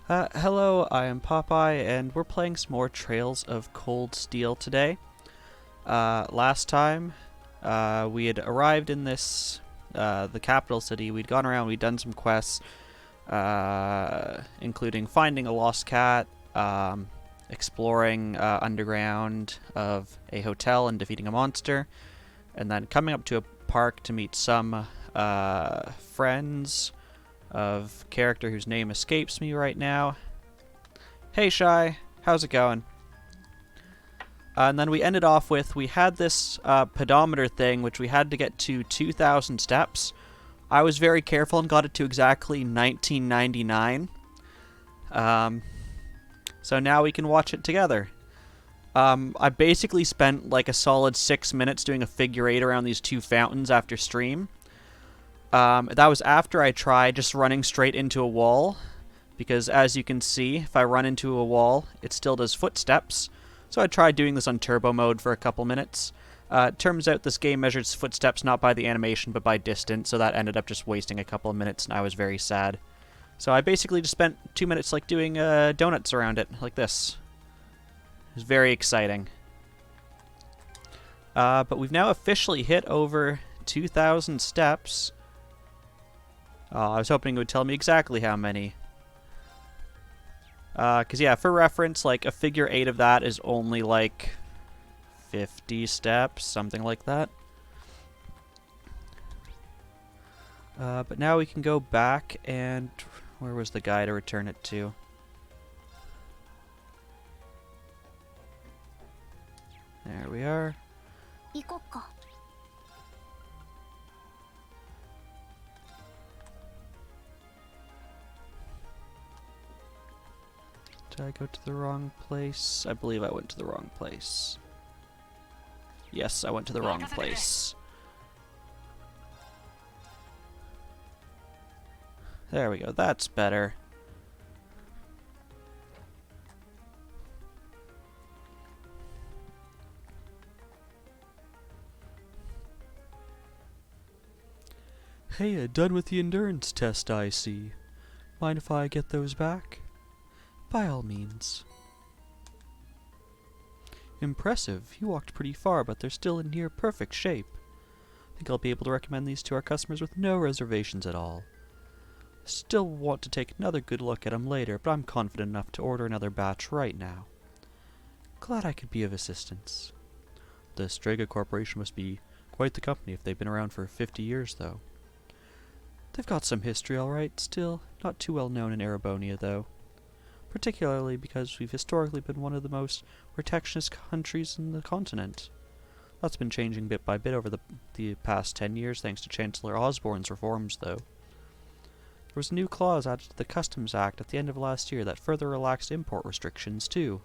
Hello, I am Popeye, and we're playing some more Trails of Cold Steel today. Last time, we had arrived in the capital city. We'd gone around, we'd done some quests, including finding a lost cat, exploring underground of a hotel and defeating a monster, and then coming up to a park to meet some friends of character whose name escapes me right now. Hey Shy, how's it going? And then we ended off with, we had this pedometer thing which we had to get to 2,000 steps. I was very careful and got it to exactly 1999. So now we can watch it together. I basically spent like a solid 6 minutes doing a figure 8 around these two fountains after stream. That was after I tried just running straight into a wall, because as you can see, if I run into a wall, it still does footsteps. So I tried doing this on turbo mode for a couple minutes. It turns out this game measures footsteps not by the animation, but by distance, so that ended up just wasting a couple of minutes, and I was very sad. So I basically just spent 2 minutes like doing donuts around it, like this. It was very exciting. But we've now officially hit over 2,000 steps. I was hoping it would tell me exactly how many. Because, yeah, for reference, like, a figure 8 of that is only, like, 50 steps, something like that. But now we can go back and... Where was the guy to return it to? There we are. Did I go to the wrong place? I believe I went to the wrong place. Yes, I went to the wrong place. There we go, that's better. Hey, done with the endurance test, I see. Mind if I get those back? By all means. Impressive. You walked pretty far, but they're still in near perfect shape. I think I'll be able to recommend these to our customers with no reservations at all. Still want to take another good look at them later, but I'm confident enough to order another batch right now. Glad I could be of assistance. The Strega Corporation must be quite the company if they've been around for 50 years, though. They've got some history, all right, still not too well known in Erebonia, though. Particularly because we've historically been one of the most protectionist countries in the continent. That's been changing bit by bit over the past 10 years thanks to Chancellor Osborne's reforms, though. There was a new clause added to the Customs Act at the end of last year that further relaxed import restrictions, too.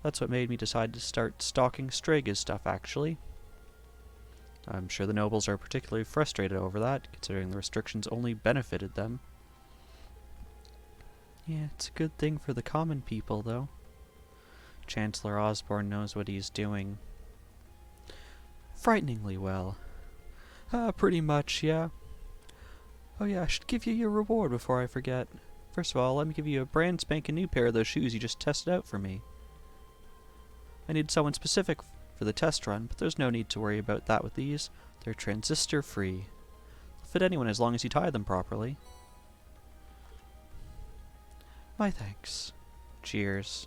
That's what made me decide to start stocking Strega's stuff, actually. I'm sure the nobles are particularly frustrated over that, considering the restrictions only benefited them. Yeah, it's a good thing for the common people, though. Chancellor Osborne knows what he's doing. Frighteningly well. Pretty much, yeah. Oh yeah, I should give you your reward before I forget. First of all, let me give you a brand spanking new pair of those shoes you just tested out for me. I need someone specific for the test run, but there's no need to worry about that with these. They're transistor-free. They'll fit anyone as long as you tie them properly. My thanks. Cheers.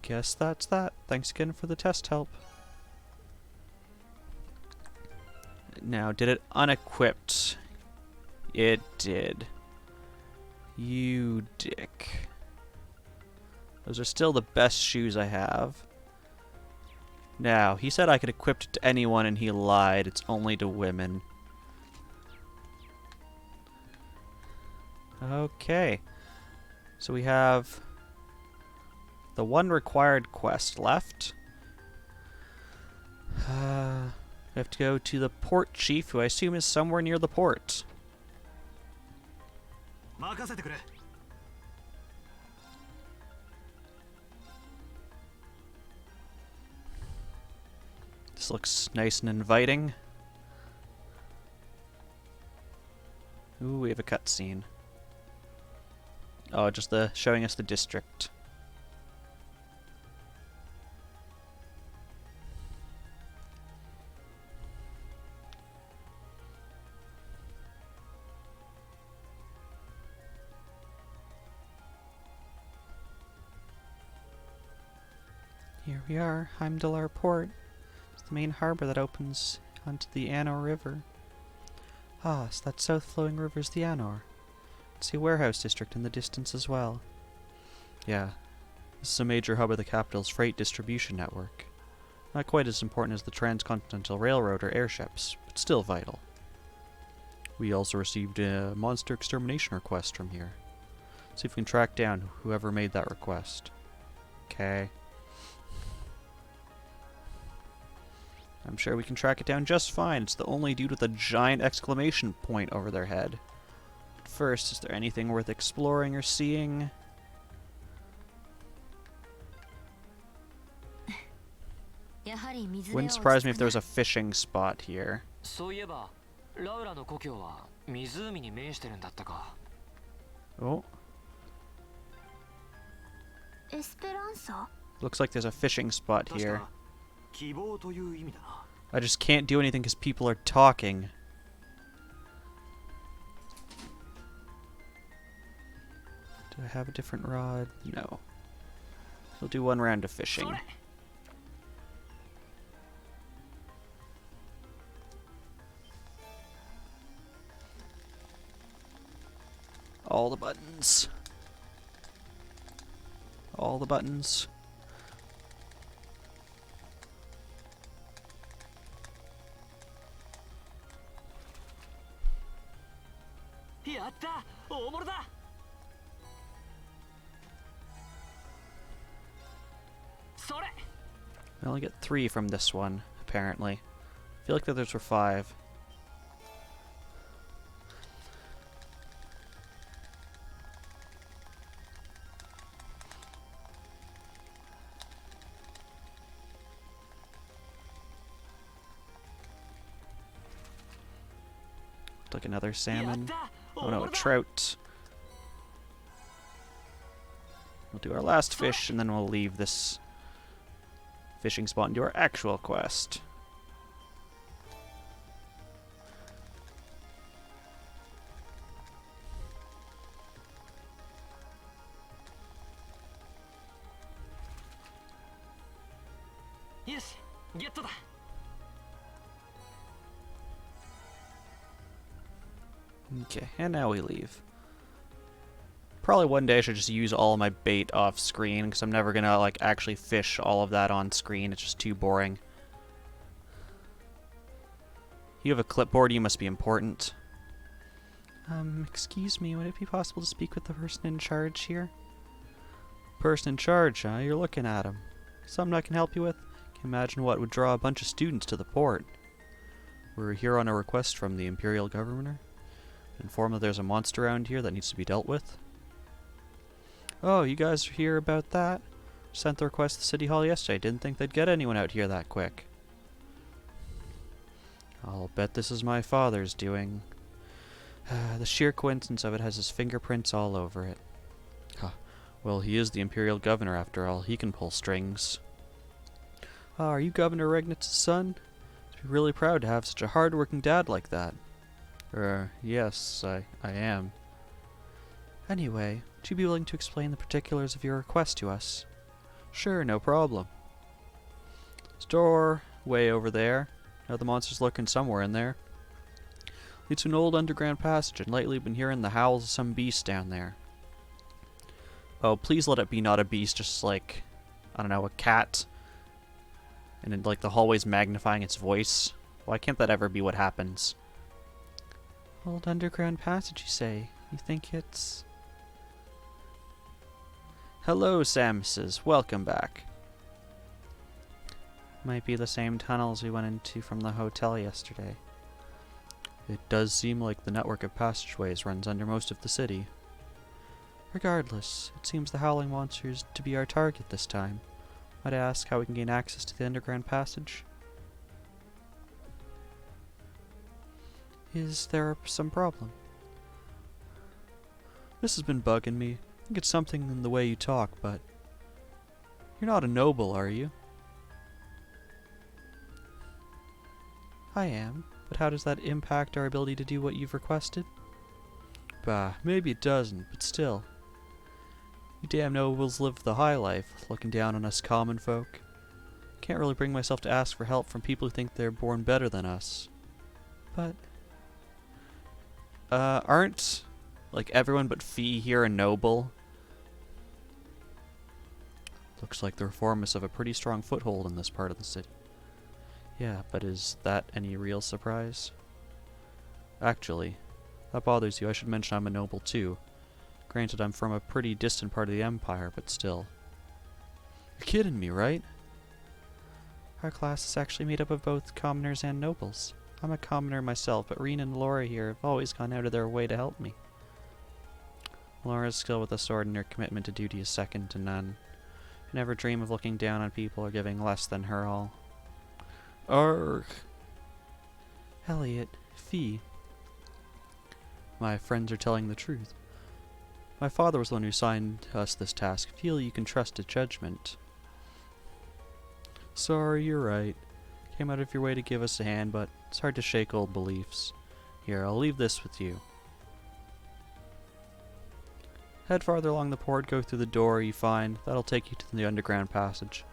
Guess that's that. Thanks again for the test help. Now, did it unequipped? It did. You dick. Those are still the best shoes I have. Now, he said I could equip it to anyone and he lied. It's only to women. Okay. So we have the one required quest left. We have to go to the port chief, who I assume is somewhere near the port. This looks nice and inviting. Ooh, we have a cutscene. Oh, just showing us the district. Here we are, Heimdallar Port. It's the main harbor that opens onto the Anor River. Ah, so that south-flowing river's the Anor. See a warehouse district in the distance as well. Yeah, this is a major hub of the capital's freight distribution network. Not quite as important as the Transcontinental Railroad or airships, but still vital. We also received a monster extermination request from here. See if we can track down whoever made that request. Okay. I'm sure we can track it down just fine. It's the only dude with a giant exclamation point over their head. First, is there anything worth exploring or seeing? Wouldn't surprise me if there was a fishing spot here. Oh. Looks like there's a fishing spot here. I just can't do anything because people are talking. Do I have a different rod? No. We'll do one round of fishing. All the buttons. All the buttons. I only get 3 from this one, apparently. I feel like the others were 5. Like another salmon. Oh no, a trout. We'll do our last fish and then we'll leave this fishing spot and do our actual quest. Okay, and now we leave. Probably one day I should just use all my bait off screen, because I'm never gonna, like, actually fish all of that on screen. It's just too boring. You have a clipboard, you must be important. Excuse me, would it be possible to speak with the person in charge here? Person in charge, huh? You're looking at him. Something I can help you with? Can imagine what would draw a bunch of students to the port. We're here on a request from the Imperial Governor. Inform that there's a monster around here that needs to be dealt with. Oh, you guys are here about that? Sent the request to City Hall yesterday. Didn't think they'd get anyone out here that quick. I'll bet this is my father's doing. The sheer coincidence of it has his fingerprints all over it. Huh. Well, he is the Imperial Governor after all. He can pull strings. Are you Governor Regnit's son? I'd be really proud to have such a hard-working dad like that. Yes, I am. Anyway, would you be willing to explain the particulars of your request to us? Sure, no problem. This door, way over there. Now the monster's lurking somewhere in there. Leads to an old underground passage, and lately been hearing the howls of some beast down there. Oh, please let it be not a beast, just like, I don't know, a cat. And then, like, the hallway's magnifying its voice. Why can't that ever be what happens? Old underground passage, you say? You think it's... Hello, Samuses. Welcome back. Might be the same tunnels we went into from the hotel yesterday. It does seem like the network of passageways runs under most of the city. Regardless, it seems the howling monster is to be our target this time. Might I ask how we can gain access to the underground passage? Is there some problem? This has been bugging me. think it's something in the way you talk, but you're not a noble, are you? I am, but how does that impact our ability to do what you've requested? Bah, maybe it doesn't, but still. You damn nobles live the high life, looking down on us common folk. Can't really bring myself to ask for help from people who think they're born better than us. But aren't like everyone but Fee here a noble? Looks like the reformists have a pretty strong foothold in this part of the city. Yeah, but is that any real surprise? Actually, that bothers you. I should mention I'm a noble too. Granted, I'm from a pretty distant part of the Empire, but still. You're kidding me, right? Our class is actually made up of both commoners and nobles. I'm a commoner myself, but Rena and Laura here have always gone out of their way to help me. Laura's skill with the sword and her commitment to duty is second to none. I never dream of looking down on people or giving less than her all. Arrgh. Elliot, Fee. My friends are telling the truth. My father was the one who signed us this task. Feel you can trust his judgment. Sorry, you're right. Came out of your way to give us a hand, but it's hard to shake old beliefs. Here, I'll leave this with you. Head farther along the port, go through the door you find. That'll take you to the underground passage.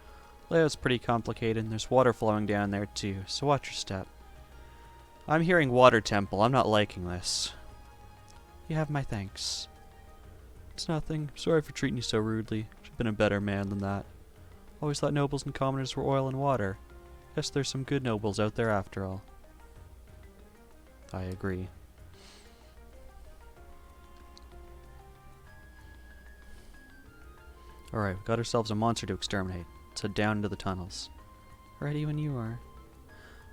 Layout's pretty complicated, and there's water flowing down there too, so watch your step. I'm hearing water temple. I'm not liking this. You have my thanks. It's nothing. Sorry for treating you so rudely. Should've been a better man than that. Always thought nobles and commoners were oil and water. Guess there's some good nobles out there after all. I agree. Alright, we got ourselves a monster to exterminate. Let's head down into the tunnels. Ready when you are.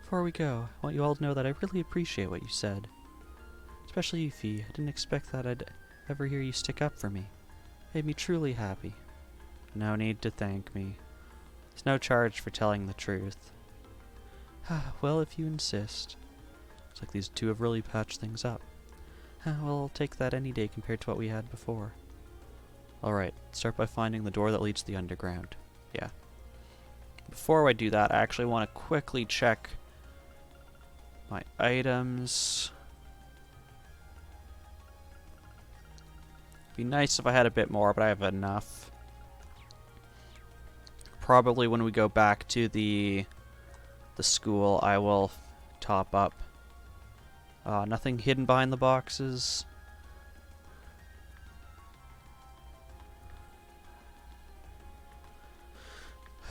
Before we go, I want you all to know that I really appreciate what you said. Especially you, Fee. I didn't expect that I'd ever hear you stick up for me. Made me truly happy. No need to thank me. There's no charge for telling the truth. Well, if you insist. Looks like these two have really patched things up. Well, I'll take that any day compared to what we had before. Alright, start by finding the door that leads to the underground. Yeah. Before I do that, I actually want to quickly check my items. Be nice if I had a bit more, but I have enough. Probably when we go back to the school, I will top up. Nothing hidden behind the boxes.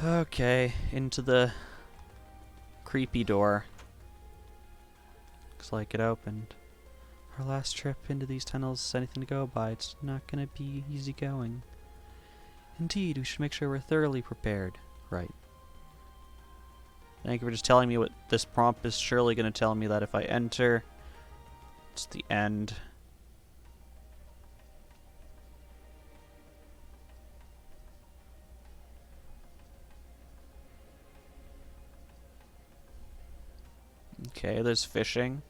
Okay, into the creepy door. Looks like it opened. Our last trip into these tunnels is anything to go by. It's not gonna be easy going. Indeed, we should make sure we're thoroughly prepared. Right. Thank you for just telling me what this prompt is surely gonna tell me that if I enter, it's the end. Okay, there's fishing.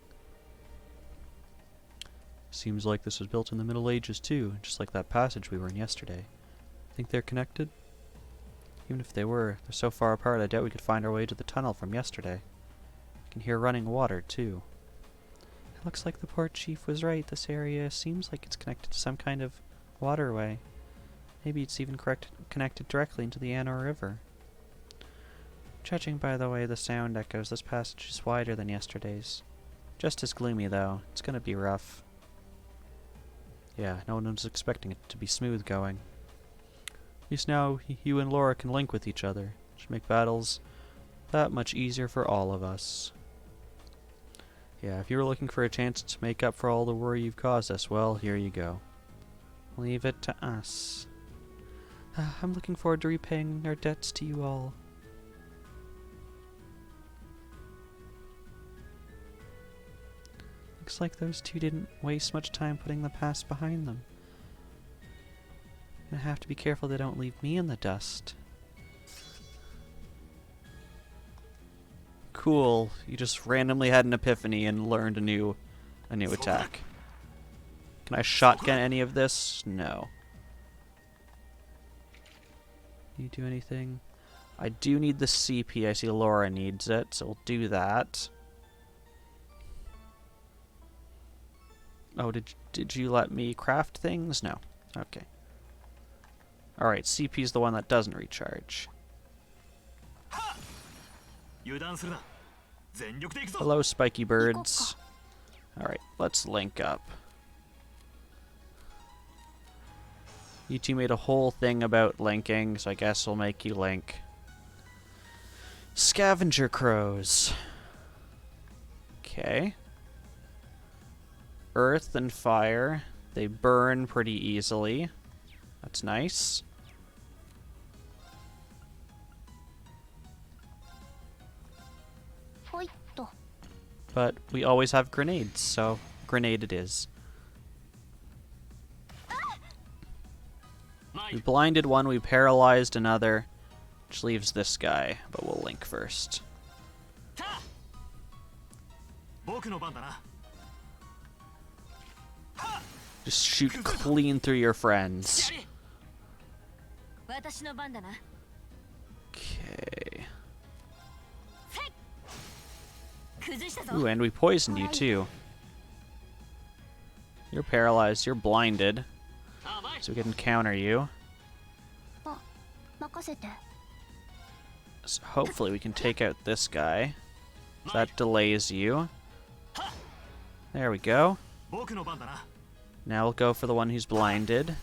Seems like this was built in the Middle Ages too, just like that passage we were in yesterday. Think they're connected? Even if they were, they're so far apart I doubt we could find our way to the tunnel from yesterday. I can hear running water too. It looks like the port chief was right. This area seems like it's connected to some kind of waterway. Maybe it's even connected directly into the Anor River. Judging by the way the sound echoes, this passage is wider than yesterday's. Just as gloomy though. It's gonna be rough. Yeah, no one was expecting it to be smooth going. At least now you and Laura can link with each other. Should make battles that much easier for all of us. Yeah, if you were looking for a chance to make up for all the worry you've caused us, well, here you go. Leave it to us. I'm looking forward to repaying our debts to you all. Looks like those two didn't waste much time putting the past behind them. I'm gonna have to be careful they don't leave me in the dust. Cool. You just randomly had an epiphany and learned a new attack. Can I shotgun any of this? No. Can you do anything? I do need the CP. I see Laura needs it, so we'll do that. Oh, did you let me craft things? No. Okay. Alright, CP's the one that doesn't recharge. Hello, spiky birds. Alright, let's link up. You two made a whole thing about linking, so I guess we'll make you link. Scavenger crows. Okay. Earth and fire. They burn pretty easily. That's nice. But we always have grenades, so grenade it is. We blinded one, we paralyzed another, which leaves this guy, but we'll link first. Just shoot clean through your friends. Okay. Ooh, and we poisoned you too. You're paralyzed, you're blinded. So we can counter you. So hopefully we can take out this guy. That delays you. There we go. Now we'll go for the one who's blinded.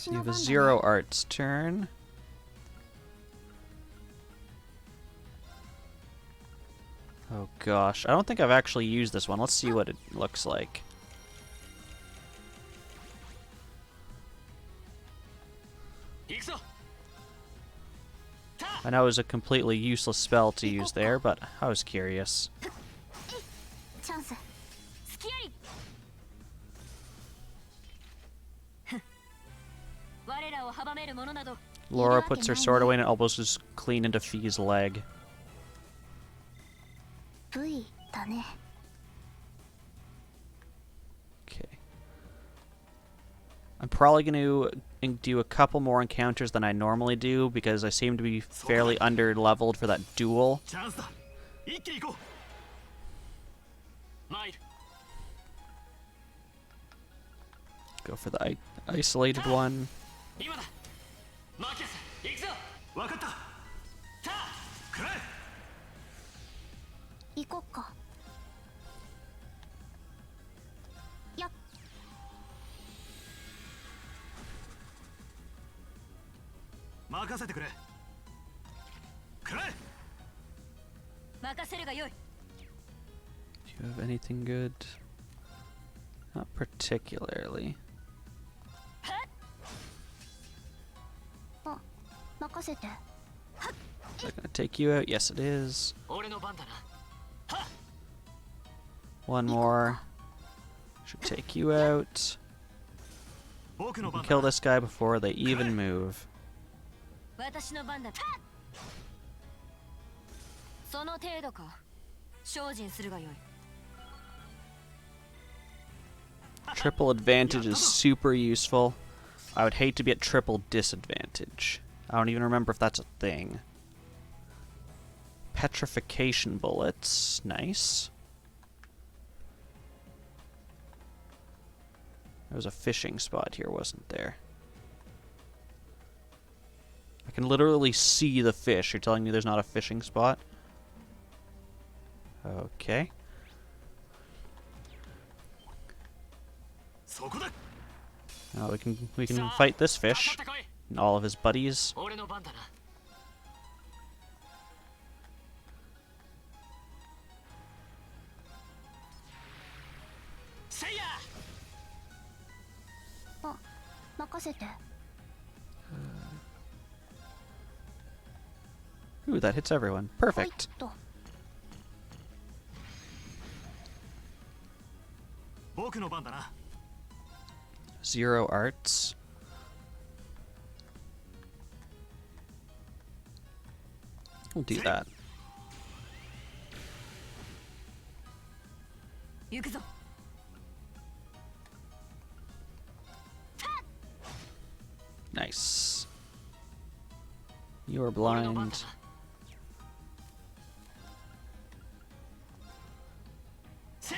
You have a Zero Arts turn. Oh gosh, I don't think I've actually used this one. Let's see what it looks like. I know it was a completely useless spell to use there, but I was curious. Laura puts her sword away and elbows just clean into Fee's leg. Okay. I'm probably going to do a couple more encounters than I normally do because I seem to be fairly under-leveled for that duel. Go for the isolated one. Do you have anything good? Not particularly. Is that gonna take you out? Yes, it is. One more. Should take you out. You can kill this guy before they even move. Triple advantage is super useful. I would hate to be at triple disadvantage. I don't even remember if that's a thing. Petrification bullets. Nice. There was a fishing spot here, wasn't there? I can literally see the fish. You're telling me there's not a fishing spot? Okay. Now we can fight this fish and all of his buddies. Ooh, that hits everyone. Perfect. Zero Arts. We'll do that. Nice. You are blind. せい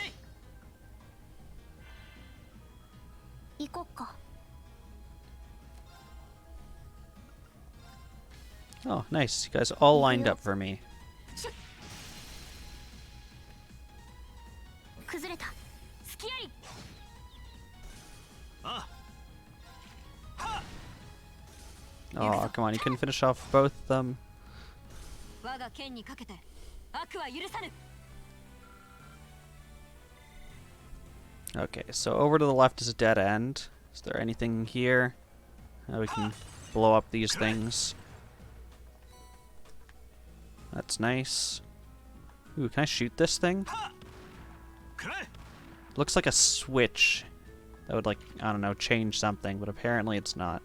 行こっか。 Oh, nice. You guys all lined up for me. 崩れた。スキアリ。 あ Oh, come on. You couldn't finish off both of them. 我が剣にかけて悪は許さぬ。 Okay, so over to the left is a dead end. Is there anything here? We can blow up these things. That's nice. Ooh, can I shoot this thing? くらえ Looks like a switch that would, like, I don't know, change something, but apparently it's not.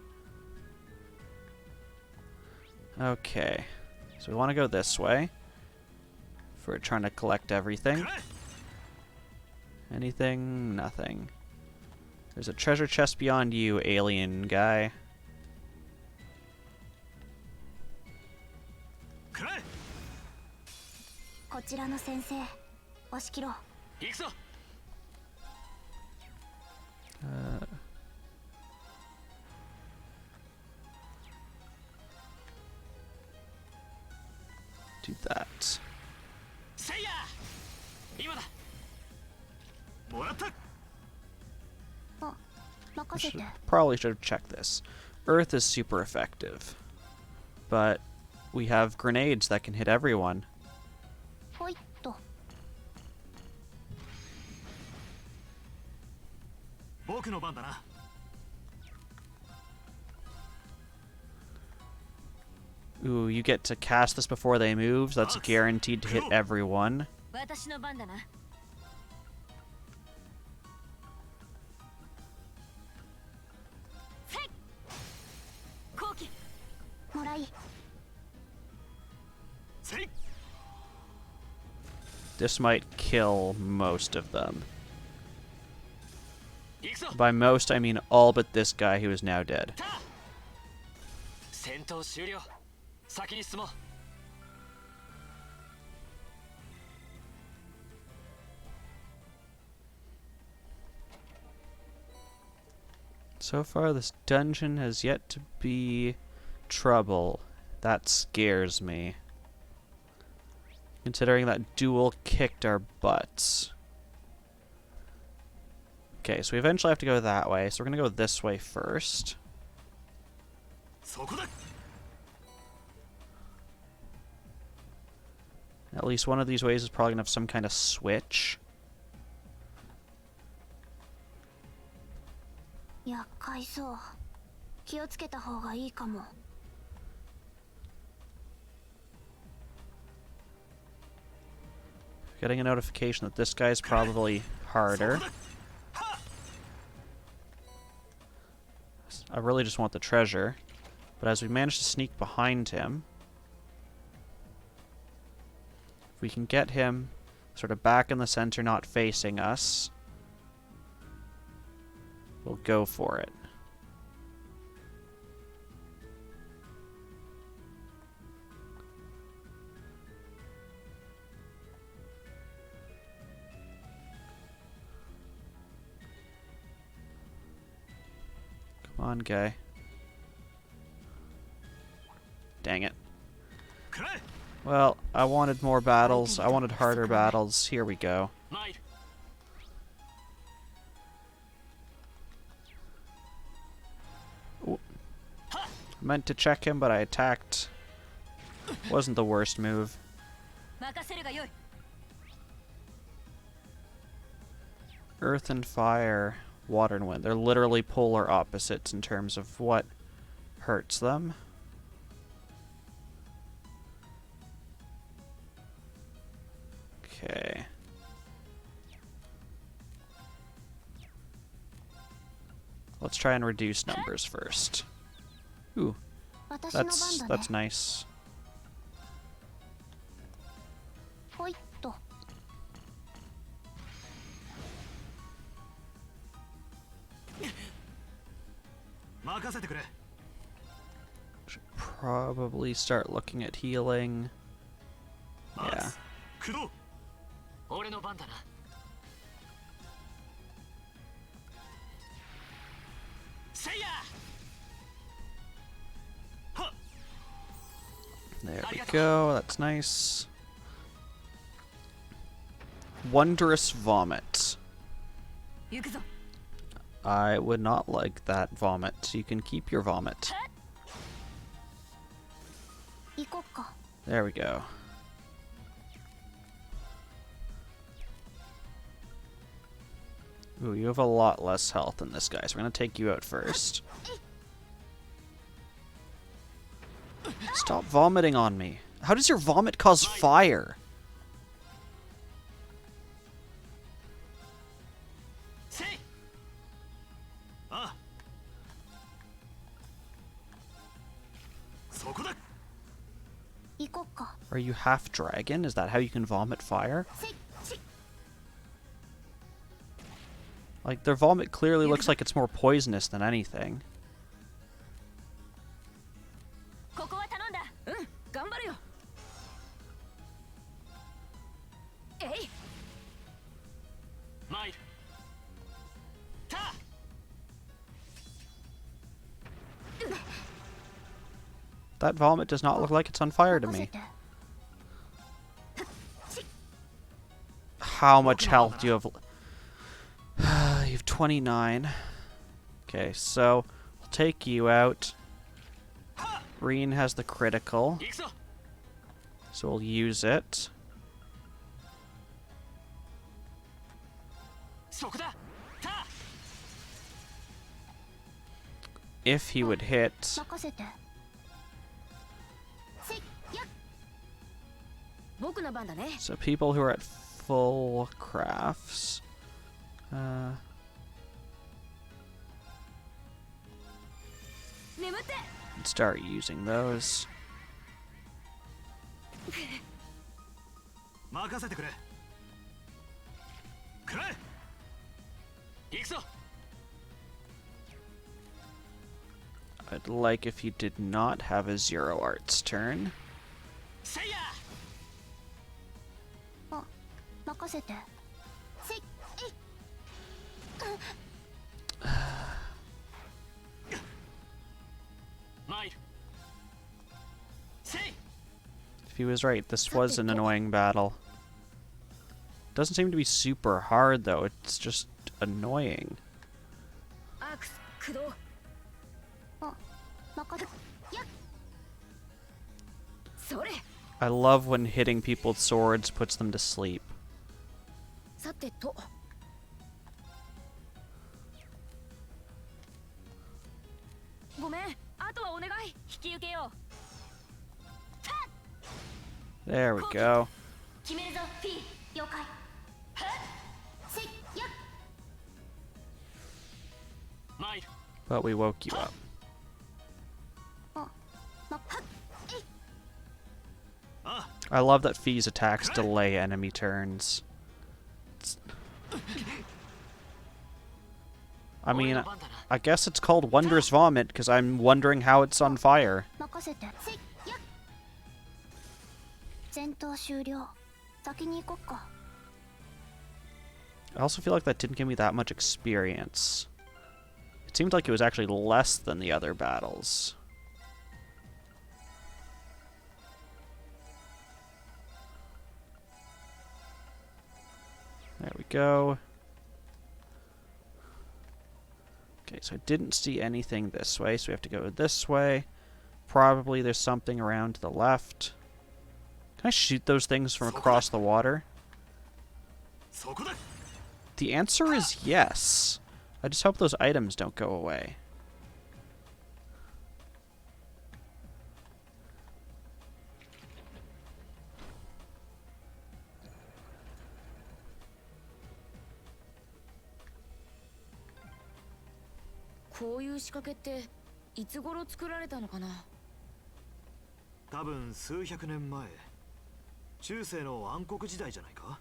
Okay, so we want to go this way. If we're trying to collect everything. くらえ Anything? Nothing. There's a treasure chest beyond you, alien guy. くらえ こちらの先生、押し切ろう。 行くぞ Do that. せいや今だもらった あ、任せて。 Probably should have checked this. Earth is super effective, but we have grenades that can hit everyone. ほいっと。 僕の番だな Ooh, you get to cast this before they move, so that's guaranteed to hit everyone. 私の番だな。 後期もらい。 せい This might kill most of them. 行くぞ By most, I mean all but this guy who is now dead. 戦闘終了先に進もう So far, this dungeon has yet to be trouble. That scares me. Considering that duel kicked our butts. Okay, so we eventually have to go that way, so we're gonna go this way first. そこだ At least one of these ways is probably gonna have some kind of switch. 厄介そう。気をつけた方がいいかも。 Getting a notification that this guy's probably harder. I really just want the treasure. But as we manage to sneak behind him, if we can get him sort of back in the center, not facing us, we'll go for it. Come on, guy. Dang it. くらえ Well, I wanted more battles. I wanted harder battles. Here we go. 参る Meant to check him, but I attacked. Wasn't the worst move. 任せるがよい。 Earth and fire, water and wind. They're literally polar opposites in terms of what hurts them. Okay. Let's try and reduce numbers first. Ooh, 私の番だね。 that's nice. ほいっと。 任せてくれ probably start looking at healing. Yeah. 駆動俺の番だな There we go, that's nice. Wondrous Vomit. 行くぞ I would not like that vomit. You can keep your vomit. 行こっか There we go. Ooh, you have a lot less health than this guy, so we're gonna take you out first. Stop vomiting on me. How does your vomit cause fire? せいああそこだ 行こっか Are you half dragon? Is that how you can vomit fire? せいし Like, their vomit clearly looks like it's more poisonous than anything. ここは頼んだうん頑張るよえい参るた That vomit does not look like it's on fire to 任せ me. て How much health do you have? You have 29. Okay, so we'll take you out. Reen has the critical, 行くぞ so we'll use it. そこだた If he would hit. 任せてせいやっ僕の番だね So people who are at full crafts. Uh, 眠って can start using those. 任せてくれくらえ行くぞ I'd like if you did not have a Zero Arts turn. せいやあ任せてせいえい 参るせい If he was right, this was an annoying battle. Doesn't seem to be super hard though, it's just annoying. アークス駆動あ任せやっそれ I love when hitting people with swords puts them to sleep. さてとごめんあとはお願い引き受けよう There we go. 決めるぞフィー了解せいやっ参る But we woke you up. あまはっえい あ I love that Fee's attacks delay enemy turns. I 俺 mean, の番だな I guess it's called Wondrous Vomit because I'm wondering how it's on fire. 任せてせいやっ戦闘終了先に行こっか I also feel like that didn't give me that much experience. It seemed like it was actually less than the other battles. There we go. Okay, so I didn't see anything this way, so we have to go this way. Probably there's something around to the left. Can I shoot those things from across the water? そこだ The answer is yes. I just hope those items don't go away.「こういう仕掛けっていつ頃作られたのかな?」多分数百年前中世の暗黒時代じゃないか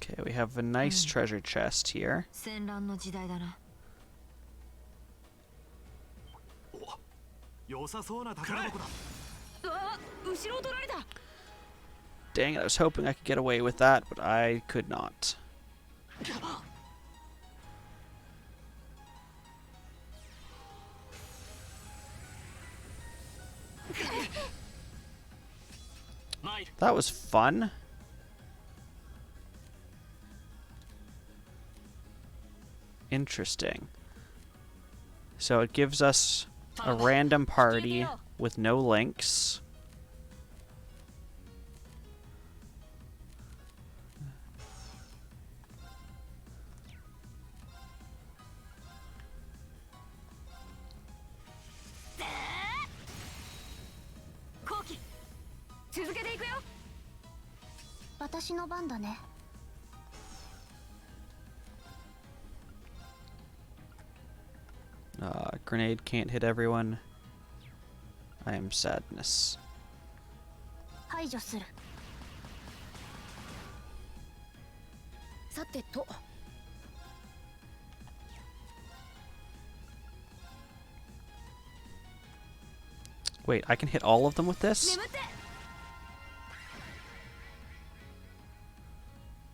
Okay, we have a nice treasure chest here. 戦乱の時代だなお良さそうな宝箱だうわ後ろを取られた Dang it, I was hoping I could get away with that, but I could not. That was fun. Interesting. So it gives us a random party with no links. Koki 続けていくよ私の番だね Grenade can't hit everyone. I am sadness. 排除するさてと Wait, I can hit all of them with this? 眠って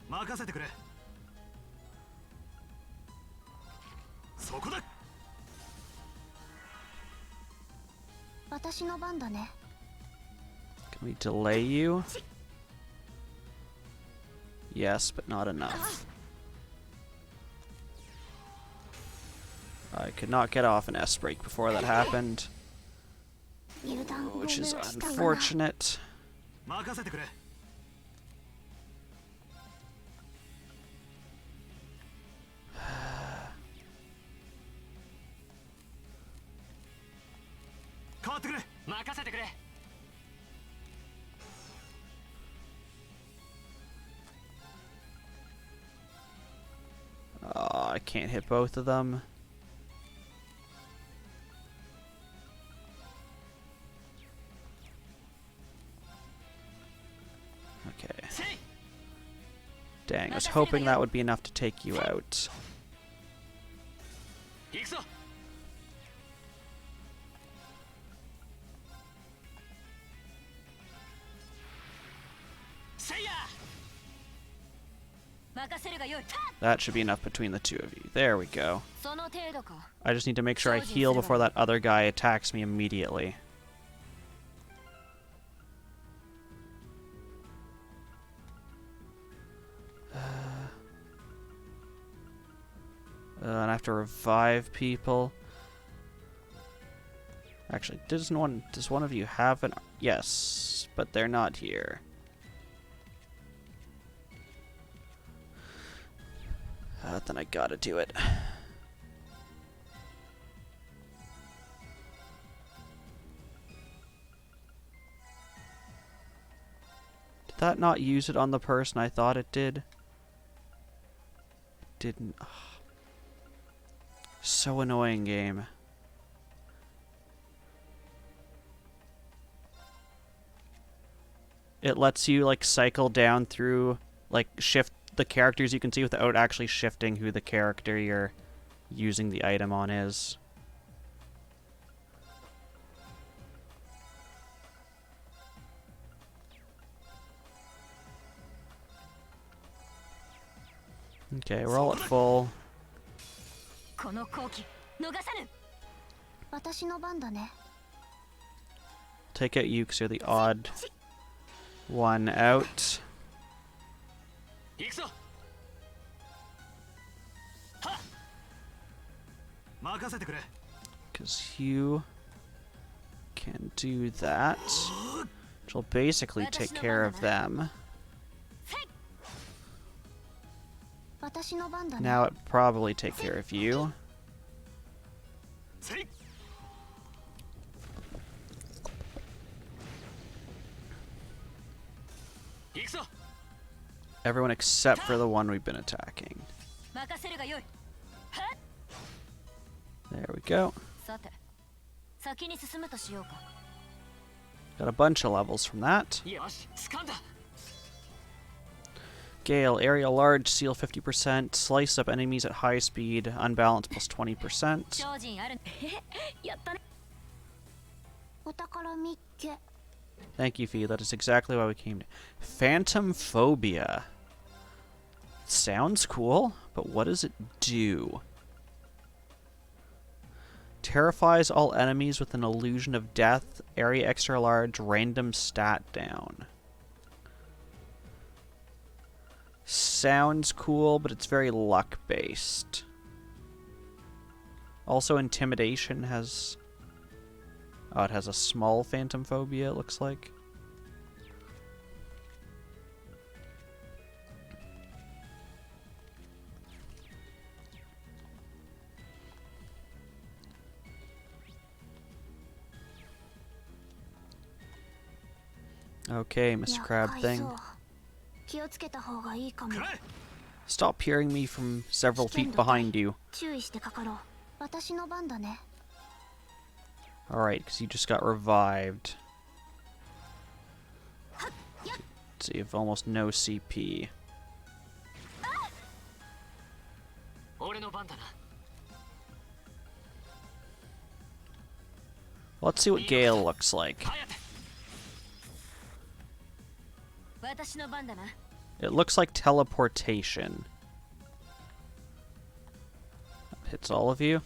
任せてくれ。そこだ。私の番だね Can we delay you? Yes, but not enough. I could not get off an S break before that happened, 油断 which is ごめんしたがな unfortunate. 任せてくれ。変わってくれ。任せてくれ Oh, I can't hit both of them. Okay. Dang, I was hoping that would be enough to take you out. 行くぞ せいや 任せるがよい That should be enough between the two of you. There we go. その程度か I just need to make sure I heal before that other guy attacks me immediately. And I have to revive people. Actually, does one of you have an... Yes, but they're not here. Then I gotta do it. Did that not use it on the person I thought it did? It didn't. Ugh. So annoying game. It lets you like cycle down through, like shift the characters you can see without actually shifting who the character you're using the item on is. Okay, we're all at full. この好機逃さぬ私の番だね Take out you because you're the odd one out. 行くぞ 任せてくれ。 Because you can do that. Which will basically take care of them. 私の番だね Now it probably take care of you. せい。 行くぞ Everyone except for the one we've been attacking. 任せるがよい There we go. さて先に進むとしようか Got a bunch of levels from that. よし掴んだ Gale, area large, seal 50%, slice up enemies at high speed, unbalance plus 20%. 精進あるやったねお宝見っけ Thank you, Fee. That is exactly why we came to. Phantom phobia. Sounds cool, but what does it do? Terrifies all enemies with an illusion of death. Area extra large. Random stat down. Sounds cool, but it's very luck-based. Also, intimidation has... Oh, it has a small phantom phobia, it looks like. Okay, Mr. Crab thing. 気をつけた方がいいかも。 Stop peering me from several feet behind you. 注意してかかろう。私の番だね。 Alright, because you just got revived. So you have almost no CP. 俺の番だな。 Let's see what Gale looks like. 颯。私の番だな。 It looks like teleportation. Hits all of you.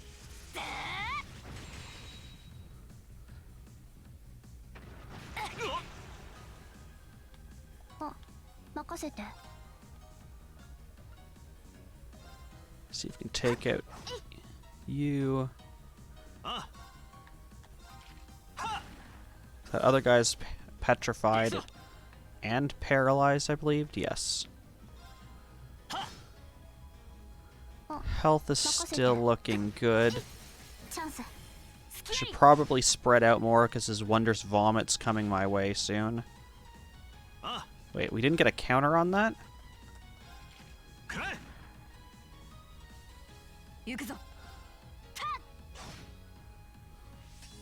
あ、任せて。 See if we can take out you. That other guy's petrified and paralyzed, I believe. Yes. Health is still looking good. チャンス。 Should probably spread out more because his wondrous vomit's coming my way soon. Wait, we didn't get a counter on that? 行くぞ。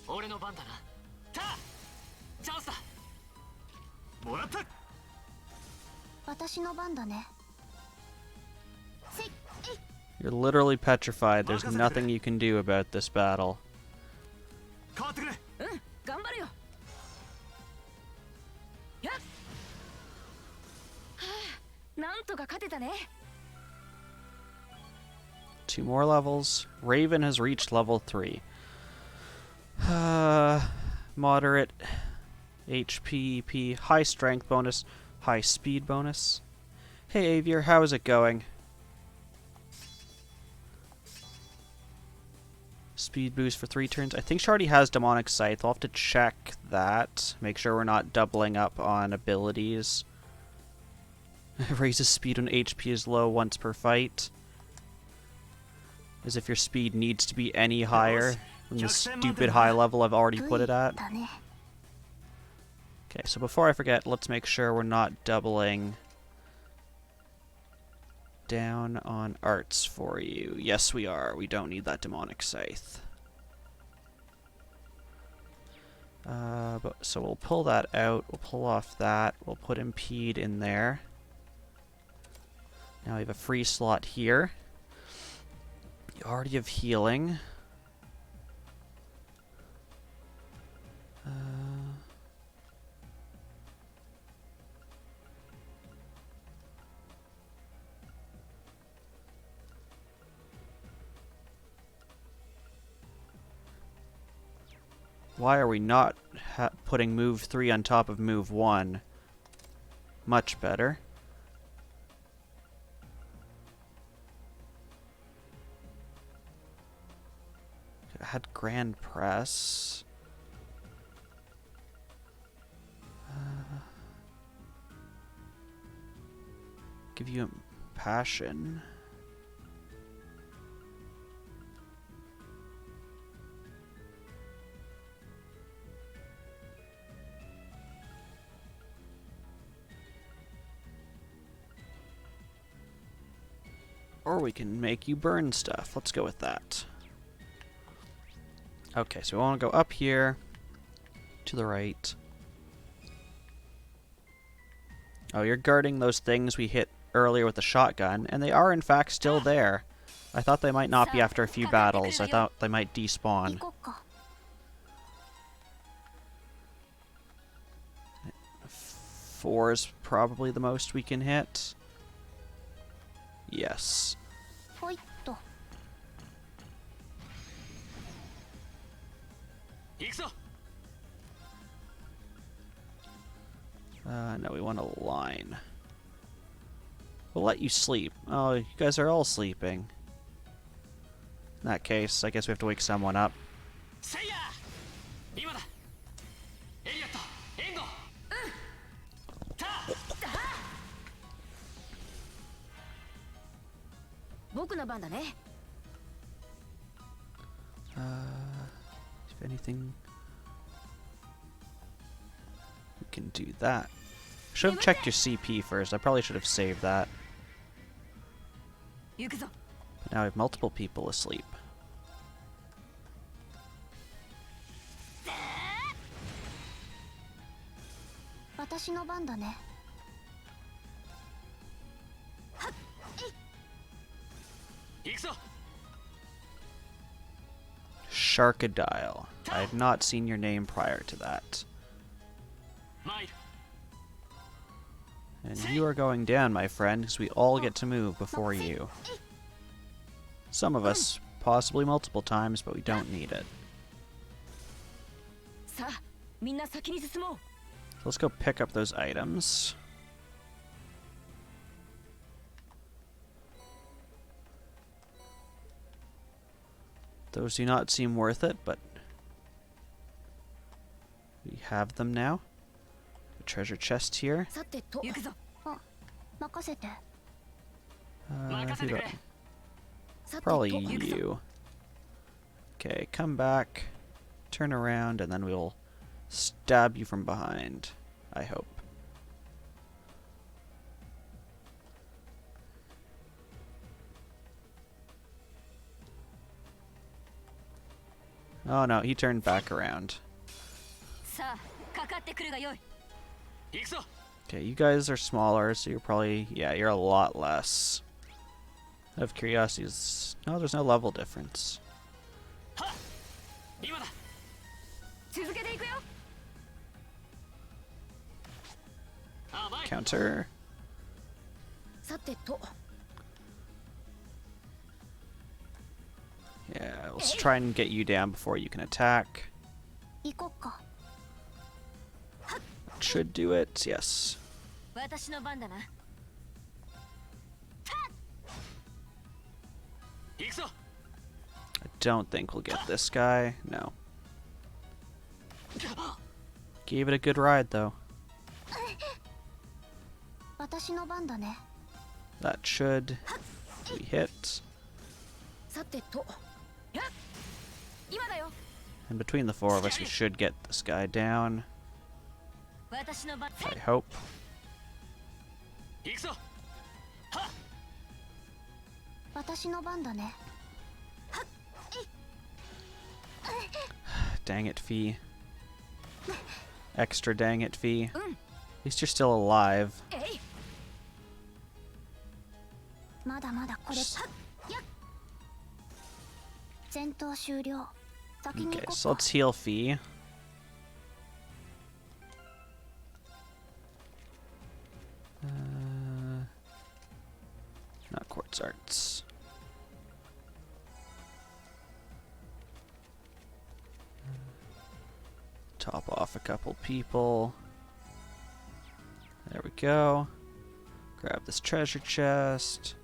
俺の番だな。たあ、チャンスだ。もらった。私の番だね。せい、えい。 You're literally petrified. There's nothing you can do about this battle. 変わってくれ。うん、頑張るよ。やっ。はあ、なんとか勝てたね。 2 more levels. Raven has reached level 3. Moderate HP, EP, high strength bonus, high speed bonus. Hey Avier, how is it going? Speed boost for 3 turns. I think she already has Demonic Scythe. I'll have to check that. Make sure we're not doubling up on abilities. Raises speed when HP is low once per fight. As if your speed needs to be any higher than the stupid high level I've already put it at. Okay, so before I forget, let's make sure we're not doubling down on arts for you. Yes, we are. We don't need that Demonic Scythe. So we'll pull that out. We'll pull off that. We'll put Impede in there. Now we have a free slot here. You already have healing. Why are we not putting move 3 on top of move 1? Much better. I had Grand Press. Give you Passion. Or we can make you burn stuff. Let's go with that. Okay, so we want to go up here, to the right. Oh, you're guarding those things we hit earlier with the shotgun, and they are in fact still there. I thought they might not be after a few battles. I thought they might despawn. 4 is probably the most we can hit. Yes. ほいっと。行くぞ。 No, we want a line. We'll let you sleep. Oh, you guys are all sleeping. In that case, I guess we have to wake someone up. せいや今だ。エリオット、援護。ター。僕の番だね。If anything, we can do that. Should have checked your CP first. I probably should have saved that. 行くぞ。 But now we have multiple people asleep. 私の番だね。 行くぞ。 Sharkadile. I had not seen your name prior to that. 参る。 And you are going down, my friend, because we all get to move before you. Some of us, possibly multiple times, but we don't need it. さあ、みんな先に進もう。 So let's go pick up those items. Those do not seem worth it, but we have them now. A treasure chest here. さてと。行くぞ。あ、任せて。 Who 任せてく do れ。 I- さて Probably と。行くぞ。 you. Okay, come back, turn around, and then we'll stab you from behind. I hope. Oh no, he turned back around. さあ、かかってくるがよい。 行くぞ。 Okay, you guys are smaller, so you're probably, yeah, you're a lot less. Out of curiosity, no, there's no level difference. はっ。今だ。 続けていくよ。 甘い。 Counter. さてと。 Yeah, let's try and get you down before you can attack. 行こっか。 Should do it, yes. 私の番だな。 行くぞ。 I don't think we'll get this guy. No. Gave it a good ride, though. 私の番だね。 That should be hit. さてと。やっ。今だよ。 And between the four of us, we should get this guy down. 私の番。 I hope. 行くぞ。はっ。私の番だね。 Dang it, Fee. Extra dang it, Fee. うん。 At least you're still alive. えい。まだまだこれ。はっ。やっ。戦闘終了。先に Okay, 行 so こうか。 let's heal Fee. Not quartz arts. Top off a couple people. There we go. Grab this treasure chest.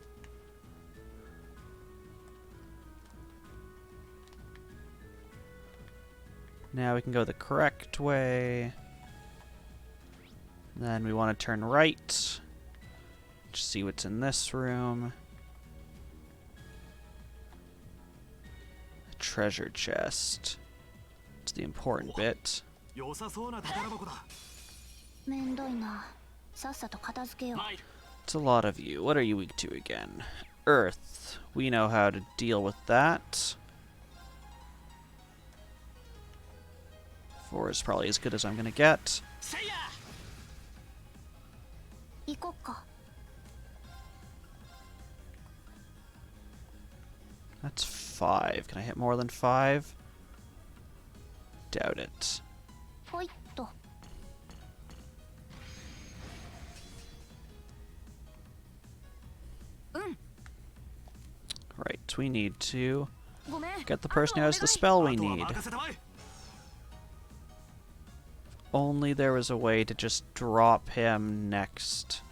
Now we can go the correct way. Then we want to turn right. Just see what's in this room. A treasure chest. It's the important bit. 良さそうな宝箱だ。めんどいな。さっさと片付けよう。参る。 It's a lot of you. What are you weak to again? Earth. We know how to deal with that. 4 is probably as good as I'm gonna get. せいや。行こっか。 That's 5. Can I hit more than 5? Doubt it. ほいっと。Guess we need to ごめん get the person who has the spell we あとは need. 任せたまえ。 Only there was a way to just drop him next.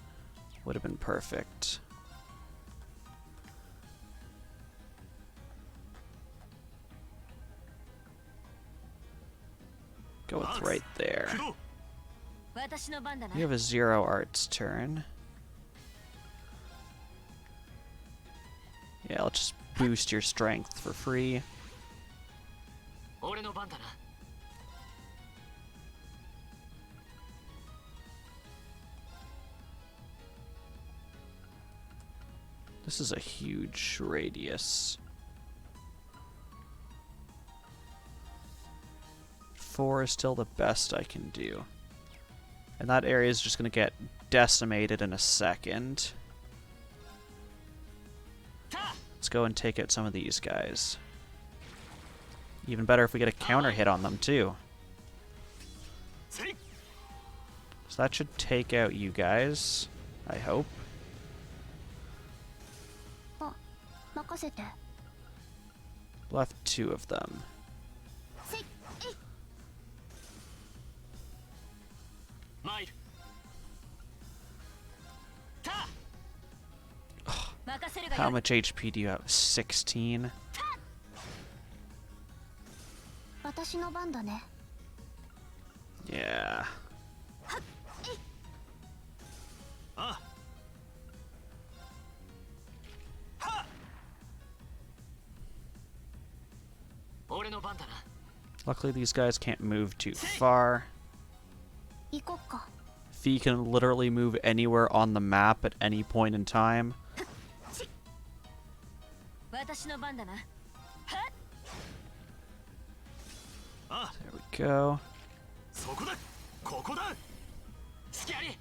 Would have been perfect. Go with right there. 駆動。私の番だな You have a Zero Arts turn. Yeah, let's just boost your strength for free. 俺の番だな。 This is a huge radius. 4 is still the best I can do. And that area is just going to get decimated in a second. Let's go and take out some of these guys. Even better if we get a counter hit on them too. せい。 So that should take out you guys, I hope. 任せて Left 2 of them. せいえい参る。た。任せるが How よい much HP do you have? 16? 私の番だね Yeah. あ。 俺の番だな。 Luckily these guys can't move too far. 行こっか Fee can literally move anywhere on the map at any point in time. 私の番だな あ。 There we go. そこだ。ここだ。隙あり。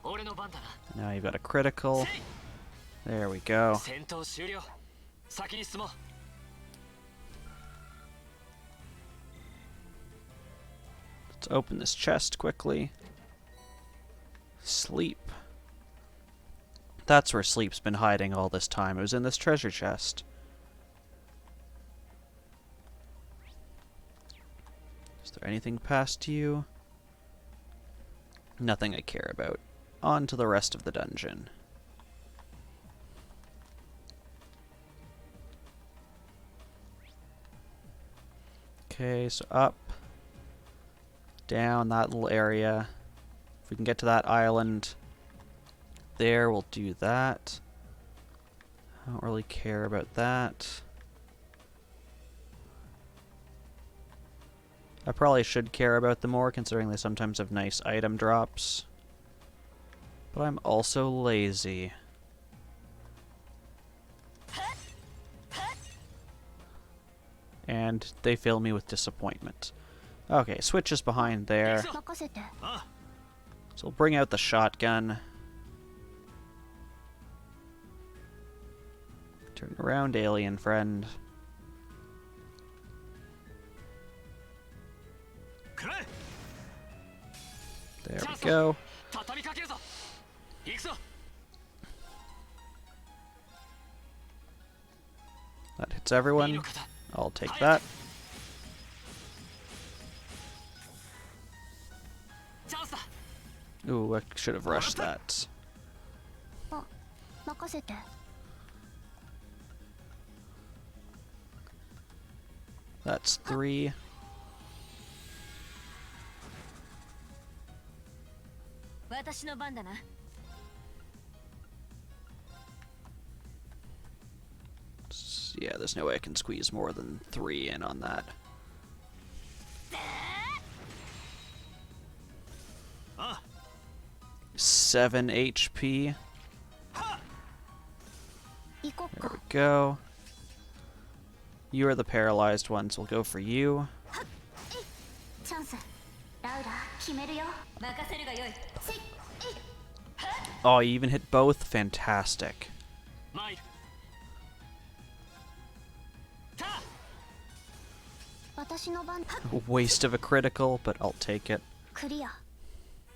俺の番だな。 Now you've got a critical. There we go. 戦闘終了。先に進もう。 Let's open this chest quickly. Sleep. That's where Sleep's been hiding all this time. It was in this treasure chest. Is there anything past you? Nothing I care about. On to the rest of the dungeon. Okay, so up. Down that little area. If we can get to that island there, we'll do that. I don't really care about that. I probably should care about them more, considering they sometimes have nice item drops. But I'm also lazy. And they fill me with disappointment. Okay, switch is behind there. 任せて あ。 So we'll bring out the shotgun. Turn around, alien friend. くらえ。 There we go. 畳みかけるぞ。行くぞ。 That hits いい everyone. のかだ。 I'll take that. チャンスだ。 Ooh, I should have rushed that. 任せて That's 3. 私の番だな Yeah, there's no way I can squeeze more than 3 in on that. あ。 7 HP. 行こっ There か we go. You are the paralyzed ones. We'll go for you. チャンスラウダ決めるよ任せるがよいせいえい Oh, you even hit both? Fantastic. 参る。た。私の番 Waste of a critical, but I'll take it. クリア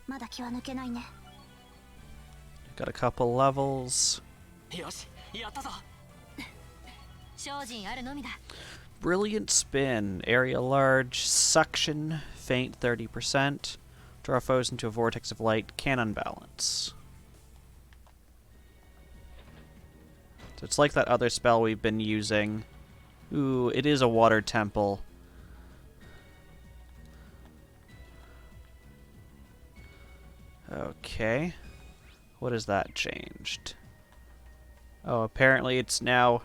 まだ気は抜けないね Got a couple levels. よし。やったぞ。精進あるのみだ。 Brilliant spin. Area large. Suction. Faint 30%. Draw foes into a vortex of light. Can unbalance. So it's like that other spell we've been using. Ooh, it is a water temple. Okay. What has that changed? Oh, apparently it's now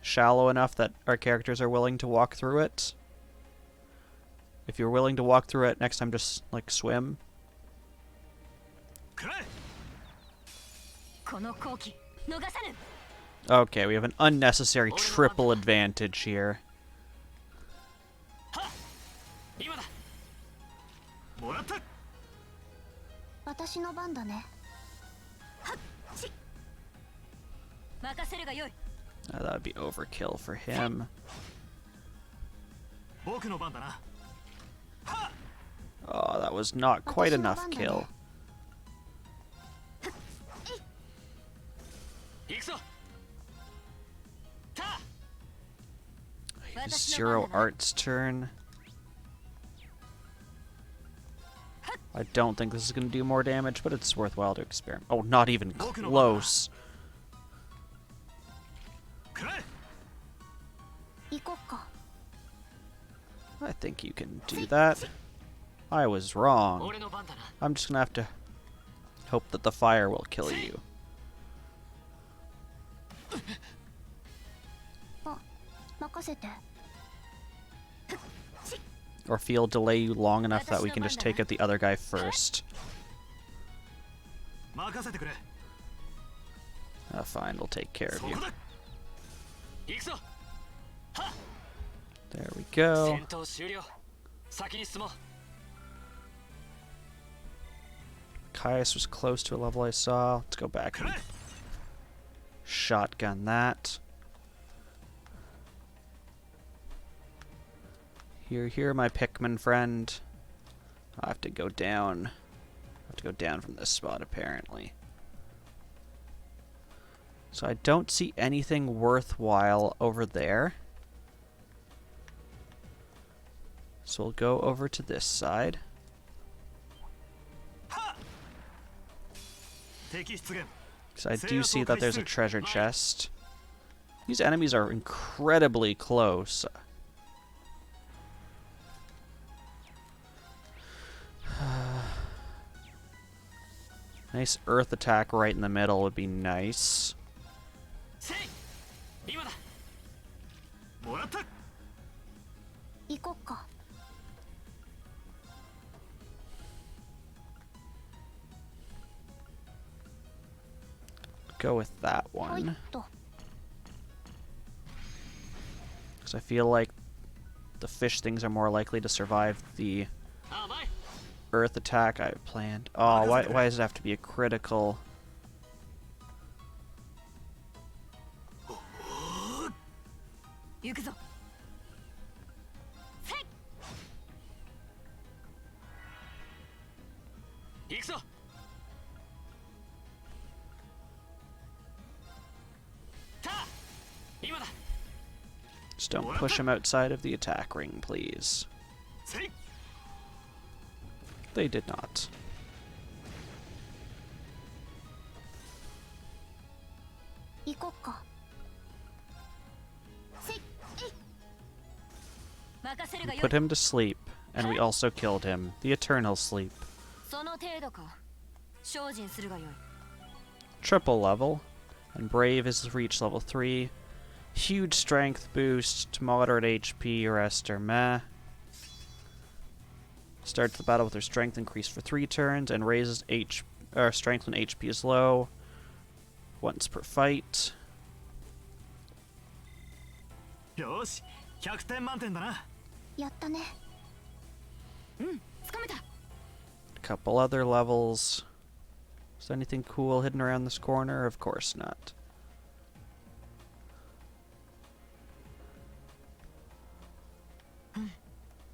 shallow enough that our characters are willing to walk through it. If you're willing to walk through it, next time just, like, swim. くらえ。この好機逃さぬ。 Okay, we have an unnecessary triple advantage here. 今だ。もらった。私の番だね。はっち。任せるがよい。 That would be overkill for him. 僕の番だな。 Oh, that was not quite enough kill. 行くぞ。た。 Zero Art's turn. I don't think this is going to do more damage, but it's worthwhile to experiment. Oh, not even close. くらえ。行こっか。 I think you can do that. I was wrong. 俺の番だな。 I'm just going to have to hope that the fire will kill you. あ、任せて。 Or feel delay you long enough that we can just take out the other guy first. 任せてくれ。 Fine, we'll take care of そ you. こだ。 行くぞ。は。 There we go. 戦闘終了。先に進もう。 Caius was close to a level I saw. Let's go back くら and え。 shotgun that. Here, my Pikmin friend. I have to go down. I have to go down from this spot, apparently. So I don't see anything worthwhile over there. So we'll go over to this side. 敵出現。 Because I do see that there's a treasure chest. These enemies are incredibly close. Nice earth attack right in the middle would be nice. せい。今だ。もらった。行こっか。 Go with that ほいっ one. と。 Because I feel like the fish things are more likely to survive the 甘い。 earth attack I planned. Oh, why does it have to be a critical? 行くぞ。せい。行くぞ。た。今だ。 Just don't push him outside of the attack ring, please. せい。 They did not. 行こっか。せい。えい。任せるがよい。 Put him to sleep, and we also killed him. The eternal sleep. その程度か。精進するがよい。 Triple level, and Brave is reach level 3. Huge strength boost, moderate HP, rest or meh. Starts the battle with her strength increased for 3 turns, and raises strength when HP is low. Once per fight. よし、100点満点だな。やったね。うん、つかめた。 A couple other levels. Is there anything cool hidden around this corner? Of course not.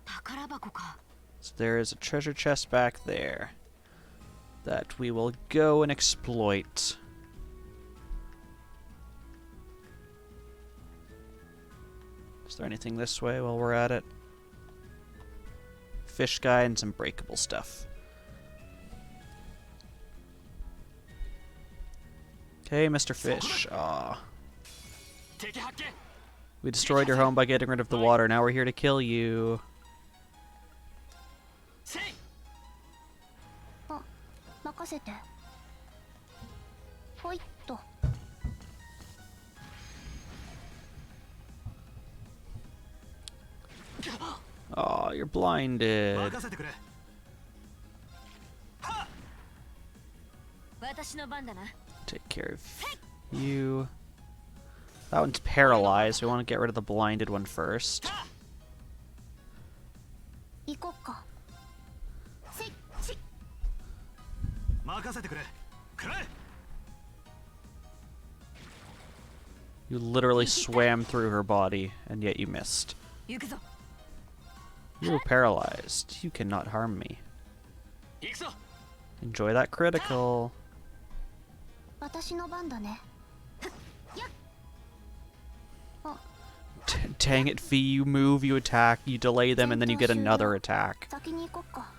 宝箱か。 So there is a treasure chest back there that we will go and exploit. Is there anything this way while we're at it? Fish guy and some breakable stuff. Okay, Mr. Fish. Aw. 敵発見 We destroyed your home by getting rid of the water. Now we're here to kill you. せいあ、任せて。ほいっと。 Aw, you're blinded. 任せてくれ。 私の番だな。 Take care of you. That one's paralyzed. We want to get rid of the blinded one first. 行こっか。せい、し。任せてくれ。くれ。 You literally swam through her body, and yet you missed. 行くぞ。 You were paralyzed. You cannot harm me. 行くぞ Enjoy that critical. 私の番だね。 Dang it, Fee. You move, you attack, you delay them, and then you get another attack. 先に行こっか。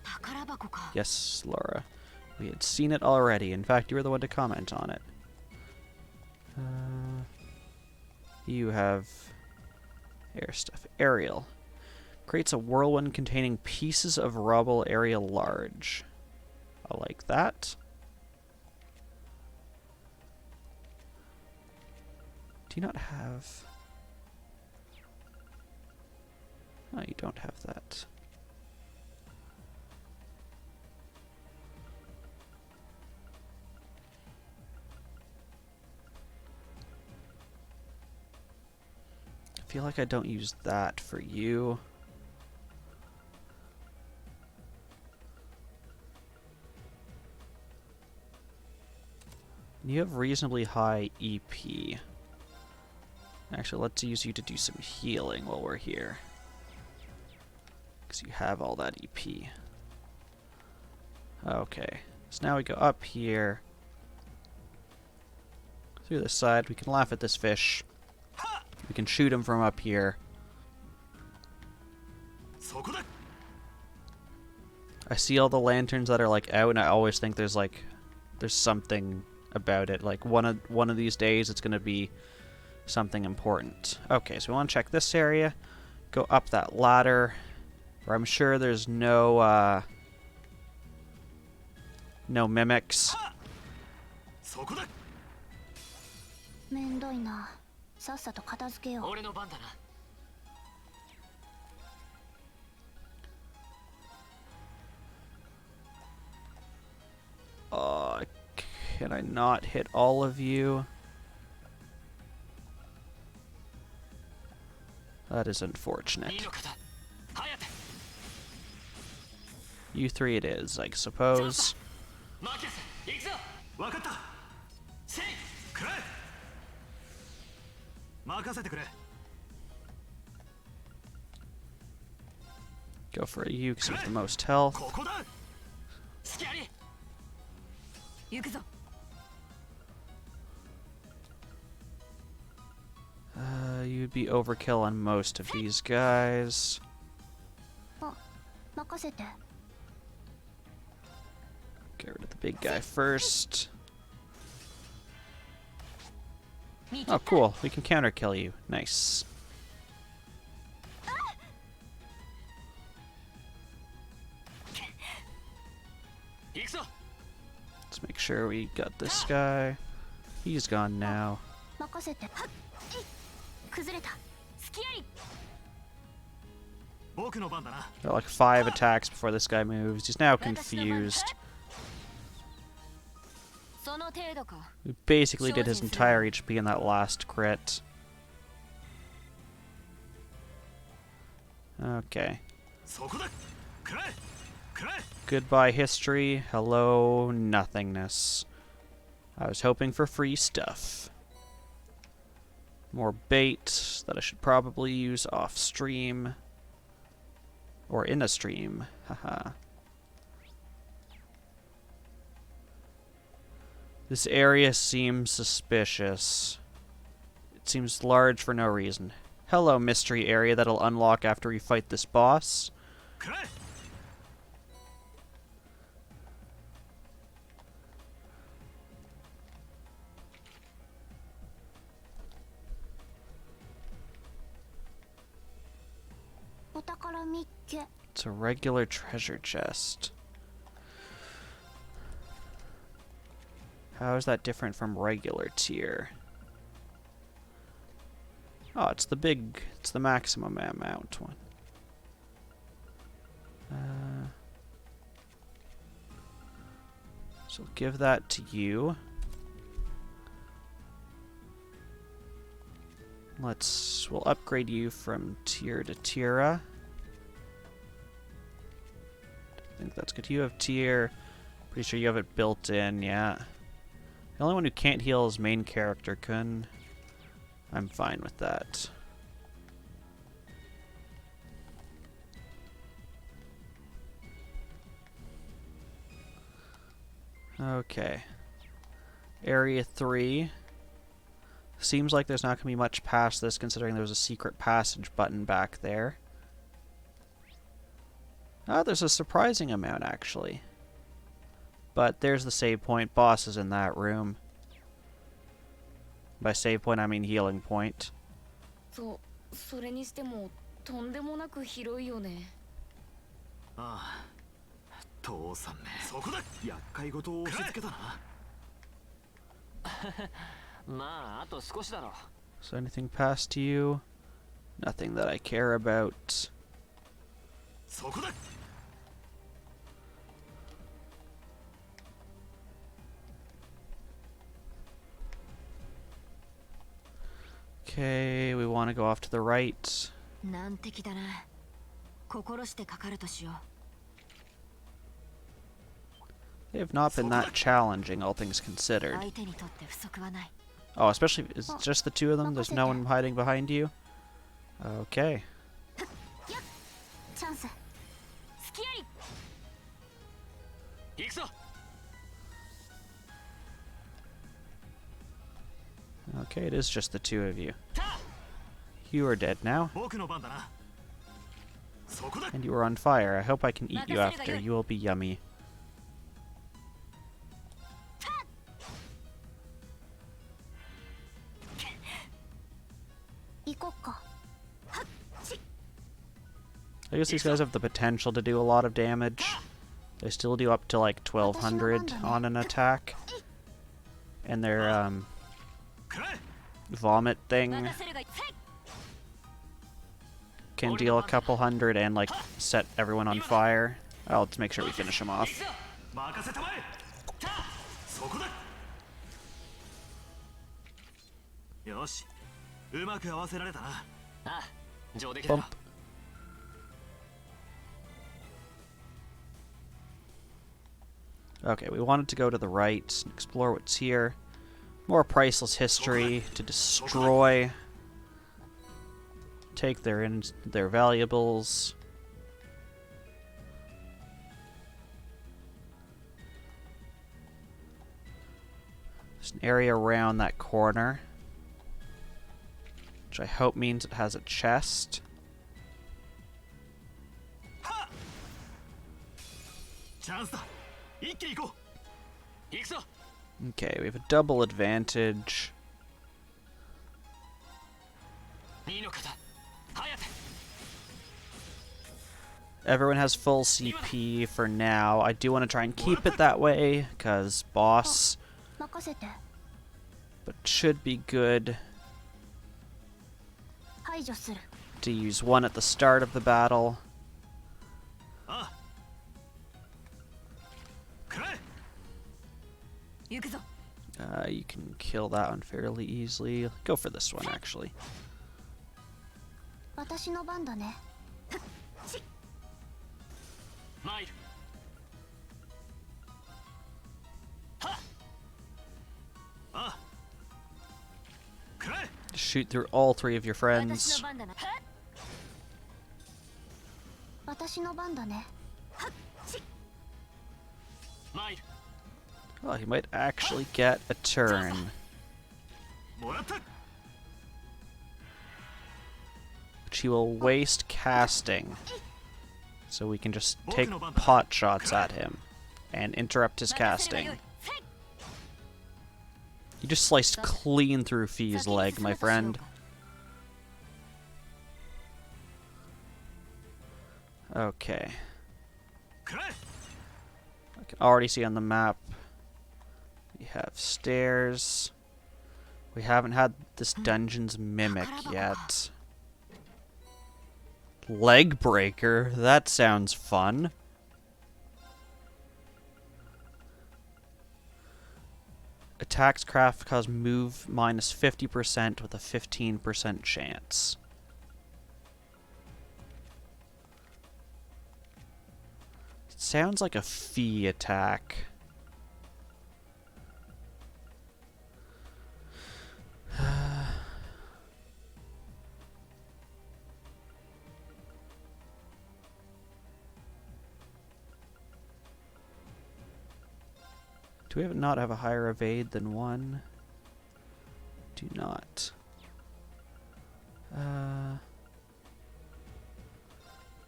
宝箱か。 Yes, Laura. We had seen it already. In fact, you were the one to comment on it. You have air stuff. Aerial. Creates a whirlwind containing pieces of rubble area large. I like that. Do you not have... Oh, you don't have that. I feel like I don't use that for you. You have reasonably high EP. Actually, let's use you to do some healing while we're here. Because you have all that EP. Okay, so now we go up here. Through the side, we can laugh at this fish. We can shoot him from up here. そこだ。 I see all the lanterns that are like out, and I always think there's something about it. Like one of these days, it's gonna be something important. Okay, so we want to check this area. Go up that ladder, where I'm sure there's no mimics. そこだ。めんどいな。さっさと片付けよう。俺の番だな Can I not hit all of you? That is unfortunate. いいのかだ隼人 You three it is, I suppose. 任せ行くぞわかった。せいくれ。任せてくれ。 Go for you because you have the most health. ここだ。隙あり 行くぞ。 You'd be overkill on most of these guys. あ、任せて。 Get rid of the big guy first. Oh, cool. We can counter kill you. Nice. Let's make sure we got this guy. He's gone now. 任せて。はっ、いっ、崩れた。隙あり。僕の番だな。 Got like 5 attacks before this guy moves. He's now confused. その程度か。 We basically did his entire HP in that last crit. Okay. そこだ。くれ。くれ。 Goodbye history. Hello nothingness. I was hoping for free stuff. More bait that I should probably use off stream. Or in a stream. Haha. This area seems suspicious. It seems large for no reason. Hello, mystery area that'll unlock after we fight this boss. くらえ お宝見っけ It's a regular treasure chest. How is that different from regular tier? Oh, it's the maximum amount one. So give that to you. We'll upgrade you from tier to Tira. I think that's good. You have tier. Pretty sure you have it built in, yeah. The only one who can't heal is main character Kun. I'm fine with that. Okay. Area 3. Seems like there's not going to be much past this, considering there's a secret passage button back there. Oh, there's a surprising amount, actually. But there's the save point. Boss is in that room. By save point, I mean healing point. それにしてもとんでもなく広いよね。ああ父さんめそこだ厄介事を押し付けたなまああと少しだろう。 So anything past you? Nothing that I care about. そこだ Okay, we want to go off to the right. 難敵だな。心してかかるとしよう。 They have not been that challenging, all things considered. 相手にとって不足はない。 Oh, especially, it's just the two of them? There's no one hiding behind you? Okay. チャンス好きやり。行くぞ。 Okay, it is just the two of you. You are dead now, 僕の番だなそこだ and you are on fire. I hope I can eat you after. You will be yummy. 行こっか I guess these guys have the potential to do a lot of damage. They still do up to like 1200 on an attack. And their くらえ vomit thing 任せるが。 can deal a couple hundred and like set everyone on fire. Oh, let's make sure we finish him off. 任せたまえそこだよしうまく合わせられたなああ上出来だ Bump. ろ。 Okay, we wanted to go to the right and explore what's here. More priceless history to destroy. Take their valuables. There's an area around that corner, which I hope means it has a chest. チャンスだ一気に行こ行くぞ。 Okay, we have a double advantage. 二の方早手。 Everyone has full CP for now. I do want to try and keep it that way, because boss, 任せて but should be good 排除する to use one at the start of the battle. うああくらえ 行くぞ。 You can kill that one fairly easily. Go for this one, actually. 私の番だね参る。はっ。ああくらえ Shoot through all three of your 私 friends. の番だな。私の番だね参る。 Oh, he might actually actually get a turn. もらった Which he will waste casting. So we can just take pot shots at him and interrupt his casting. You just sliced clean through Fee's leg, my friend. Okay. くらえ I can already see on the map we have stairs. We haven't had this dungeon's mimic yet. Leg breaker? That sounds fun. Attacks craft cause move minus 50% with a 15% chance. It sounds like a Fee attack. Do we not have a higher evade than 1? Do not.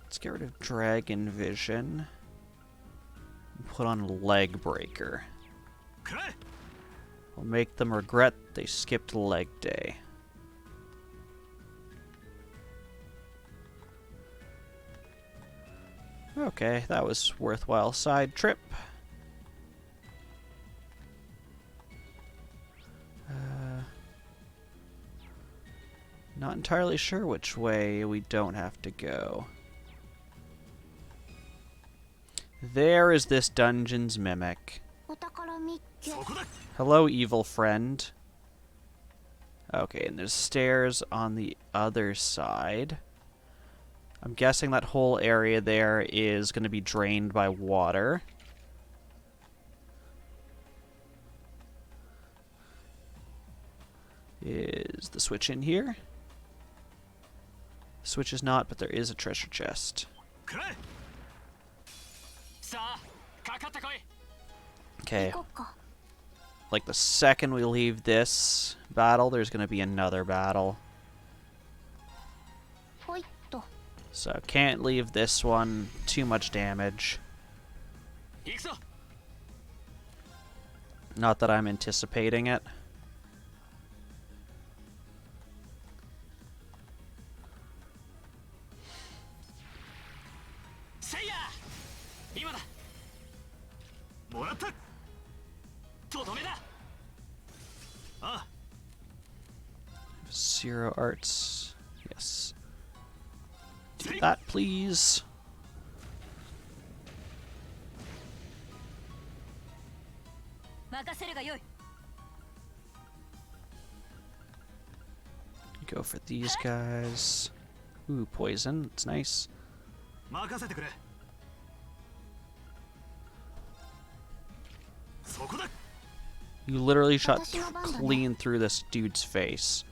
Let's get rid of Dragon Vision. And put on Leg Breaker. くらえ Will make them regret they skipped leg day. Okay, that was worthwhile side trip. Not entirely sure which way we don't have to go. There is this dungeon's mimic. お宝見っけ そこだ Hello, evil friend. Okay, and there's stairs on the other side. I'm guessing that whole area there is going to be drained by water. Is the switch in here? Switch is not, but there is a treasure chest. くらえ さあかかってこい Okay, 行こっか like the second we leave this battle, there's going to be another battle. ほいっと So can't leave this one. Too much damage. 行くぞ Not that I'm anticipating it. Say ya 今だ もらった とどめだ あ Zero arts. Yes. Do that, please. 任せるがよい Go for these guys. Ooh, poison. It's nice. 任せてくれそこだ You literally shot Watashi no ban da ne. clean through this dude's face.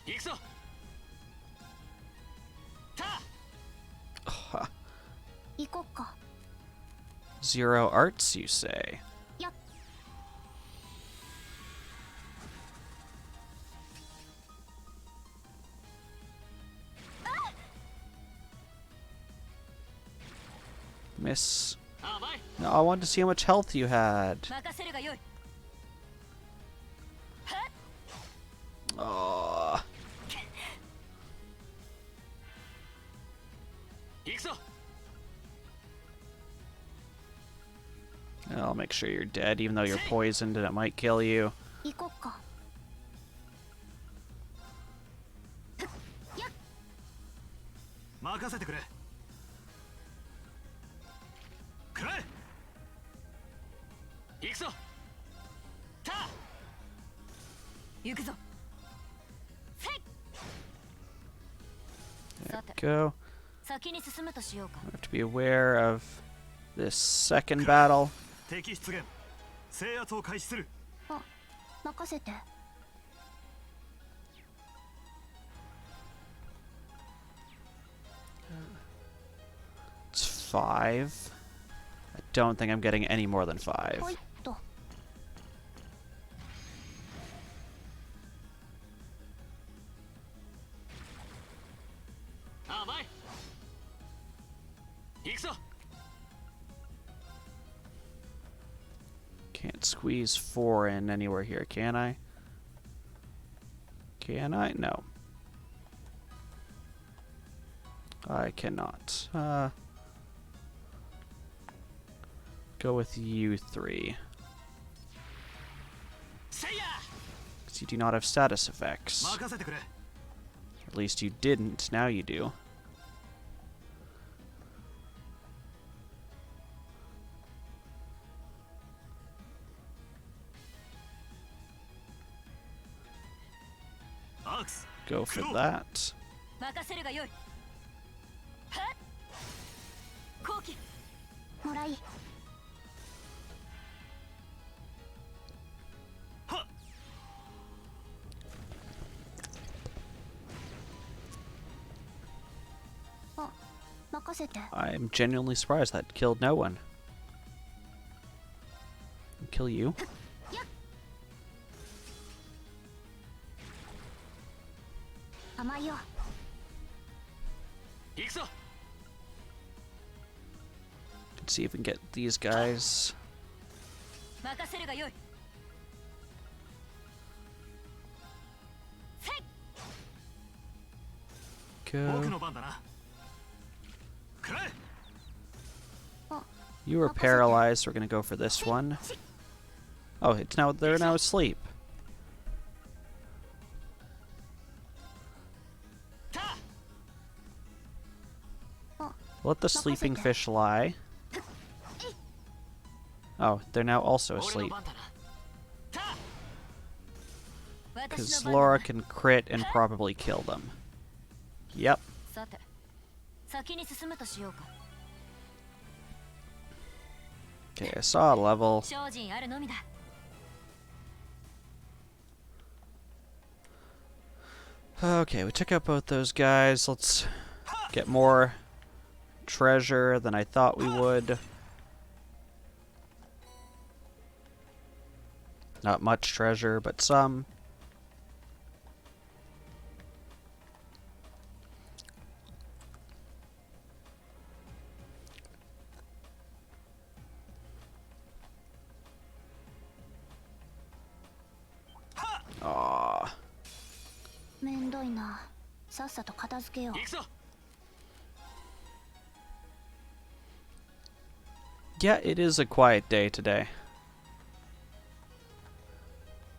行くぞた 行こっか Zero arts, you say? やっ Miss. 甘い No, I wanted to see how much health you had. 任せるがよい Oh. 行くぞ I'll make sure you're dead, even though you're poisoned and it might kill you. 行こっか 任せてくれくらえ行くぞた行くぞ There we go. 先に進むとしようか I have to be aware of this second battle. 敵出現制圧を開始するあ任せて It's 5. don't think I'm getting any more than 5. ほいっと。ああ前行くぞ Can't squeeze 4 in anywhere here, can I? Can I? No. I cannot. Go with you 3. せいや Because you do not have status effects. 任せてくれ。 At least you didn't, now you do. Axe. Go for that. 任せるがよいはっ後期もらい。はっ。あ、任せて。 I'm genuinely surprised that killed no one. Kill you. 甘いよ。行くぞ Let's see if we can get these guys. 任せるがよいせい僕 Go. の番だな。くらえ。 You were paralyzed, so we're gonna go for this one. Oh, they're now asleep. た Let the sleeping fish lie. Oh, they're now also 俺の asleep. 番だなた Because 私の番だ Laura can crit and probably kill them. Yep. さて先に進むとしようか Okay, I saw a level. 精進あるのみだ Okay, we took out both those guys. Let's get more treasure than I thought we would. Not much treasure, but some. Aww. めんどいな。さっさと片付けよう。行くぞ Yeah, it is a quiet day today.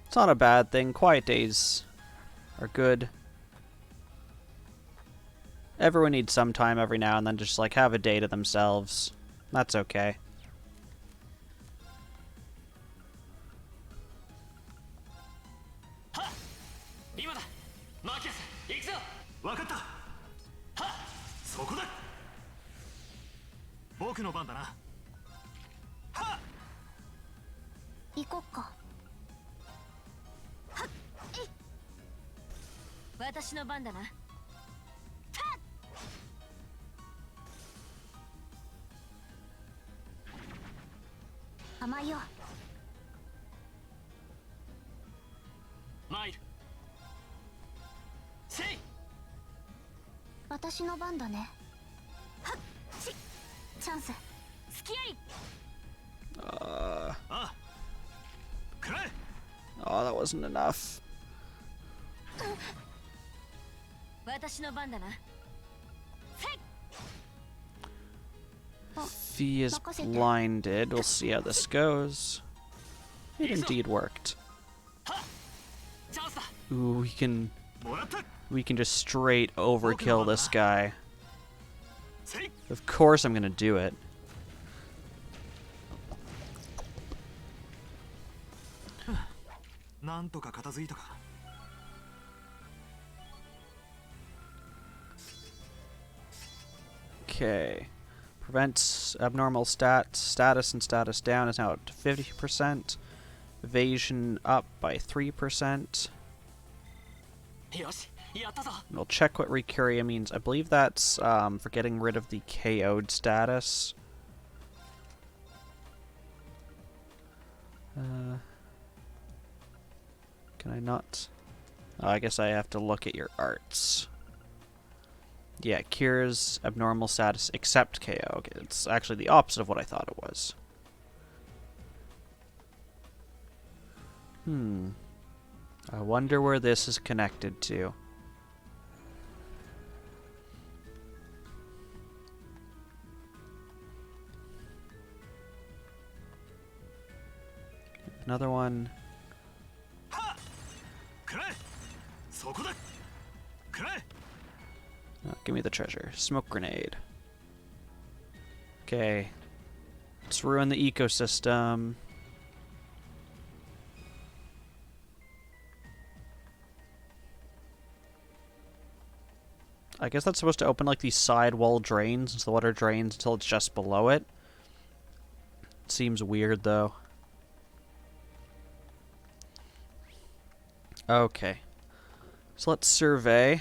It's not a bad thing. Quiet days are good. Everyone needs some time every now and then to just like have a day to themselves. That's okay. はっ今だマーキャス行くぞわかった。はっそこだ。僕の番だな。はっ。行こっか。私の番だな甘いよ。参るせい私の番だね。はっちチャンス。スキアリ Uh, ああ。くらえ。 oh, that wasn't enough. 私の番だな Fee is blinded. We'll see how this goes. It indeed worked. チャンスだ Ooh,もらった。 we can just straight overkill this guy. せい。 Of course I'm gonna do it. なんとか片付いたか。 Okay. Prevents abnormal status and status down is now up to 50%. Evasion up by 3%. よしやったぞ We'll check what Recuria means. I believe that's for getting rid of the KO'd status. Can I not? Oh, I guess I have to look at your arts. Yeah, cures abnormal status except KO. Okay, it's actually the opposite of what I thought it was. I wonder where this is connected to. Another one. くらえそこだくらえ Oh, give me the treasure. Smoke grenade. Okay. Let's ruin the ecosystem. I guess that's supposed to open like these sidewall drains, so the water drains until it's just below it. Seems weird though. Okay. So let's survey.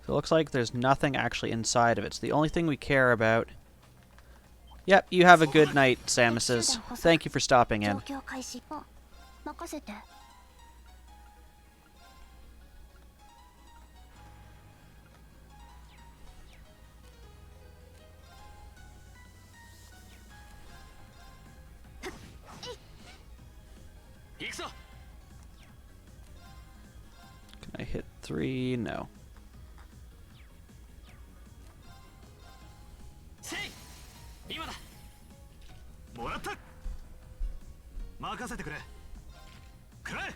So it looks like there's nothing actually inside of it. So the only thing we care about... Yep, you have a good night, Samuses. Thank you for stopping in. 状況開始。あ、任せて。行くぞ Can I hit 3? No. せい今だもらった任せてくれくらえ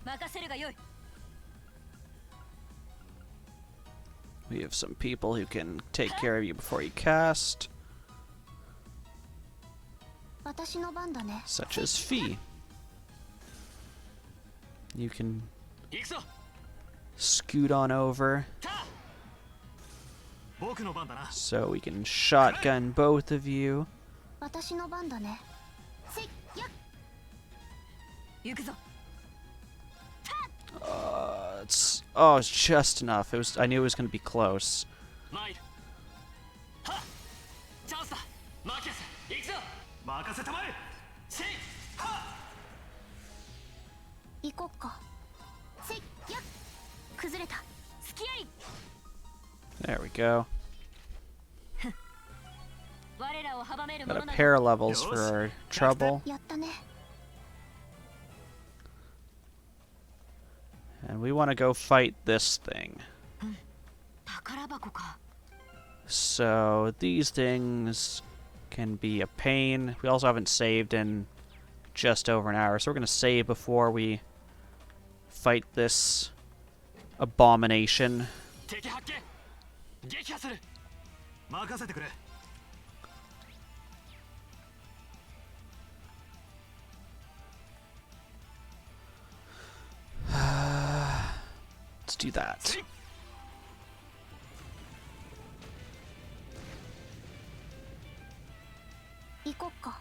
任せるがよい We have some people who can take care of you before you cast, 私の番だね。 such as Fee. You can 行くぞ scoot on over た僕の番だな so we can shotgun both of you. 私の番だね。せいやっ。行くぞ It's just enough. I knew it was going to be close. 参るはっチャンスだマーキャス行くぞ任せたまえせい行こっか。せいやっ。崩れた。付き合い There we go. 我らを阻めるも Got の a など pair of levels for our trouble. やったね。 And we want to go fight this thing. 宝箱か So these things can be a pain. We also haven't saved in just over an hour, so we're going to save before we fight this abomination. 敵発見撃破する任せてくれ Let's do that. 行こっか。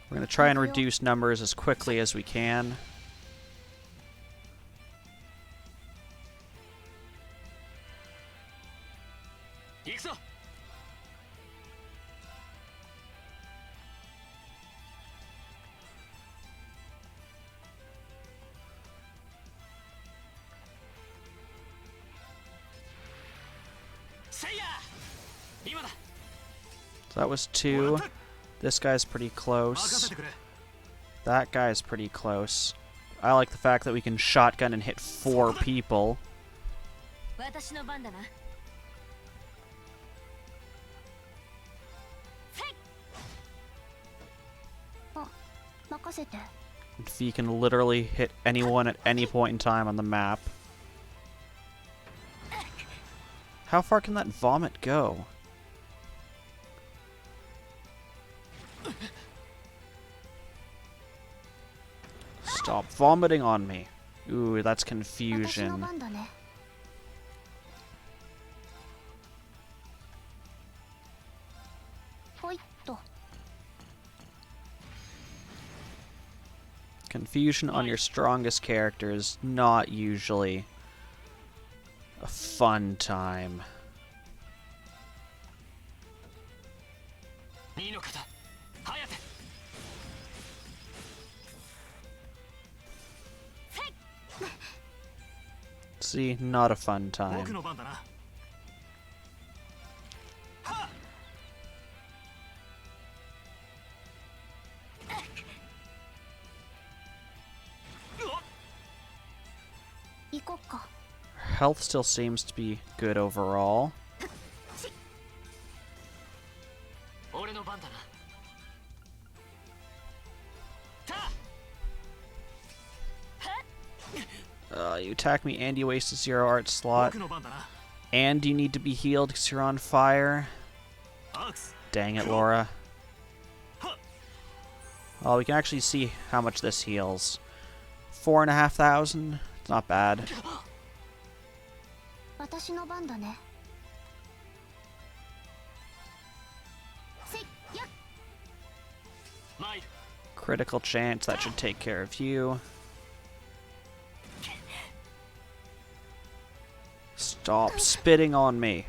We're going to try and reduce numbers as quickly as we can. 行くぞせいや今だ So that was 2. This guy's pretty 任せ close. てくれ That guy's pretty close. I like the fact that we can shotgun and hit 4 people. 私の番だなあ、任せて。 Fee can literally hit anyone at any point in time on the map. How far can that vomit go? Stop vomiting on me. Ooh, that's 私の confusion. 番だね。ほいっと。Confusion on your strongest character is not usually a fun time. 2の方早手 See, not a fun 僕 time. の番だな。はっ。うわっ。行こっか。 Health still seems to be good overall. 俺の番だなた You attack me and you waste a 0 art slot. 僕の番だな。 And you need to be healed because you're on fire. アークス。 Dang it, Laura. Well, we can actually see how much this heals. 4,500. It's not bad. 私の番だね。せいやっ。 参る Critical chance. That should take care of you. Stop spitting on me.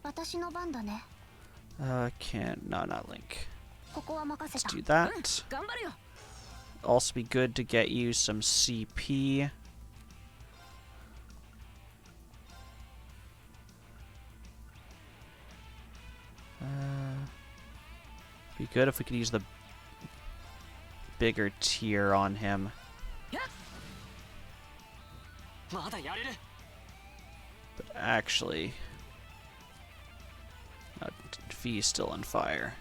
私の番だね。 No, not Link. ここは任せ Let's た。 do that. 頑張るよ Also be good to get you some CP. Be good if we could use the bigger tier on him. まだやれる But actually, Fee is still on fire.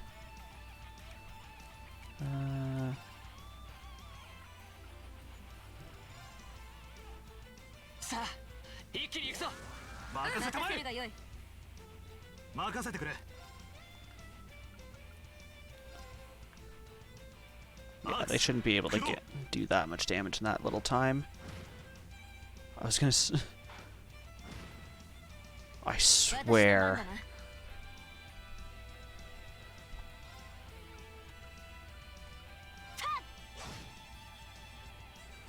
さあ一気に行くぞ任せたまえ。が良い任せてくれ。 Yeah, they shouldn't be able to do that much damage in that little time. I was gonna I swear.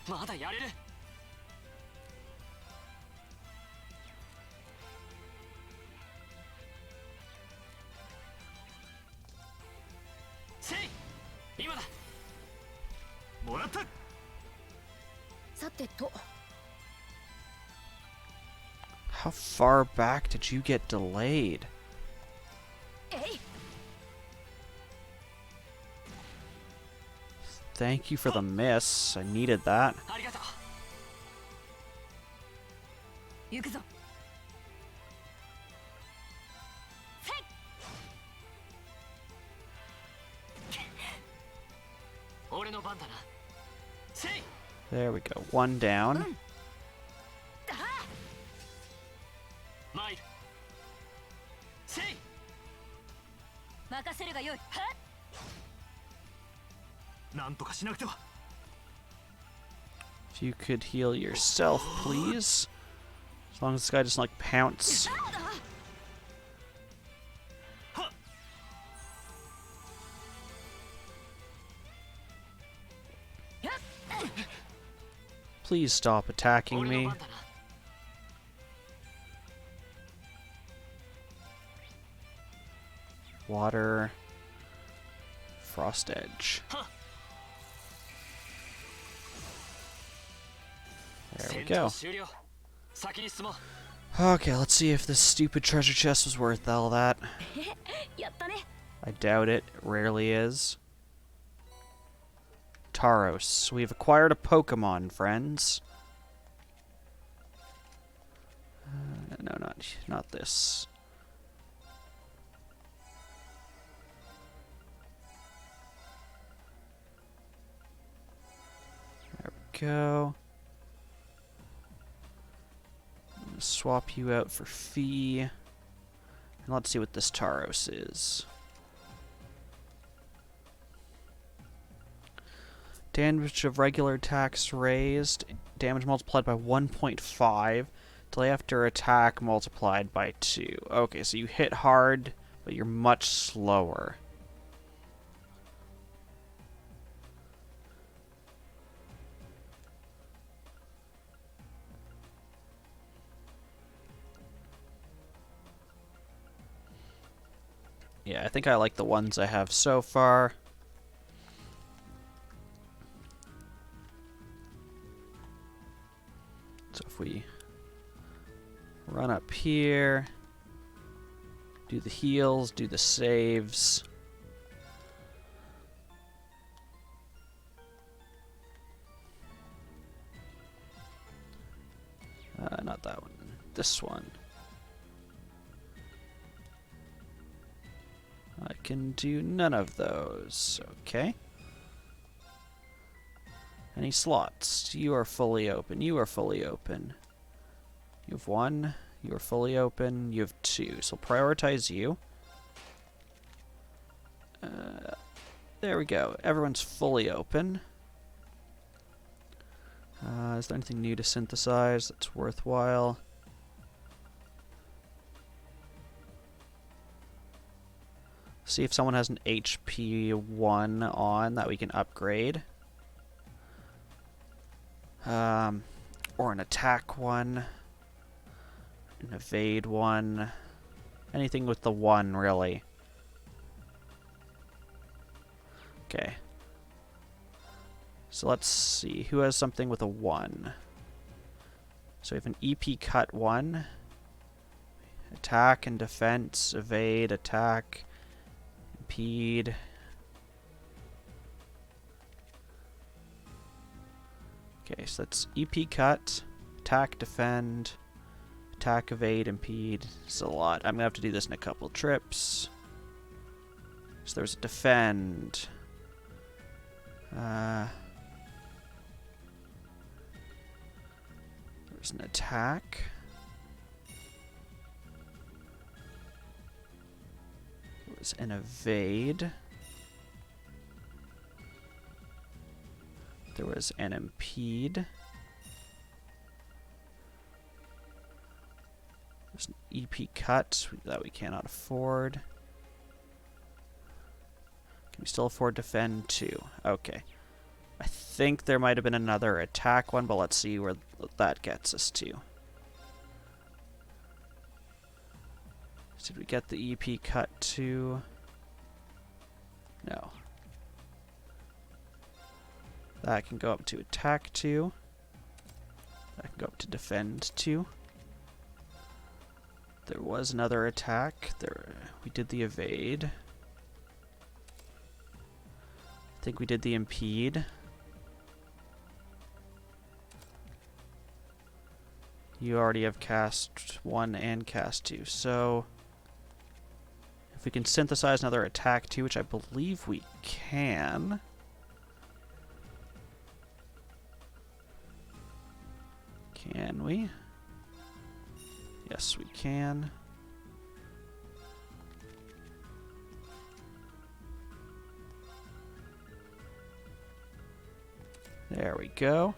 まだやれるせい今だもらった。さてと How far back did you get delayed? えい Thank you for the miss. I needed that. ありがとう行くぞ俺の番だなせい There we go. One down. 参るせい任せるが良いなんとかしなくては。 If you could heal yourself, please. As long as this guy doesn't like pounce. Please stop attacking 俺の me. 番だな Water. Frost Edge. There we 戦 go. 闘終了先に進もう Okay, let's see if this stupid treasure chest was worth all that. やったね I doubt it. It rarely is. Taros. We've acquired a Pokemon, friends. No, not this. There we go. Swap you out for Fee. And let's see what this Taros is. Damage of regular attacks raised. Damage multiplied by 1.5. Delay after attack multiplied by 2. Okay, so you hit hard, but you're much slower. Yeah, I think I like the ones I have so far. So if we run up here, do the heals, do the saves. Not that one. This one. I can do none of those. Okay. Any slots? You are fully open. You are fully open. You have 1. You are fully open. You have 2. So prioritize you. There we go. Everyone's fully open. Is there anything new to synthesize that's worthwhile? See if someone has an HP 1 on that we can upgrade. Or an attack 1. An evade 1. Anything with the 1, really. Okay. So let's see. Who has something with a 1? So we have an EP cut 1. Attack and defense. Evade, attack, impede. Okay, so that's EP cut, attack, defend, attack, evade, impede. It's a lot. I'm going to have to do this in a couple trips. So there's a defend. There's an attack. There was an evade. There was an impede. There's an EP cut that we cannot afford. Can we still afford defend 2? Okay. I think there might have been another attack one, but let's see where that gets us to. Did we get the EP cut 2? No. That can go up to attack 2. That can go up to defend 2. There was another attack. We did the evade. I think we did the impede. You already have cast 1 and cast 2, so if we can synthesize another attack 2, which I believe we can. Can we? Yes, we can. There we go.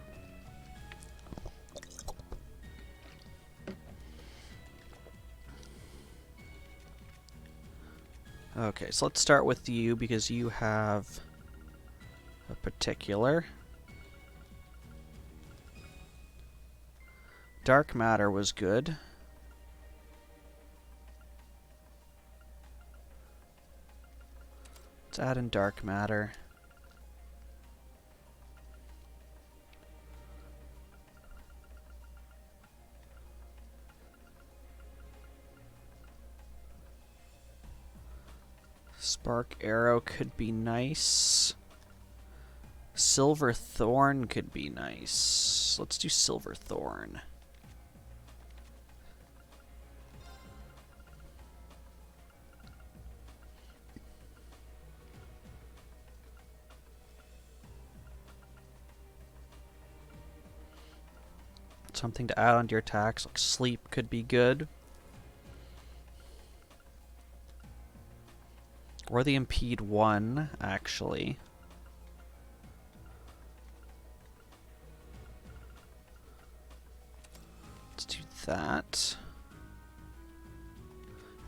Okay, so let's start with you because you have a particular. Dark matter was good. Let's add in dark matter. Spark arrow could be nice. Silver thorn could be nice. Let's do silver thorn. Something to add onto your attacks, like sleep could be good. Or the impede 1, actually. Let's do that.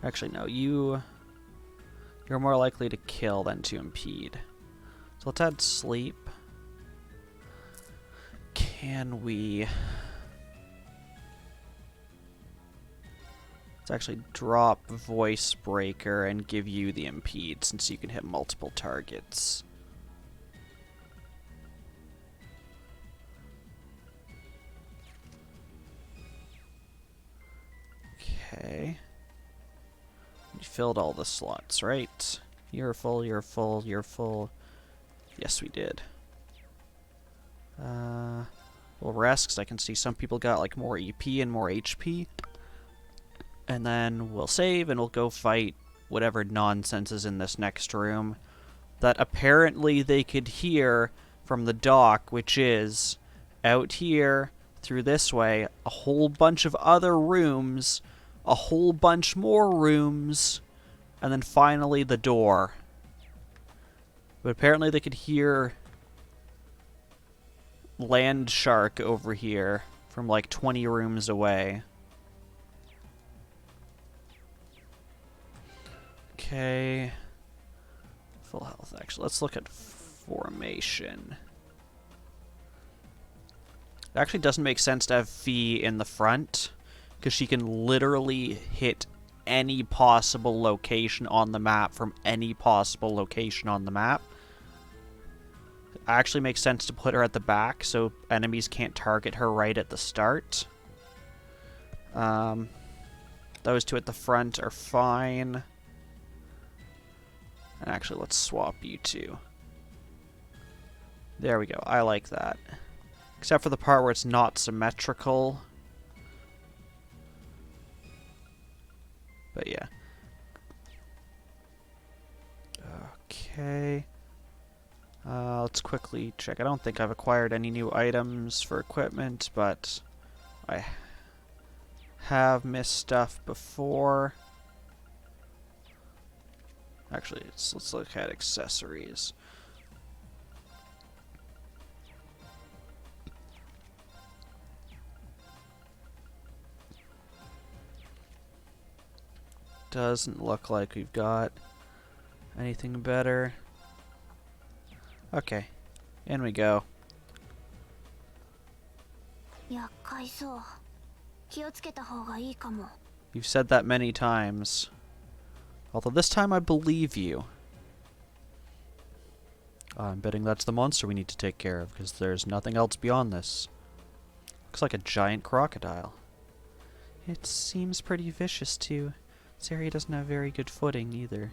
Actually, no, you're more likely to kill than to impede. So let's add sleep. Can we... Let's actually drop Voice Breaker and give you the Impede since you can hit multiple targets. Okay. You filled all the slots, right? You're full, you're full, you're full. Yes, we did. We'll rest, because I can see some people got like more EP and more HP. And then we'll save, and we'll go fight whatever nonsense is in this next room that apparently they could hear from the dock, which is out here, through this way, a whole bunch of other rooms, a whole bunch more rooms, and then finally the door. But apparently they could hear Land Shark over here from like 20 rooms away. Okay. Full health, actually. Let's look at formation. It actually doesn't make sense to have Fee in the front, because she can literally hit any possible location on the map from any possible location on the map. It actually makes sense to put her at the back so enemies can't target her right at the start. Those two at the front are fine. And actually, let's swap you two. There we go. I like that. Except for the part where it's not symmetrical. But yeah. Okay. Let's quickly check. I don't think I've acquired any new items for equipment, but I have missed stuff before. Actually, let's look at accessories. Doesn't look like we've got anything better. Okay, in we go. 厄介そう。気をつけた方がいいかも。 You've said that many times. Although this time I believe you. I'm betting that's the monster we need to take care of, because there's nothing else beyond this. Looks like a giant crocodile. It seems pretty vicious, too. This area doesn't have very good footing, either.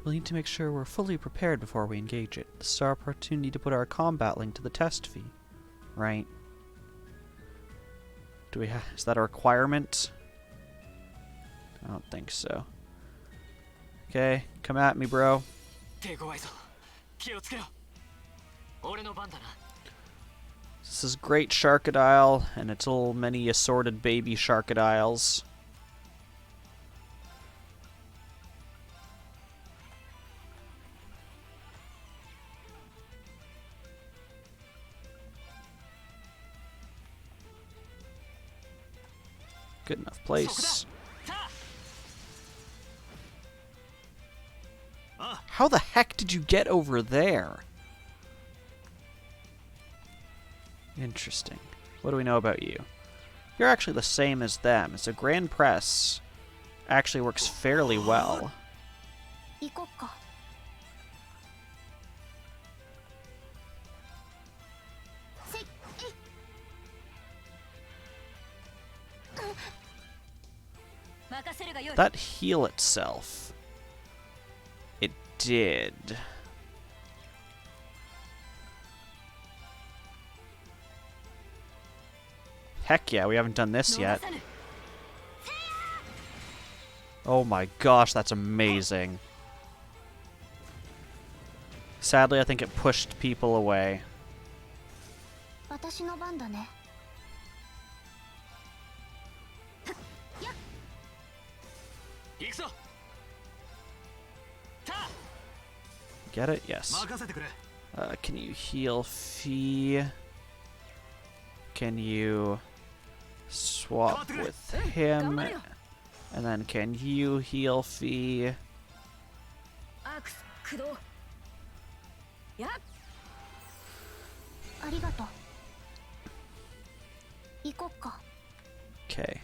We'll need to make sure we're fully prepared before we engage it. This is our opportunity to put our combat link to the test fee. Right. Do we have... Is that a requirement? I don't think so. Okay, come at me, bro. 手強いぞ。気をつけろ。俺の番だな。 This is Great Sharkadile, and its little many assorted baby Sharkadiles. Good enough place. How the heck did you get over there? Interesting. What do we know about you? You're actually the same as them, so Grand Press actually works fairly well. 行こっか。せいえい。任せるがよい。 That heal itself. It did. Heck yeah, we haven't done this yet. Oh my gosh, that's amazing. Sadly, I think it pushed people away. 私の番だね。 行くぞ。た。 Get it? Yes. 任せてくれ。 Can you heal Fee? Can you swap with him? And then can you heal Fee? アークス駆動。やっ。ありがとう。行こっか。 Okay.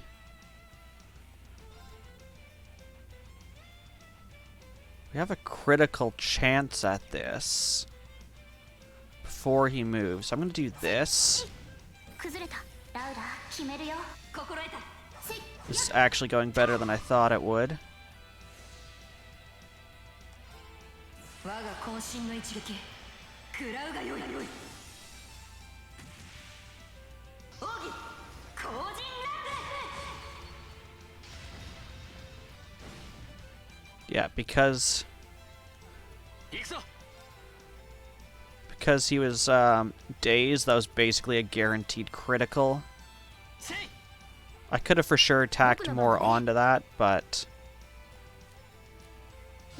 We have a critical chance at this before he moves. So I'm going to do this. 崩れたラウダ決めるよ心得た せい This is actually going better than I thought it would. 我が渾身の一撃食らうがよい奥義後陣乱 Yeah, because 行くぞ he was dazed, that was basically a guaranteed critical. せい I could have for sure tacked more onto that, but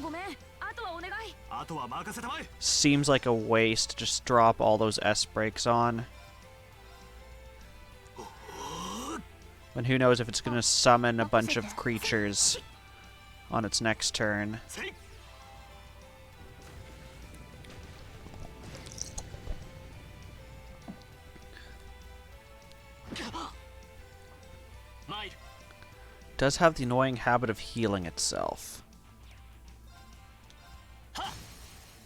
ごめんあとはお願いあとは任せたまえ seems like a waste to just drop all those S breaks on. And who knows if it's going to summon a bunch of creatures on its next turn. せい 参る Does have the annoying habit of healing itself. はっ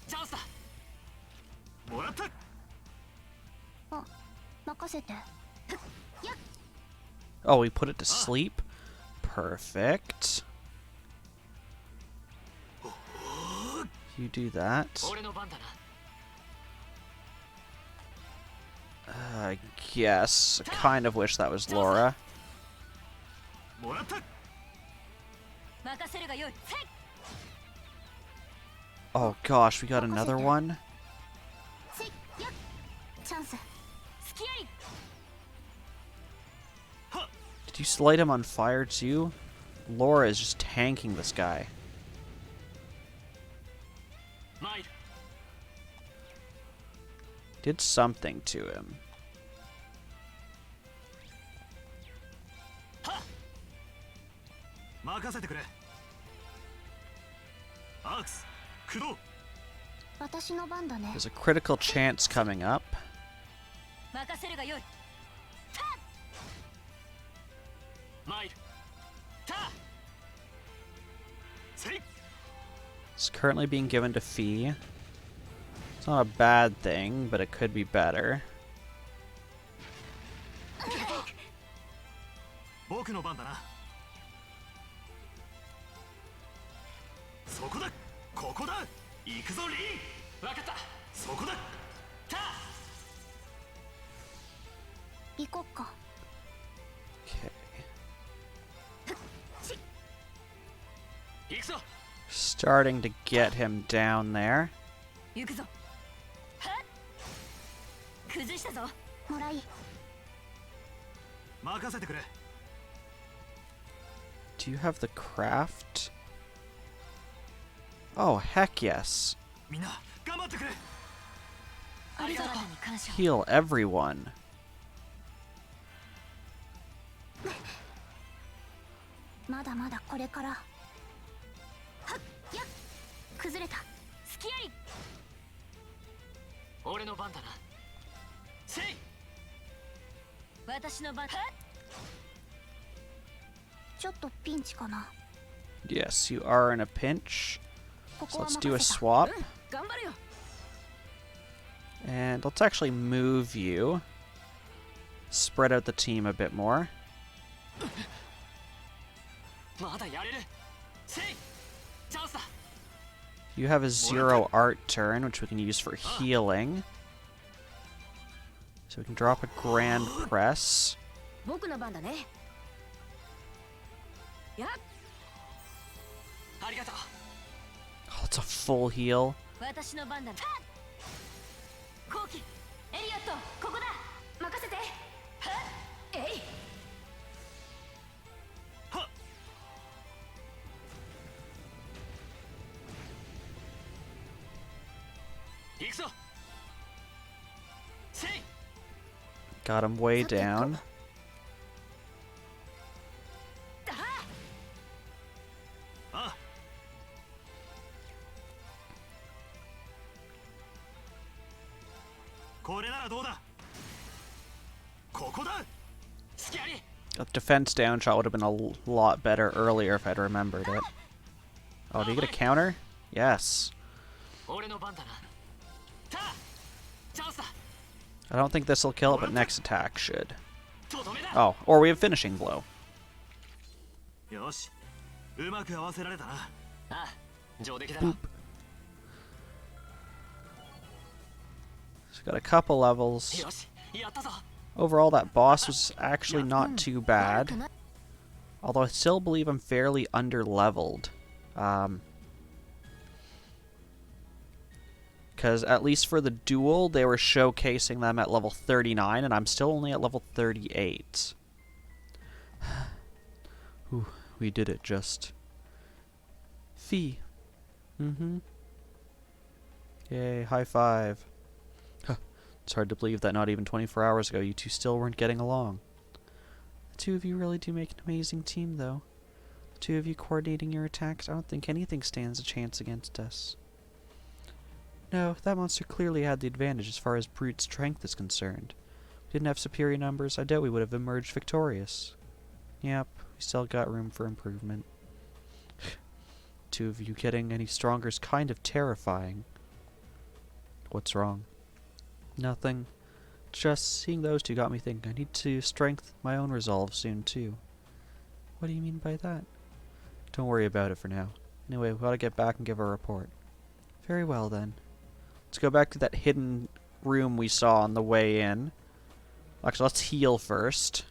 チャンスだもらった あ任せて Oh, we put it to sleep? Perfect. You do that. 俺の番だな I guess. I kind of wish that was Laura. もらった 任せるがよいせい Oh gosh, we got another one? せいやチャンス隙あり Did you light him on fire too? Laura is just tanking this guy. 参る Did something to him. 任せてくれアークス駆動私の番だね There's a critical chance coming up. 任せるがよい参るたせい It's currently being given to Fee. It's not a bad thing, but it could be better. 僕の番だなそこだここだ行くぞリン分かったそこだた行こっか Okay. 行くぞ Starting to get him down there. 行くぞはっ崩したぞもらい任せてくれ Do you have the craft? Oh, heck yes. みんな頑張ってくれありがとうに感謝 Heal everyone. まだまだこれからはっや崩れた隙あり俺の番だなせい私の番はっちょっとピンチかな Yes, you are in a pinch. こ So こは let's 任 do a せた swap. 頑張るよ And let's actually move you. Spread out the team a bit more. まだやれるせいチャンスだ You have a 0 art turn, which we can use for healing. So we can drop a grand press. 僕の番だねやっありがとう Oh, it's a full heal. 私の番だ後期エリオットここだ任せてはっえい行くぞせい Got him way down. ああこれならどうだここだ隙あり A defense down shot would have been a lot better earlier if I'd remembered it. Oh, do you get a counter? Yes. 俺の番だな。ターチャンスだ。 I don't think this will kill it, but next attack should. とどめだ。 Oh, or we have finishing blow. よし、うまく合わせられたな。ああ、上出来だろ。 So we got a couple levels. よし、やったぞ。 Overall, that boss was actually not too bad. Although I still believe I'm fairly under-leveled. Because at least for the duel, they were showcasing them at level 39, and I'm still only at level 38. Ooh, we did it just. Fee. Mm-hmm. Yay, high five. It's hard to believe that not even 24 hours ago you two still weren't getting along. The two of you really do make an amazing team, though. The two of you coordinating your attacks, I don't think anything stands a chance against us. No, that monster clearly had the advantage as far as brute strength is concerned. If we didn't have superior numbers, I doubt we would have emerged victorious. Yep, we still got room for improvement. Two of you getting any stronger is kind of terrifying. What's wrong? Nothing. Just seeing those two got me thinking I need to strengthen my own resolve soon, too. What do you mean by that? Don't worry about it for now. Anyway, we ought to get back and give our report. Very well, then. Let's go back to that hidden room we saw on the way in. Actually, let's heal first.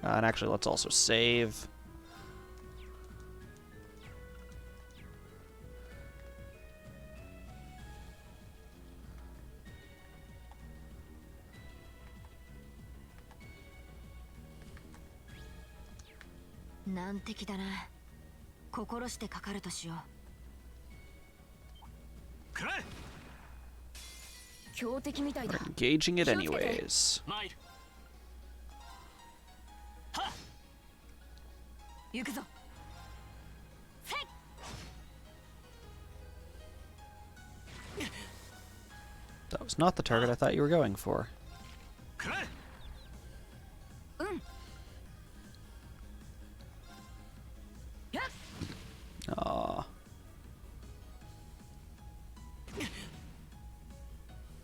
And actually, let's also save.難敵だな。心してかかるとしよう。くらえ。強敵みたいだ。 Engaging it anyways. 参る。はっ。行くぞ。せい。 That was not the target I thought you were going for. くらえ。うん。 Aww.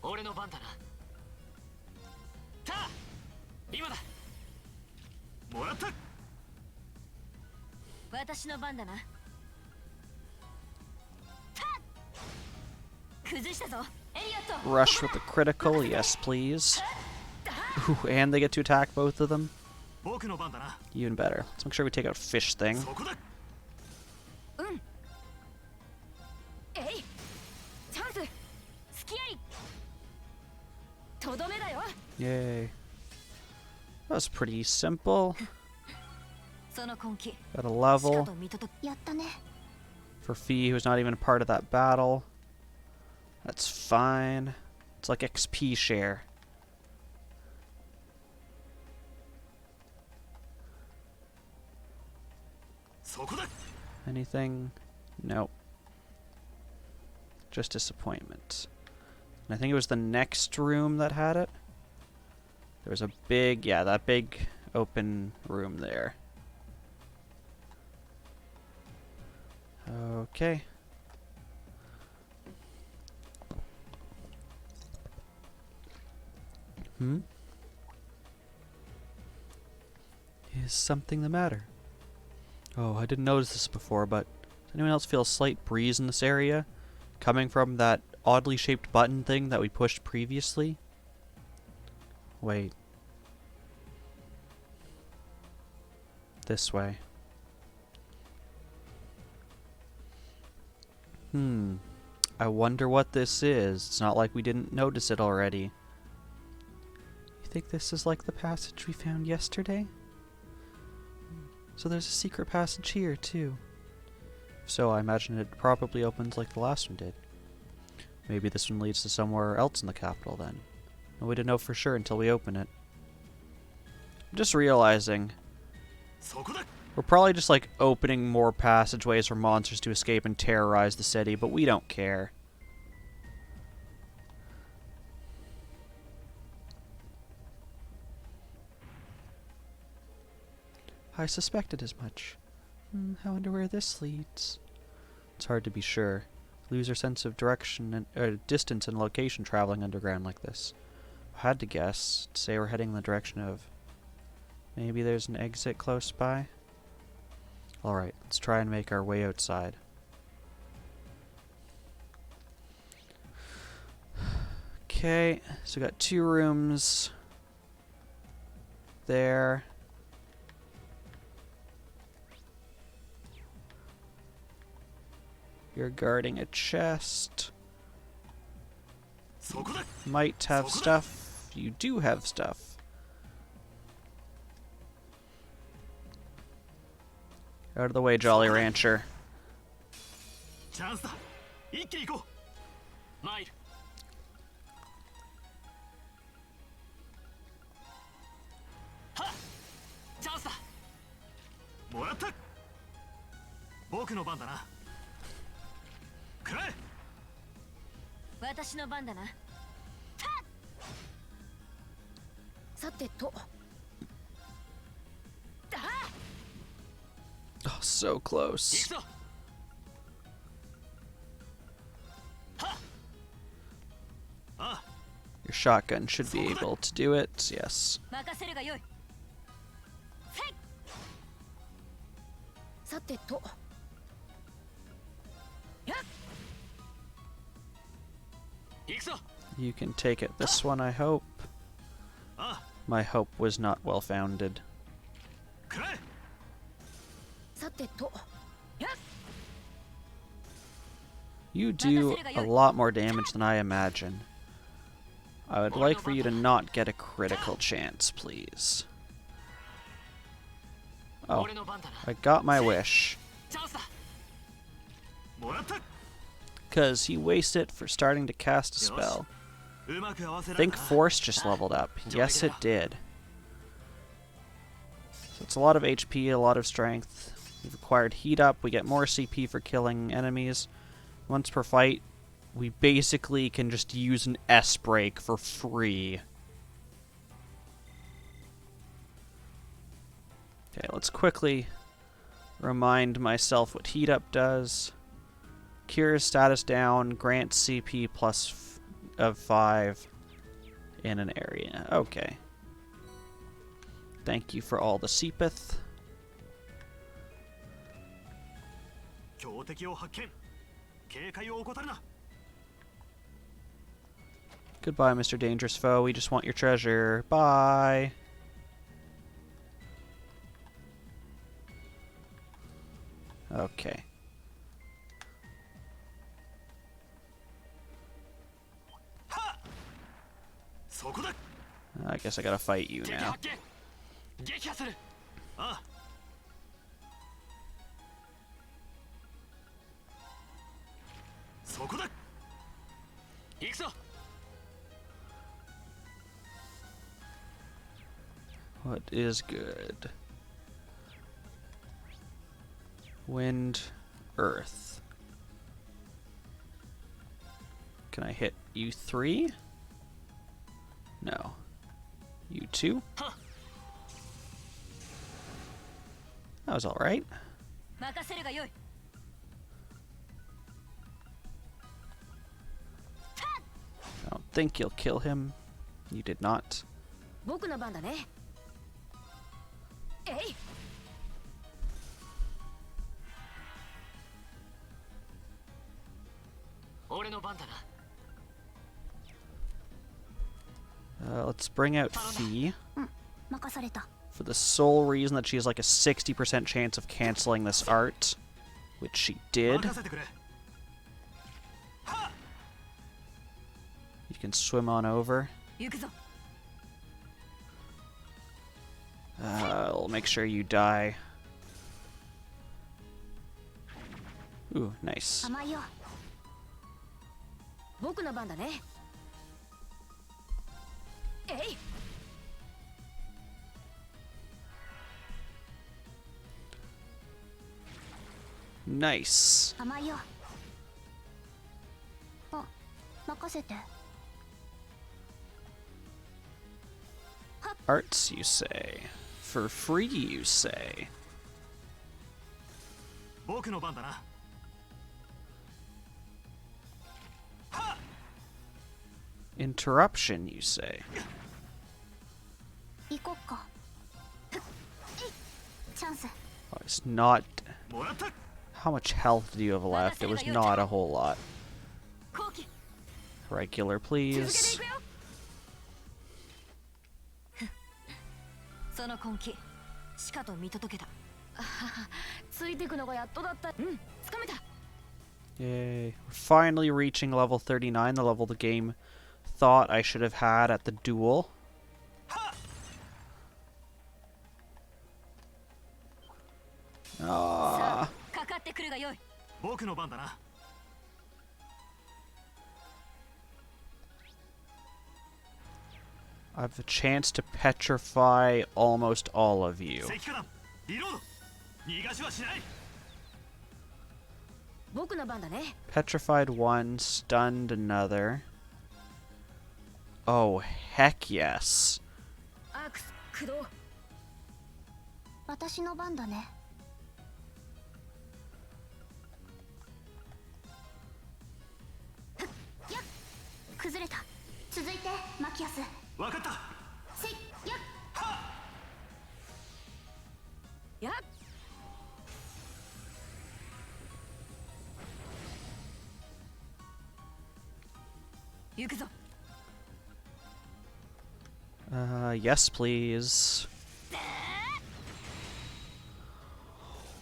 俺の番だな。ター今だ。もらった。私の番だな。崩したぞ。エリオット。 Rush with the critical, yes please. Ooh, and they get to attack both of them? 僕の番だな。 Even better. Let's make sure we take out Fish Thing. そこだ。うん。えい。チャンス。スキアリ。とどめだよ。 Yay. That was pretty simple. その根気。 Got a level と見届け。やったね。 for Fee, who's not even a part of that battle. That's fine. It's like XP share. Anything? Nope. Just disappointment. And I think it was the next room that had it. There was a big, yeah, that big open room there. Okay. Hmm? Is something the matter? Oh, I didn't notice this before, but does anyone else feel a slight breeze in this area? Coming from that oddly shaped button thing that we pushed previously? Wait. This way. I wonder what this is. It's not like we didn't notice it already. You think this is like the passage we found yesterday? So there's a secret passage here, too. If so, I imagine it probably opens like the last one did. Maybe this one leads to somewhere else in the capital, then. No way to know for sure until we open it. I'm just realizing we're probably just like opening more passageways for monsters to escape and terrorize the city, but we don't care. I suspected as much. I wonder where this leads. It's hard to be sure. Lose our sense of direction and distance and location traveling underground like this. I had to guess. Say we're heading in the direction of... Maybe there's an exit close by? Alright, let's try and make our way outside. Okay, so we got 2 rooms there. You're guarding a chest. そこだ Might have stuff. You do have stuff. Out of the way, Jolly Rancher. チャンスだ一気に行こ参るはっチャンスだうもらった僕の番だなくらえ私の番だな。さてと Oh, so 行く close. ぞはっ あ Your shotgun should be able to do it. Yes. 任せるがよい。さてと行くぞ You can take it this one, I hope. あ My hope was not well founded. くらえさてと You do a lot more damage than I imagine. I would like for you to not get a critical chance, please. Oh, 俺の番だな I got my wish. チャンスだもらった Because he wasted it for starting to cast a spell. うまく合わせ I られ think たな Force just leveled up. Yes, it did. So it's a lot of HP, a lot of strength. We've acquired Heat Up. We get more CP for killing enemies. Once per fight, we basically can just use an S-Break for free. Okay, let's quickly remind myself what Heat Up does. Cures status down, grants CP plus of 5 in an area. Okay. Thank you for all the Seepith. 強敵を発見警戒を怠るな Goodbye, Mr. Dangerous Foe. We just want your treasure. Bye. Okay. そこだ I guess I gotta fight you 敵 now. 発見撃破するあそこだ行くぞ What is good? Wind, Earth. Can I hit you 3? No. You 2? Huh. That was alright. 任せるがよい。 I don't think you'll kill him. You did not. 僕の番だねえい俺の番だな Let's bring out Fee 任された for the sole reason that she has like a 60% chance of canceling this art, which she did. 任せてくれ You can swim on over. 行くぞ。 I'll make sure you die. Ooh, nice. 甘いよ僕の番だねえい Nice. 甘いよあ任せて Arts, you say? For free, you say? 僕の番だな。 Interruption, you say? 行こっか。チャンス。 Oh, it's not... もらった。 How much health do you have left? It was not a whole lot. 後期 Regular, 続けてい please. くよその根気しかと見届けたついてくのがやっとだったうんつかめた Yay. We're finally reaching level 39, the level the game thought I should have had at the duel. Ah. かかってくるがよい僕の番だな。 I have the chance to petrify almost all of you. 石化弾リロード。逃がしはしない。 僕の番だね Petrified one, stunned another. Oh, heck yes. アークス駆動私の番だね。やっ崩れた。続いてマキアス。わかった。 せいやっやっ行くぞ Yes, please.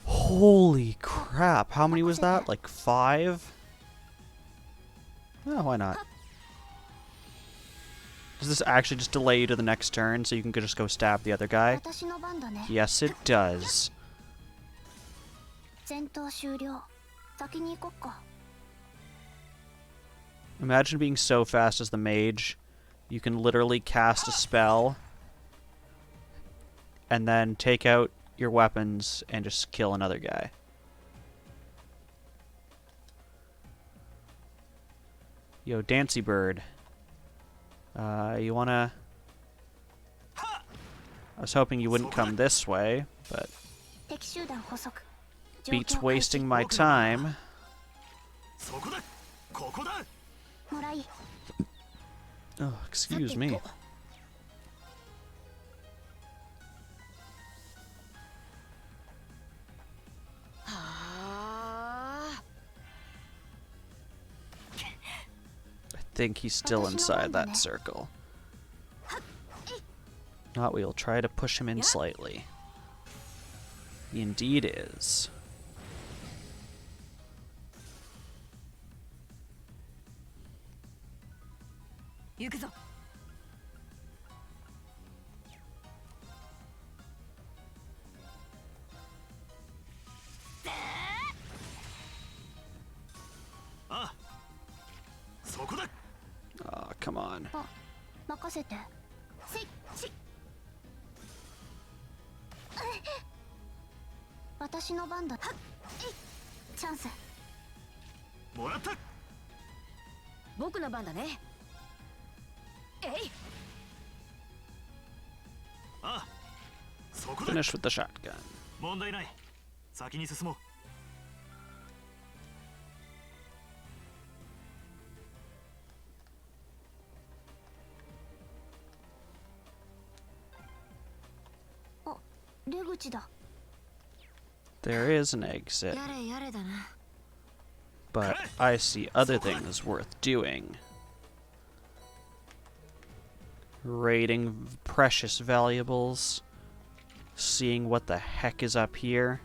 Holy crap. How many was that? Like 5? Oh, why not? Does this actually just delay you to the next turn so you can just go stab the other guy? 私の番だね。 Yes, it does. 戦闘終了。先に行こっか。 Imagine being so fast as the mage. You can literally cast a spell and then take out your weapons and just kill another guy. Yo, Dancy Bird. You wanna... I was hoping you wouldn't come this way, but 敵集団捕捉。 beats 状況開 wasting 始 my time. そこだ。ここだ。もらい。 Oh, excuse me. はあ I think he's still inside that circle. Not, we'll try to push him in slightly. He indeed is. 行くぞ ああ。そこだ。 Oh, come on. あ、任せて。せいし。私の番だ。はっいチャンス。もらった。僕の番だねえいああ。そこだ。 Finish with the shotgun. 問題ない。先に進もう。 あ、出口だ。 There is an exit, やれやれだな but I see other things worth doing. Raiding precious valuables. Seeing what the heck is up here.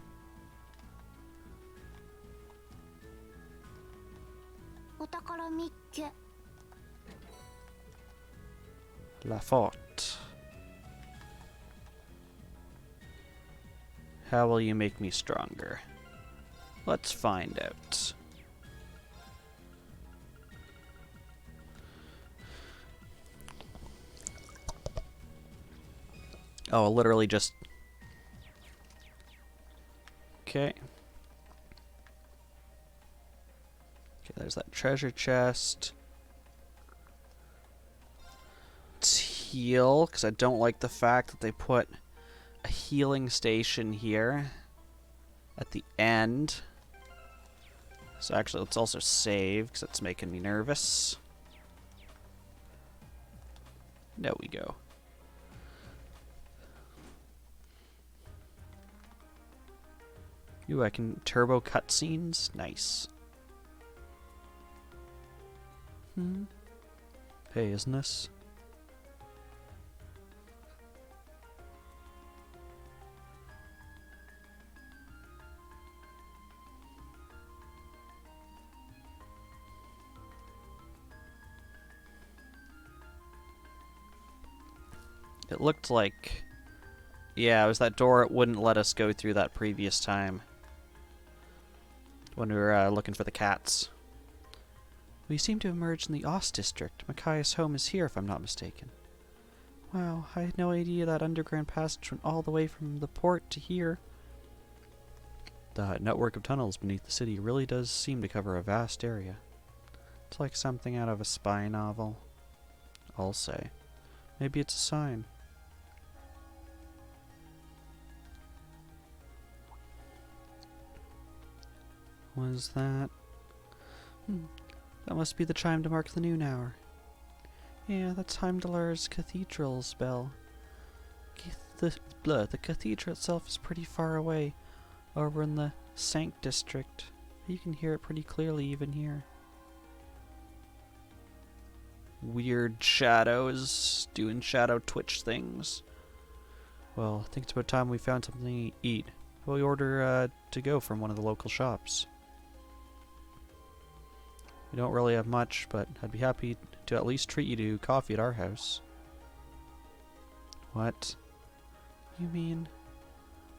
お宝見っけ。 La Forte. How will you make me stronger? Let's find out. Oh, literally just... Okay. Okay, there's that treasure chest. Let's heal, because I don't like the fact that they put a healing station here at the end. So actually, let's also save, because that's making me nervous. There we go. Ooh, I can turbo cutscenes? Nice. Hey, isn't this? It looked like... Yeah, it was that door it wouldn't let us go through that previous time. When we were looking for the cats. We seem to have emerged in the Ost district. Micaiah's home is here, if I'm not mistaken. Wow, I had no idea that underground passage went all the way from the port to here. The network of tunnels beneath the city really does seem to cover a vast area. It's like something out of a spy novel. I'll say. Maybe it's a sign. Was that? That must be the chime to mark the noon hour. Yeah, that's Heimdallar's cathedral's bell. The cathedral itself is pretty far away, over in the Sank district. You can hear it pretty clearly even here. Weird shadows doing shadow twitch things. Well, I think it's about time we found something to eat. We'll order to go from one of the local shops. We don't really have much, but I'd be happy to at least treat you to coffee at our house. What? You mean...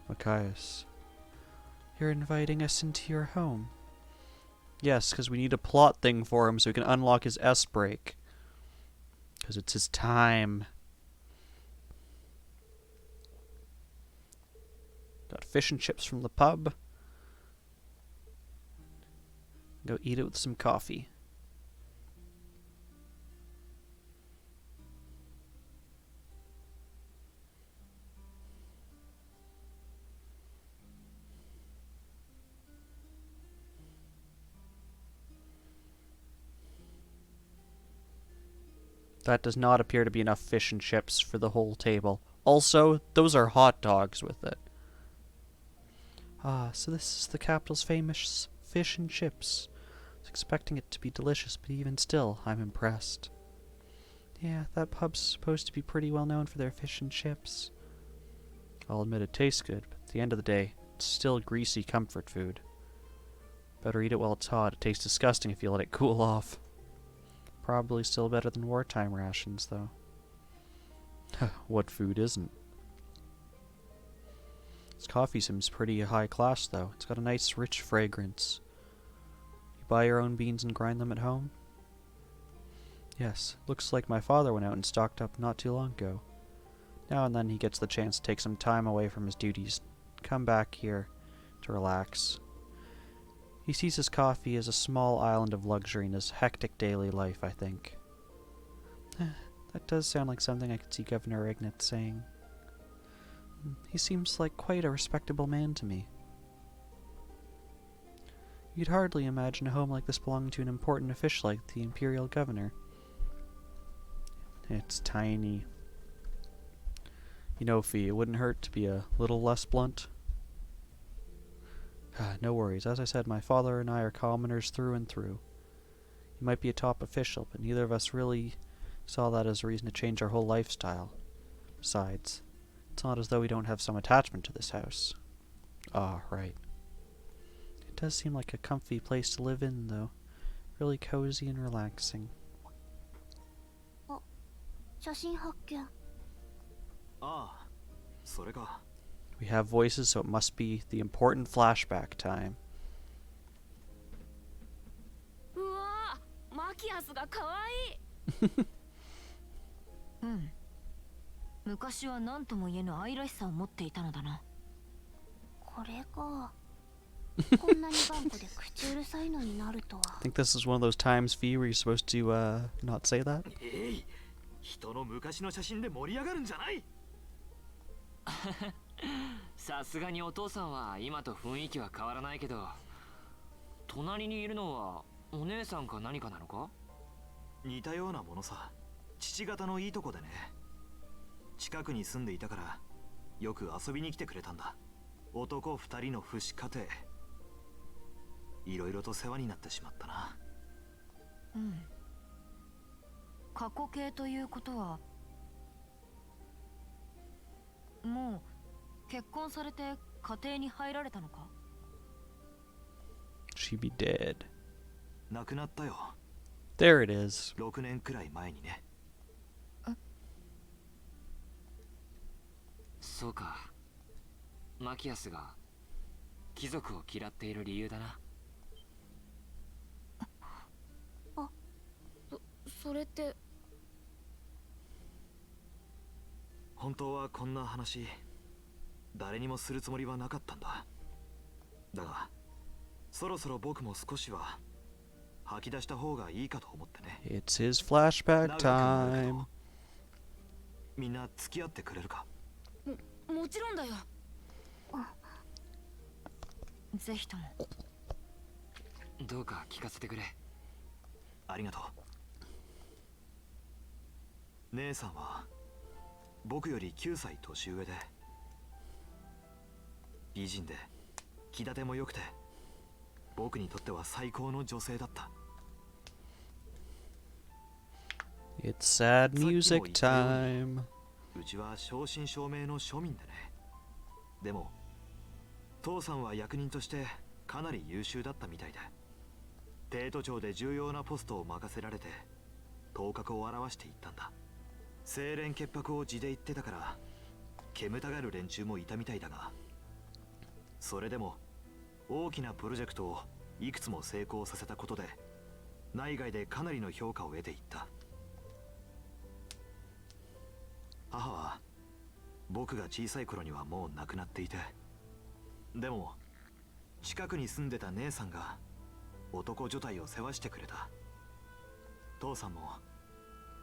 Machias, you're inviting us into your home? Yes, because we need a plot thing for him so we can unlock his S-break. Because it's his time. Got fish and chips from the pub. Go eat it with some coffee. That does not appear to be enough fish and chips for the whole table. Also, those are hot dogs with it. Ah, so this is the capital's famous fish and chips. I was expecting it to be delicious, but even still, I'm impressed. Yeah, that pub's supposed to be pretty well known for their fish and chips. I'll admit it tastes good, but at the end of the day, it's still greasy comfort food. Better eat it while it's hot. It tastes disgusting if you let it cool off. Probably still better than wartime rations, though. What food isn't? This coffee seems pretty high class, though. It's got a nice, rich fragrance. You buy your own beans and grind them at home? Yes, looks like my father went out and stocked up not too long ago. Now and then he gets the chance to take some time away from his duties, come back here to relax. He sees his coffee as a small island of luxury in his hectic daily life, I think. That does sound like something I could see Governor Ignatz saying. He seems like quite a respectable man to me. You'd hardly imagine a home like this belonging to an important official like the Imperial Governor. It's tiny. You know, Fee, it wouldn't hurt to be a little less blunt. No worries. As I said, my father and I are commoners through and through. He might be a top official, but neither of us really saw that as a reason to change our whole lifestyle. Besides, it's not as though we don't have some attachment to this house. Ah, right. It does seem like a comfy place to live in, though. Really cozy and relaxing. 写真発見。ああ、それか。 We have voices, so it must be the important flashback time. うわー、マキアスが可愛い。うん。昔は何とも言えぬ愛らしさを持っていたのだな。これがこんなに頑固で口うるさいのになるとは。I think this is one of those times, Fee, where you're supposed to not say that. 人の昔の写真で盛り上がるんじゃない。さすがにお父さんは今と雰囲気は変わらないけど、隣にいるのはお姉さんか何かなのか？似たようなものさ。父方のいいとこでね。近くに住んでいたからよく遊びに来てくれたんだ。男二人の父子家庭、いろいろと世話になってしまったな。うん。過去形ということは、もう結婚されて家庭に入られたのか？ She be dead. 亡くなったよ。 There it is. 6年くらい前にね。そうか。マキアスが貴族を嫌っている理由だな。それって。本当はこんな話誰にもするつもりはなかったんだ。だがそろそろ僕も少しは吐き出した方がいいかと思ってね。 It's his flashback 長くなるけ time. どみんな付き合ってくれるか？もちろんだよ。ぜひとも。どうか聞かせてくれ。ありがとう。姉さんは僕より9歳年上で美人で気立ても良くて、僕にとっては最高の女性だった。 It's sad music time. うちは正真正銘の庶民でね。でも父さんは役人としてかなり優秀だったみたいで、帝都庁で重要なポストを任せられて頭角を現していったんだ。清廉潔白を地で言ってたから煙たがる連中もいたみたいだが、それでも大きなプロジェクトをいくつも成功させたことで内外でかなりの評価を得ていった。母は僕が小さい頃にはもう亡くなっていて、でも近くに住んでた姉さんが男女体を世話してくれた。父さんも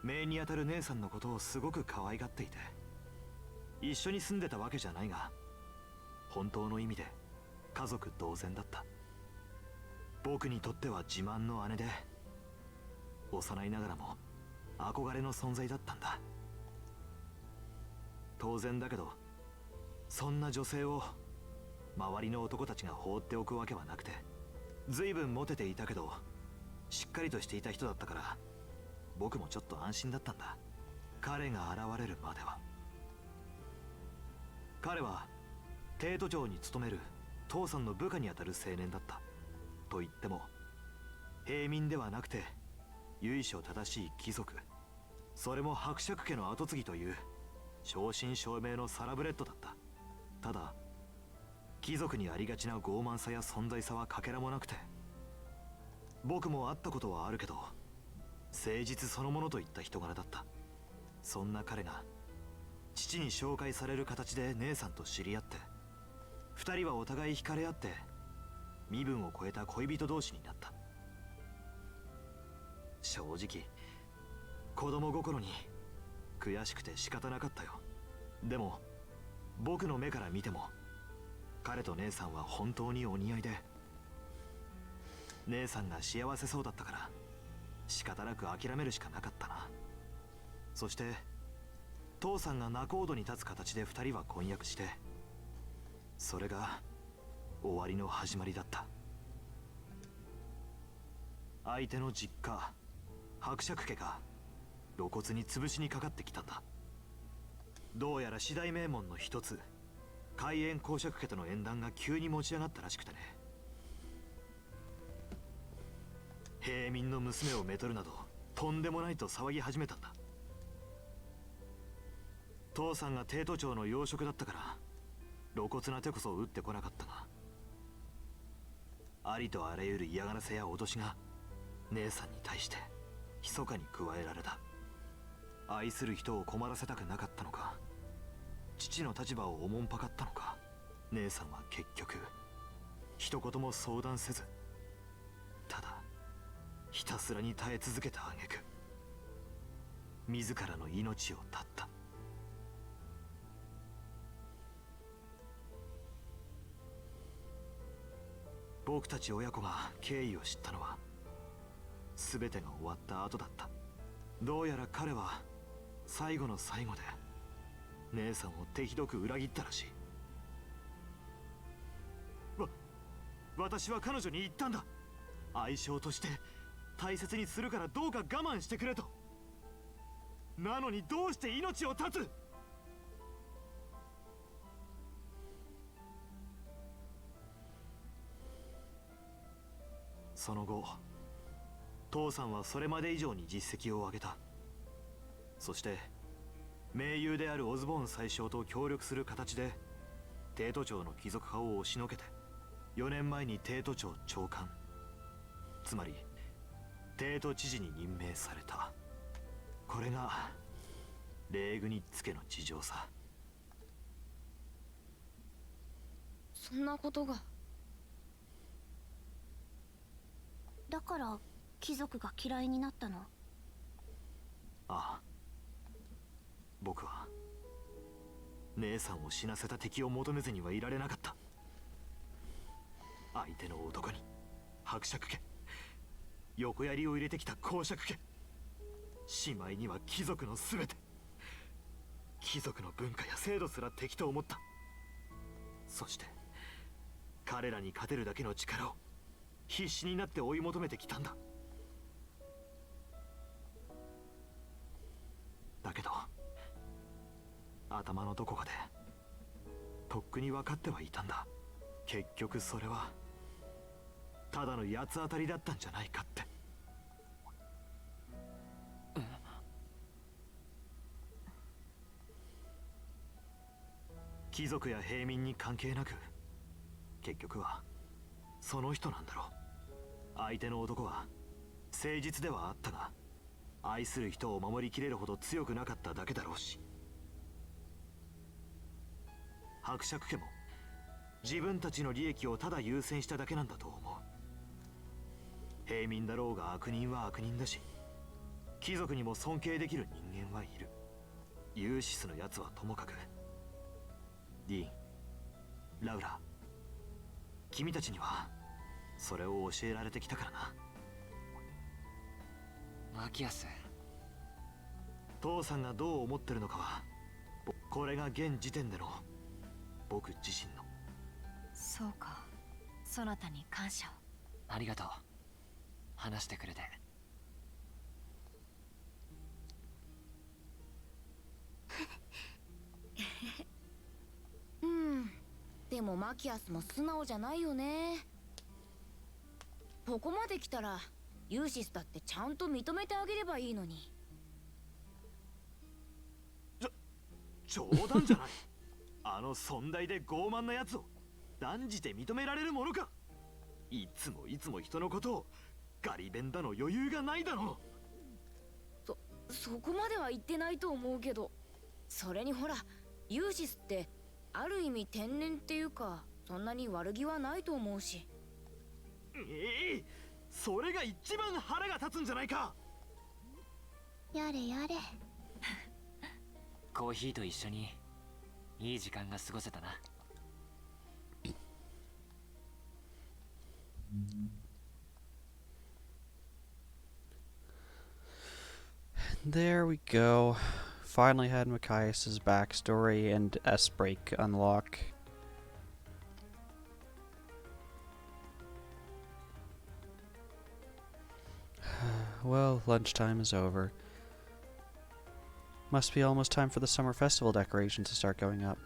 姪にあたる姉さんのことをすごく可愛がっていて、一緒に住んでたわけじゃないが本当の意味で家族同然だった。僕にとっては自慢の姉で、幼いながらも憧れの存在だったんだ。当然だけどそんな女性を周りの男たちが放っておくわけはなくて、随分モテていたけどしっかりとしていた人だったから僕もちょっと安心だったんだ。彼が現れるまでは。彼は帝都庁に勤める父さんの部下にあたる青年だった。と言っても平民ではなくて由緒正しい貴族、それも伯爵家の跡継ぎという正真正銘のサラブレッドだった。ただ貴族にありがちな傲慢さや存在さはかけらもなくて、僕も会ったことはあるけど誠実そのものといった人柄だった。そんな彼が父に紹介される形で姉さんと知り合って、二人はお互い惹かれ合って身分を超えた恋人同士になった。正直子供心に悔しくて仕方なかったよ。でも僕の目から見ても彼と姉さんは本当にお似合いで、姉さんが幸せそうだったから仕方なく諦めるしかなかったな。そして父さんが仲人に立つ形で二人は婚約して、それが終わりの始まりだった。相手の実家伯爵家が露骨に潰しにかかってきたんだ。どうやら四大名門の一つ海縁公爵家との縁談が急に持ち上がったらしくてね。平民の娘をめとるなどとんでもないと騒ぎ始めたんだ。父さんが帝都庁の要職だったから露骨な手こそ打ってこなかったが、ありとあらゆる嫌がらせや脅しが姉さんに対して密かに加えられた。愛する人を困らせたくなかったのか、父の立場をおもんぱかったのか、姉さんは結局一言も相談せず、ただひたすらに耐え続けた挙句自らの命を絶った。僕たち親子が経緯を知ったのは全てが終わった後だった。どうやら彼は最後の最後で姉さんを手ひどく裏切ったらしい。私は彼女に言ったんだ。愛称として大切にするからどうか我慢してくれと。なのにどうして命を絶つ。その後父さんはそれまで以上に実績を上げた。そして盟友であるオズボーン宰相と協力する形で帝都庁の貴族派を押しのけて4年前に帝都庁長官、つまり帝都知事に任命された。これがレーグニッツ家の事情さ。そんなことが。だから貴族が嫌いになったの？ああ、僕は姉さんを死なせた敵を求めずにはいられなかった。相手の男に伯爵家、横槍を入れてきた公爵家、しまいには貴族の全て、貴族の文化や制度すら敵と思った。そして彼らに勝てるだけの力を必死になって追い求めてきたんだ。だけど頭のどこかでとっくに分かってはいたんだ。結局それはただの八つ当たりだったんじゃないかって。貴族や平民に関係なく結局はその人なんだろう。相手の男は誠実ではあったが愛する人を守りきれるほど強くなかっただけだろうし、伯爵家も自分たちの利益をただ優先しただけなんだと思う。平民だろうが悪人は悪人だし、貴族にも尊敬できる人間はいる。ユーシスのやつはともかく、ディーン、ラウラ、君たちにはそれを教えられてきたからな。マキアス、父さんがどう思ってるのかはこれが現時点での僕自身の。そうか、そなたに感謝を。ありがとう、話してくれて。でもマキアスも素直じゃないよね。ここまで来たらユーシスだってちゃんと認めてあげればいいのに。冗談じゃない。あの尊大で傲慢なやつを断じて認められるものか。いつも人のことをガリ弁だの余裕がないだろう。そこまでは言ってないと思うけど、それにほらユーシスってある意味天然っていうかそんなに悪気はないと思うし。それが一番腹が立つんじゃないか。やれやれ。コーヒーと一緒にいい時間が過ごせたな。There we go. Finally had Machias's backstory and S-Break unlock. Well, lunchtime is over. Must be almost time for the summer festival decorations to start going up.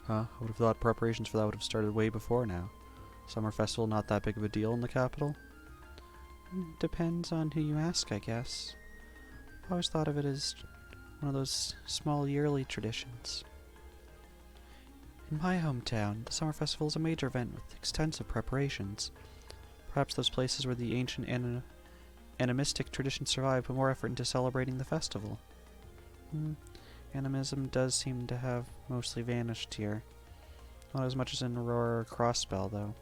Huh? I would have thought preparations for that would have started way before now. Summer festival not that big of a deal in the capital? Depends on who you ask, I guess. I always thought of it as one of those small yearly traditions. In my hometown, the summer festival is a major event with extensive preparations. Perhaps those places where the ancient animistic traditions survive put more effort into celebrating the festival. Animism does seem to have mostly vanished here. Not as much as in Aurora or Crossspell, though.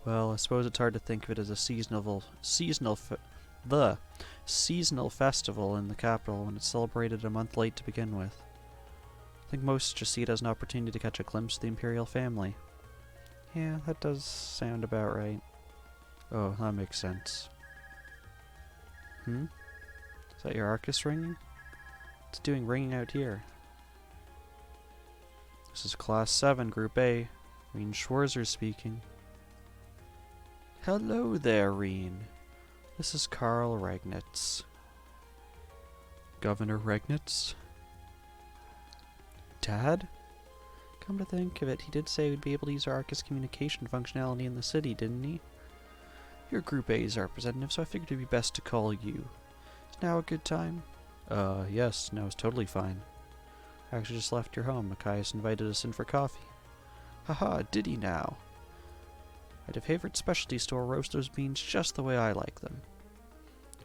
Well, I suppose it's hard to think of it as a seasonal festival in the capital when it's celebrated a month late to begin with. I think most just see it as an opportunity to catch a glimpse of the Imperial family. Yeah, that does sound about right. Oh, that makes sense. Is that your Arcus ringing? It's doing ringing out here. This is Class 7, Group A. Reen Schwarzer speaking. Hello there, Reen. This is Karl Regnitz. Governor Regnitz? Dad? Come to think of it, he did say we'd be able to use our Arcus communication functionality in the city, didn't he? You're Group A's representative, so I figured it'd be best to call you. Is now a good time? Yes, now it's totally fine. I actually just left your home. Machias invited us in for coffee. Haha, did he now? I had a favorite specialty store roast those beans just the way I like them.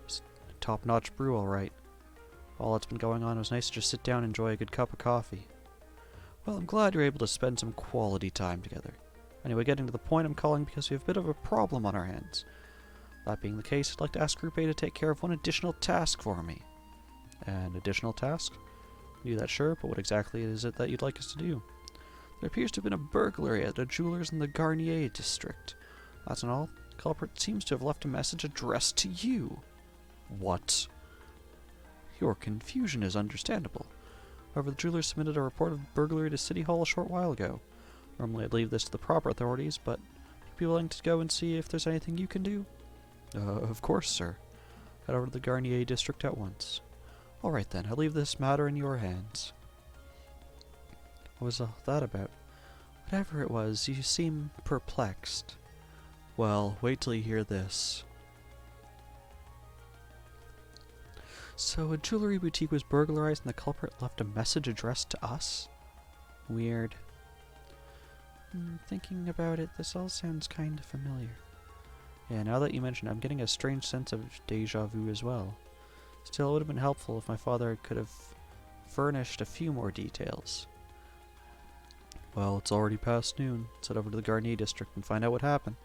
It's a top-notch brew, alright. All that's been going on, it was nice to just sit down and enjoy a good cup of coffee. Well, I'm glad you're able to spend some quality time together. Anyway, getting to the point, I'm calling because we have a bit of a problem on our hands. That being the case, I'd like to ask Group A to take care of one additional task for me. An additional task? Do that, sure, but what exactly is it that you'd like us to do? There appears to have been a burglary at a jeweler's in the Garnier district. That's not all. The culprit seems to have left a message addressed to you. What? Your confusion is understandable. However, the jeweler submitted a report of burglary to City Hall a short while ago. Normally I'd leave this to the proper authorities, but would you be willing to go and see if there's anything you can do? Of course, sir. Head over to the Garnier district at once. Alright then, I leave this matter in your hands. What was all that about? Whatever it was, you seem perplexed. Well, wait till you hear this. So, a jewelry boutique was burglarized and the culprit left a message addressed to us? Weird. Thinking about it, this all sounds kind of familiar. Yeah, now that you mention it, I'm getting a strange sense of deja vu as well. Still, it would have been helpful if my father could have furnished a few more details. Well, it's already past noon. Let's head over to the Garnier district and find out what happened.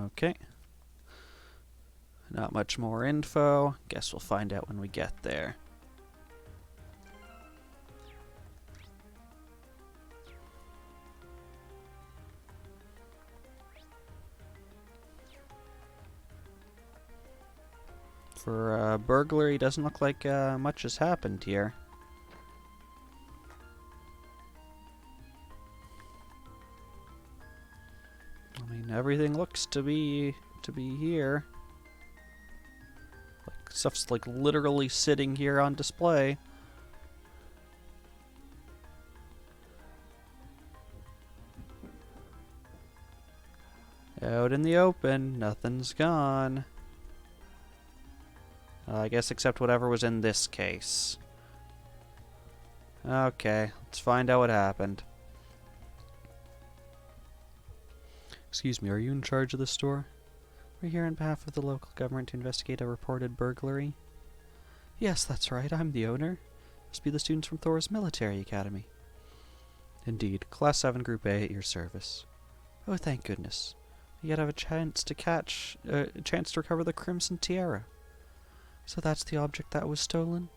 Okay. Not much more info. Guess we'll find out when we get there. For burglary, doesn't look like much has happened here. I mean, everything looks to be here. Like, stuff's like literally sitting here on display. Out in the open, nothing's gone. I guess except whatever was in this case. Okay, let's find out what happened. Excuse me, are you in charge of the store? We're here on behalf of the local government to investigate a reported burglary. Yes, that's right, I'm the owner. Must be the students from Thor's Military Academy. Indeed, Class 7 Group A at your service. Oh, thank goodness. We yet have a chance to recover the Crimson Tiara. So that's the object that was stolen?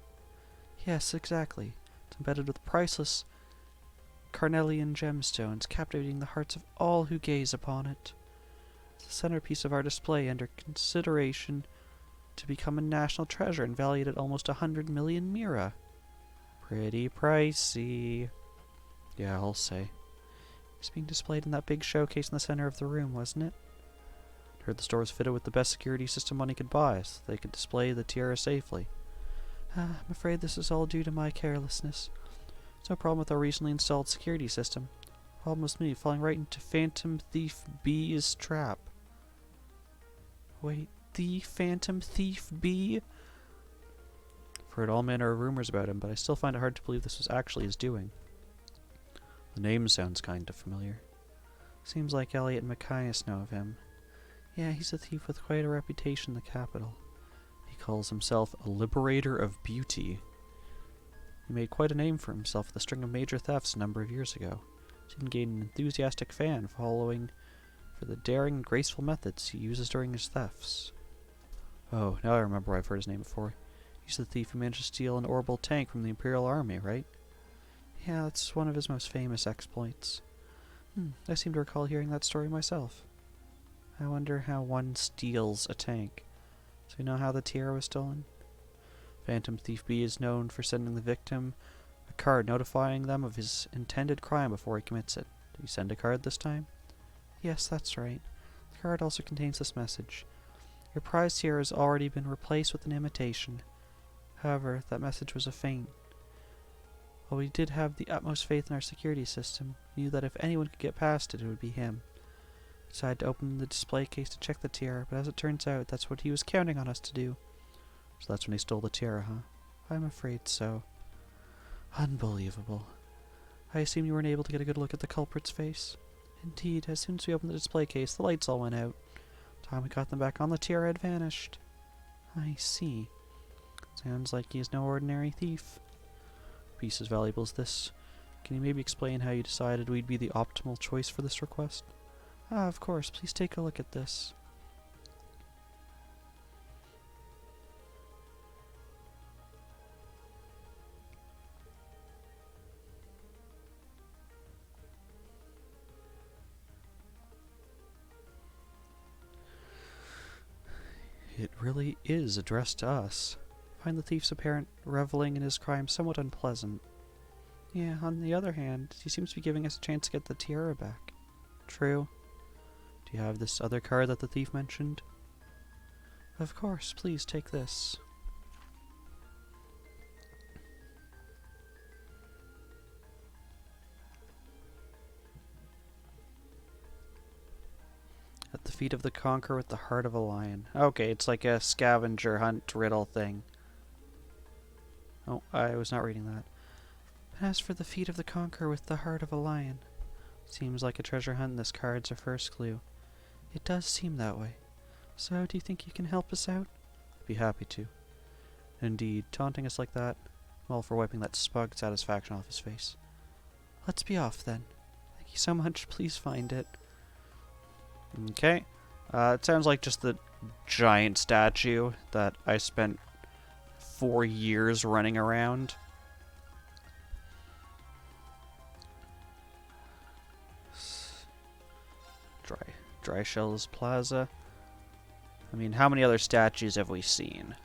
Yes, exactly. It's embedded with priceless carnelian gemstones, captivating the hearts of all who gaze upon it. It's the centerpiece of our display, under consideration to become a national treasure and valued at almost 100 million mira. Pretty pricey. Yeah, I'll say. It's being displayed in that big showcase in the center of the room, wasn't it? Heard the store was fitted with the best security system money could buy, so they could display the tiara safely. I'm afraid this is all due to my carelessness. There's no problem with our recently installed security system. Problem was me falling right into Phantom Thief B's trap. Wait, the Phantom Thief B? I've heard all manner of rumors about him, but I still find it hard to believe this was actually his doing. The name sounds kind of familiar. Seems like Elliot and Machias know of him. Yeah, he's a thief with quite a reputation in the capital. He calls himself a liberator of beauty. He made quite a name for himself with a string of major thefts a number of years ago. He didn't gain an enthusiastic fan following for the daring and graceful methods he uses during his thefts. Oh, now I remember where I've heard his name before. He's the thief who managed to steal an orbital tank from the Imperial Army, right? Yeah, that's one of his most famous exploits. I seem to recall hearing that story myself. I wonder how one steals a tank. So you know how the tiara was stolen? Phantom Thief B is known for sending the victim a card notifying them of his intended crime before he commits it. Did he send a card this time? Yes, that's right. The card also contains this message. Your prize tiara has already been replaced with an imitation. However, that message was a feint. While we did have the utmost faith in our security system, we knew that if anyone could get past it, it would be him. We decided to open the display case to check the tiara, but as it turns out, that's what he was counting on us to do. So that's when he stole the tiara, huh? I'm afraid so. Unbelievable. I assume you weren't able to get a good look at the culprit's face? Indeed, as soon as we opened the display case, the lights all went out. By the time we got them back on, the tiara had vanished. I see. Sounds like he is no ordinary thief. A piece as valuable as this. Can you maybe explain how you decided we'd be the optimal choice for this request? Ah, of course. Please take a look at this. It really is addressed to us. I find the thief's apparent reveling in his crime somewhat unpleasant. Yeah, on the other hand, he seems to be giving us a chance to get the tiara back. True. Do you have this other card that the thief mentioned? Of course, please take this. At the feet of the conqueror with the heart of a lion. Okay, it's like a scavenger hunt riddle thing. Oh, I was not reading that. As for the feet of the conqueror with the heart of a lion. Seems like a treasure hunt, and this card's our first clue. It does seem that way. So, do you think you can help us out? I'd be happy to. Indeed, taunting us like that, well, for wiping that smug satisfaction off his face. Let's be off, then. Thank you so much. Please find it. Okay. It sounds like just the giant statue that I spent 4 years running around. Dry Shells Plaza. I mean, how many other statues have we seen?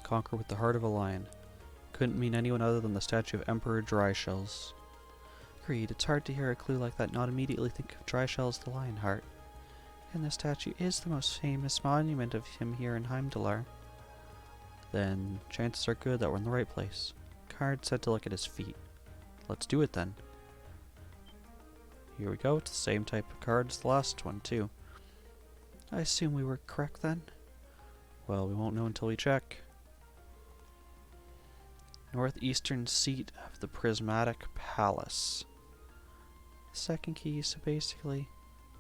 Conquer with the heart of a lion. Couldn't mean anyone other than the statue of Emperor Dryshells. Agreed, it's hard to hear a clue like that not immediately think of Dryshells the Lionheart. And the statue is the most famous monument of him here in Heimdallr. Then chances are good that we're in the right place. Card said to look at his feet. Let's do it then. Here we go, it's the same type of card as the last one too. I assume we were correct then? Well, we won't know until we check. Northeastern seat of the Prismatic Palace. Second key, so basically...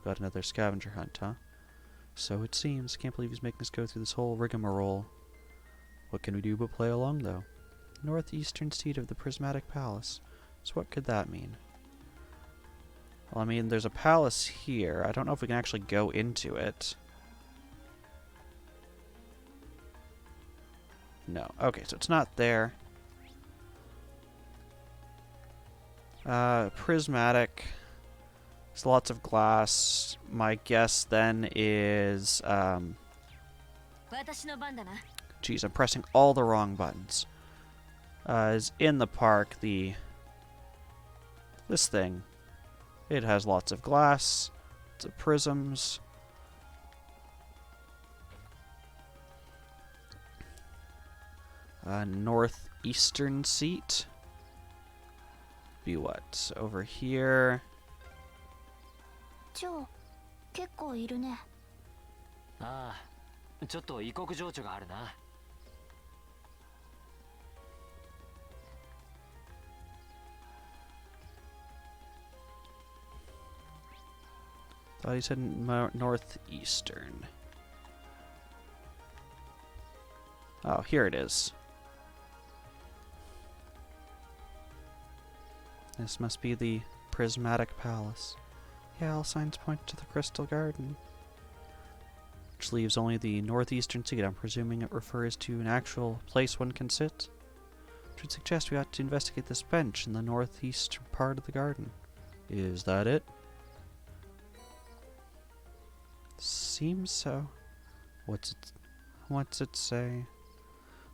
Got another scavenger hunt, huh? So it seems. Can't believe he's making us go through this whole rigmarole. What can we do but play along, though? Northeastern seat of the Prismatic Palace. So what could that mean? Well, I mean, there's a palace here. I don't know if we can actually go into it. No. Okay, so it's not there. Prismatic. There's lots of glass. My guess then is, geez, I'm pressing all the wrong buttons. Is in the park, this thing. It has lots of glass, lots of prisms. Northeastern seat. Be what? Over here. 蝶結構いるね。ああ、ちょっと異国情緒があるな。Thought he said northeastern. Oh, here it is. This must be the Prismatic Palace. Yeah, all signs point to the Crystal Garden. Which leaves only the northeastern seat. I'm presuming it refers to an actual place one can sit. Which would suggest we ought to investigate this bench in the northeast part of the garden. Is that it? Seems so. What's it say?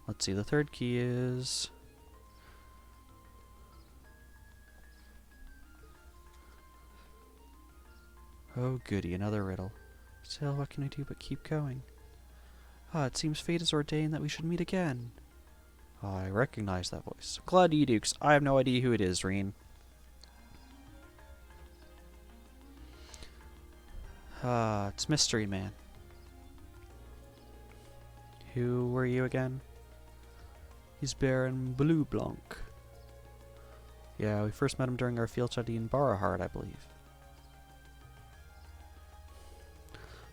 Let's see, the third key is... Oh goody, another riddle. Still, what can I do but keep going? Ah, it seems fate has ordained that we should meet again. I recognize that voice. I'm glad you do, 'cause I have no idea who it is, Reen. Ah, it's Mystery Man. Who were you again? He's Baron Blue Blanc. Yeah, we first met him during our field study in Barahard, I believe.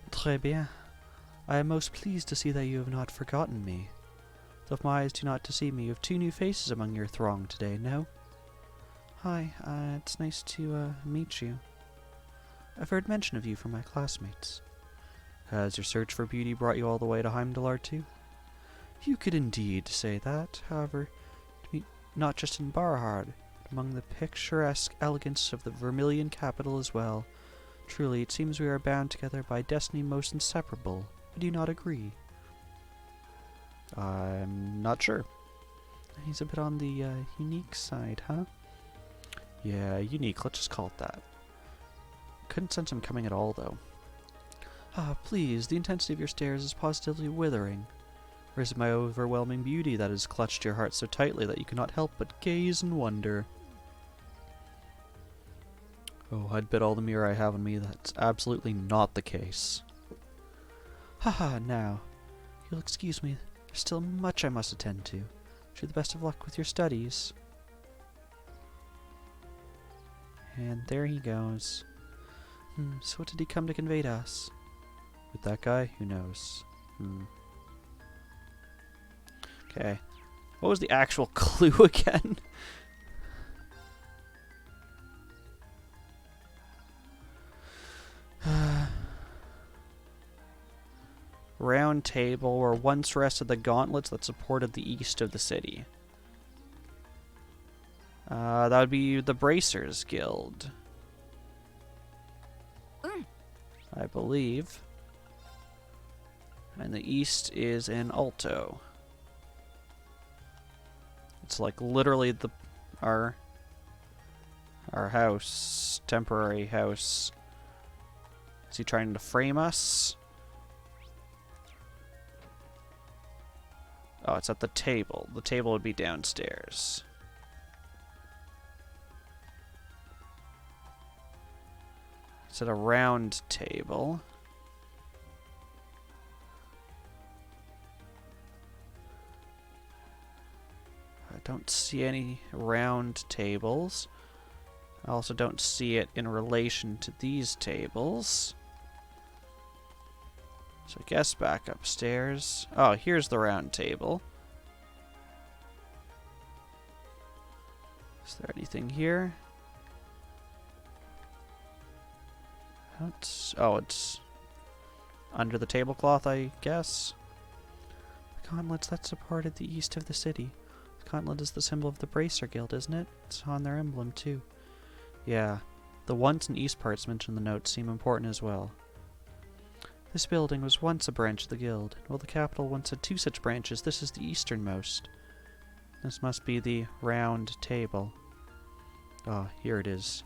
Très bien. I am most pleased to see that you have not forgotten me. Though if my eyes do not deceive me, you have 2 new faces among your throng today, no? Hi, it's nice to meet you. I've heard mention of you from my classmates. Has your search for beauty brought you all the way to Heimdallr too? You could indeed say that, however, to be not just in Barahard, but among the picturesque elegance of the Vermilion capital as well. Truly, it seems we are bound together by destiny most inseparable. Would you not agree? I'm not sure. He's a bit on the unique side, huh? Yeah, unique. Let's just call it that. Couldn't sense him coming at all, though. Ah, please, the intensity of your stares is positively withering. Or is it my overwhelming beauty that has clutched your heart so tightly that you cannot help but gaze and wonder? Oh, I'd bet all the mirror I have on me that's absolutely not the case. Haha, now. You'll excuse me, there's still much I must attend to. Wish you the best of luck with your studies. And there he goes. So what did he come to convey to us? With that guy? Who knows? Okay. What was the actual clue again? Round table where once rested the gauntlets that supported the east of the city. That would be the Bracers Guild. I believe. And the east is in Alto. It's like literally our house, temporary house. Is he trying to frame us? Oh, it's at the table. The table would be downstairs. It's at a round table. I don't see any round tables. I also don't see it in relation to these tables. So I guess back upstairs. Oh, here's the round table. Is there anything here? It's under the tablecloth, I guess. The gauntlets that supported the east of the city. The gauntlet is the symbol of the Bracer Guild, isn't it? It's on their emblem, too. Yeah, the once and east parts mentioned in the notes seem important as well. This building was once a branch of the guild. While the capital once had 2 such branches, this is the easternmost. This must be the round table. Ah, here it is.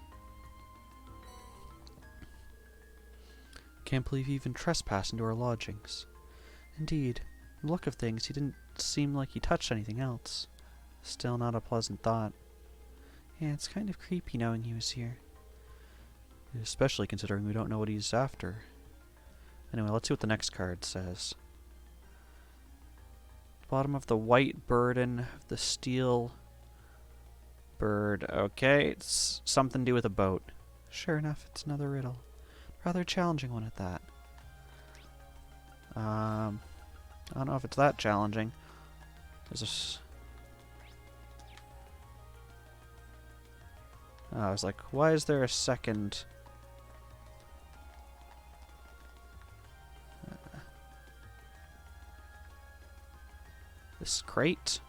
Can't believe he even trespassed into our lodgings. Indeed, from the look of things, he didn't seem like he touched anything else. Still not a pleasant thought. Yeah, it's kind of creepy knowing he was here. Especially considering we don't know what he's after. Anyway, let's see what the next card says. Bottom of the white burden of the steel bird. Okay, it's something to do with a boat. Sure enough, it's another riddle. Rather challenging one at that. I don't know if it's that challenging. There's this. Oh, I was like, why is there a second? This crate?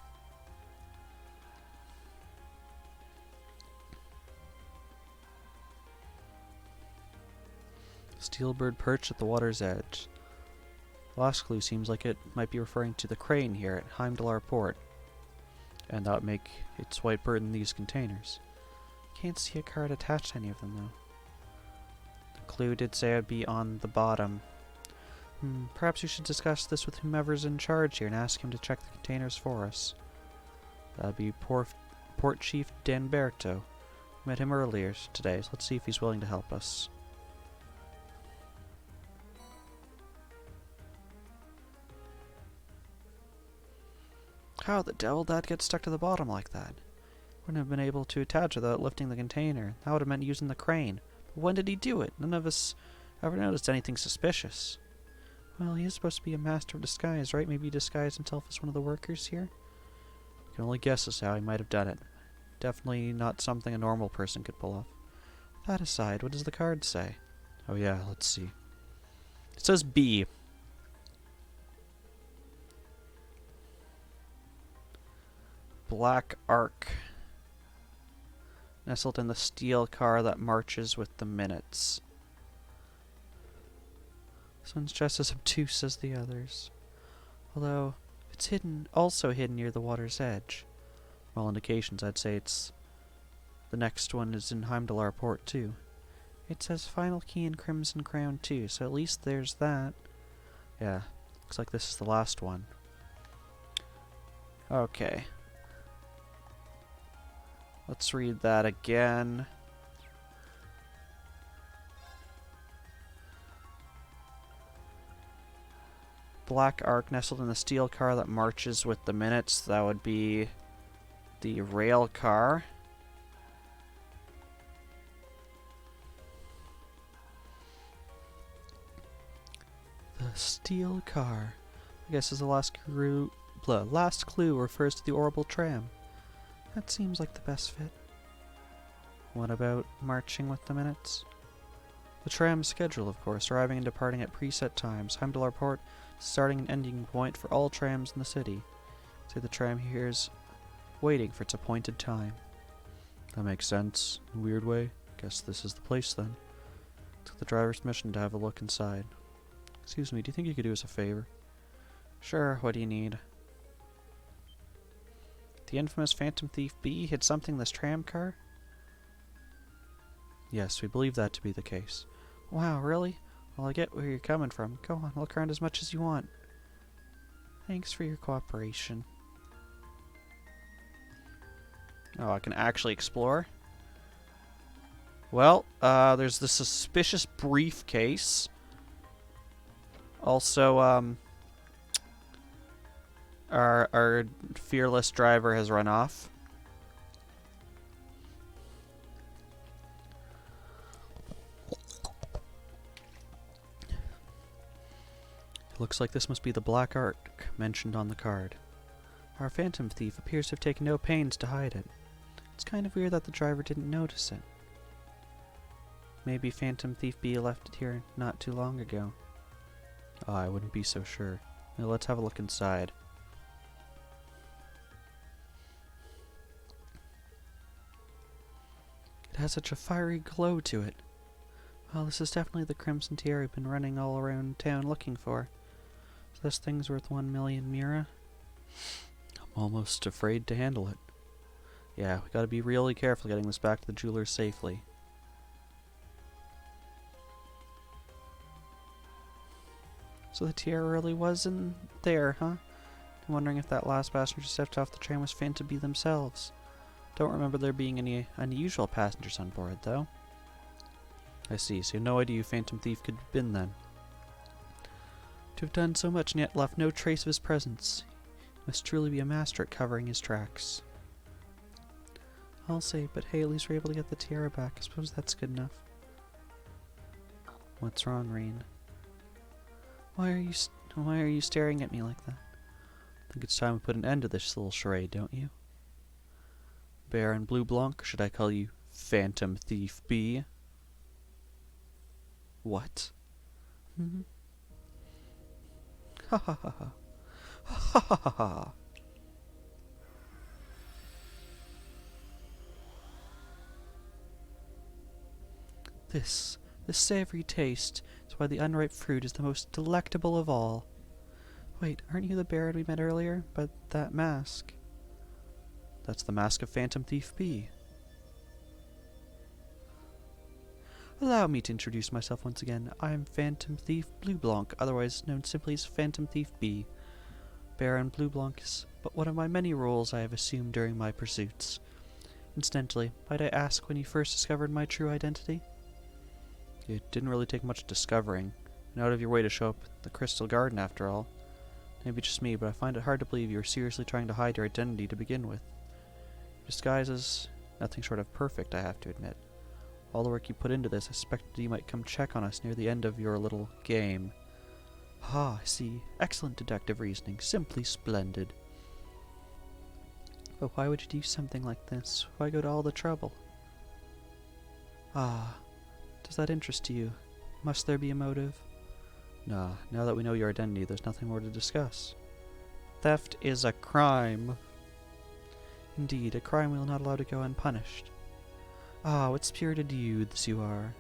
Steelbird perched at the water's edge. The last clue seems like it might be referring to the crane here at Heimdallr Port. And that would make its white bird in these containers. Can't see a card attached to any of them though. The clue did say it would be on the bottom. Perhaps we should discuss this with whomever's in charge here and ask him to check the containers for us. That'd be Port Chief Danberto. Met him earlier today, so let's see if he's willing to help us. How the devil did that get stuck to the bottom like that? Wouldn't have been able to attach without lifting the container. That would have meant using the crane. But when did he do it? None of us ever noticed anything suspicious. Well, he is supposed to be a master of disguise, right? Maybe he disguised himself as one of the workers here? We can only guess as to how he might have done it. Definitely not something a normal person could pull off. That aside, what does the card say? Oh yeah, let's see. It says B. Black Ark. Nestled in the steel car that marches with the minutes. This one's just as obtuse as the others. Although, it's also hidden near the water's edge. Well, indications, I'd say it's... The next one is in Heimdallr Port, too. It says Final Key in Crimson Crown, too, so at least there's that. Yeah, looks like this is the last one. Okay. Let's read that again. Black Ark nestled in the steel car that marches with the minutes. That would be the rail car. The steel car. I guess is the last clue. Last clue refers to the orbital tram. That seems like the best fit. What about marching with the minutes? The tram's schedule, of course, arriving and departing at preset times. Heimdallr Port, starting and ending point for all trams in the city. Say the tram here is waiting for its appointed time. That makes sense. In a weird way. Guess this is the place then. Took the driver's mission to have a look inside. Excuse me, do you think you could do us a favor? Sure, what do you need? The infamous Phantom Thief B hid something in this tram car? Yes, we believe that to be the case. Wow, really? Well, I get where you're coming from. Go on, look around as much as you want. Thanks for your cooperation. Oh, I can actually explore? Well, there's the suspicious briefcase. Also, our fearless driver has run off. Looks like this must be the Black Ark mentioned on the card. Our Phantom Thief appears to have taken no pains to hide it. It's kind of weird that the driver didn't notice it. Maybe Phantom Thief B left it here not too long ago. Oh, I wouldn't be so sure. Now let's have a look inside. It has such a fiery glow to it. Well, this is definitely the Crimson Tiara I've been running all around town looking for. So this thing's worth 1 million Mira. I'm almost afraid to handle it. Yeah, we gotta be really careful getting this back to the jeweler safely. So the tiara really was in there, huh? I'm wondering if that last passenger stepped off the train was Phantom B themselves. Don't remember there being any unusual passengers on board, though. I see, so you have no idea who Phantom Thief could have been then. To have done so much and yet left no trace of his presence. He must truly be a master at covering his tracks. I'll say, but hey, at least we're able to get the tiara back. I suppose that's good enough. What's wrong, Reen? Why are you staring at me like that? think it's time we put an end to this little charade, don't you? Baron Blue Blanc, or should I call you Phantom Thief B? What? Hmm? Ha ha ha ha. Ha ha ha ha. This savory taste is why the unripe fruit is the most delectable of all. Wait, aren't you the Baron we met earlier? But that mask... That's the mask of Phantom Thief B. Allow me to introduce myself once again. I am Phantom Thief Blue Blanc, otherwise known simply as Phantom Thief B. Baron Blue Blanc is but one of my many roles I have assumed during my pursuits. Incidentally, might I ask when you first discovered my true identity? It didn't really take much discovering. And out of your way to show up at the Crystal Garden after all. Maybe just me, but I find it hard to believe you were seriously trying to hide your identity to begin with. Disguise is nothing short of perfect, I have to admit. All the work you put into this, I suspected you might come check on us near the end of your little game. Ah, I see. Excellent deductive reasoning. Simply splendid. But why would you do something like this? Why go to all the trouble? Ah, does that interest you? Must there be a motive? Nah, now that we know your identity, there's nothing more to discuss. Theft is a crime. Indeed, a crime we will not allow to go unpunished. Ah, what spirited youths you are.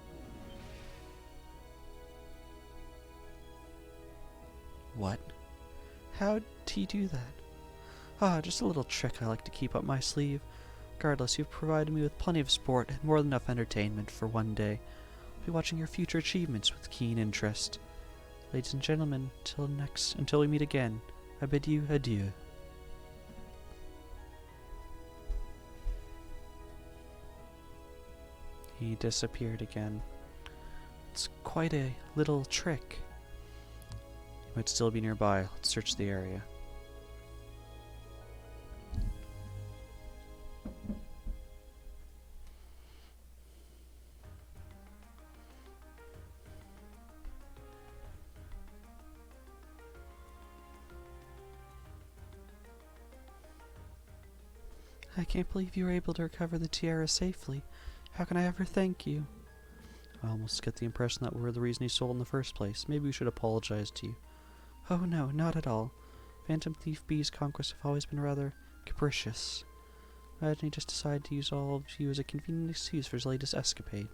What? How do you do that? Ah, just a little trick I like to keep up my sleeve. Regardless, you've provided me with plenty of sport and more than enough entertainment for one day. I'll be watching your future achievements with keen interest. Ladies and gentlemen, until we meet again, I bid you adieu. He disappeared again. It's quite a little trick. He might still be nearby. Let's search the area. I can't believe you were able to recover the tiara safely. How can I ever thank you? I almost get the impression that we're the reason he stole in the first place. Maybe we should apologize to you. Oh no, not at all. Phantom Thief B's conquests have always been rather capricious. Imagine he just decided to use all of you as a convenient excuse for his latest escapade.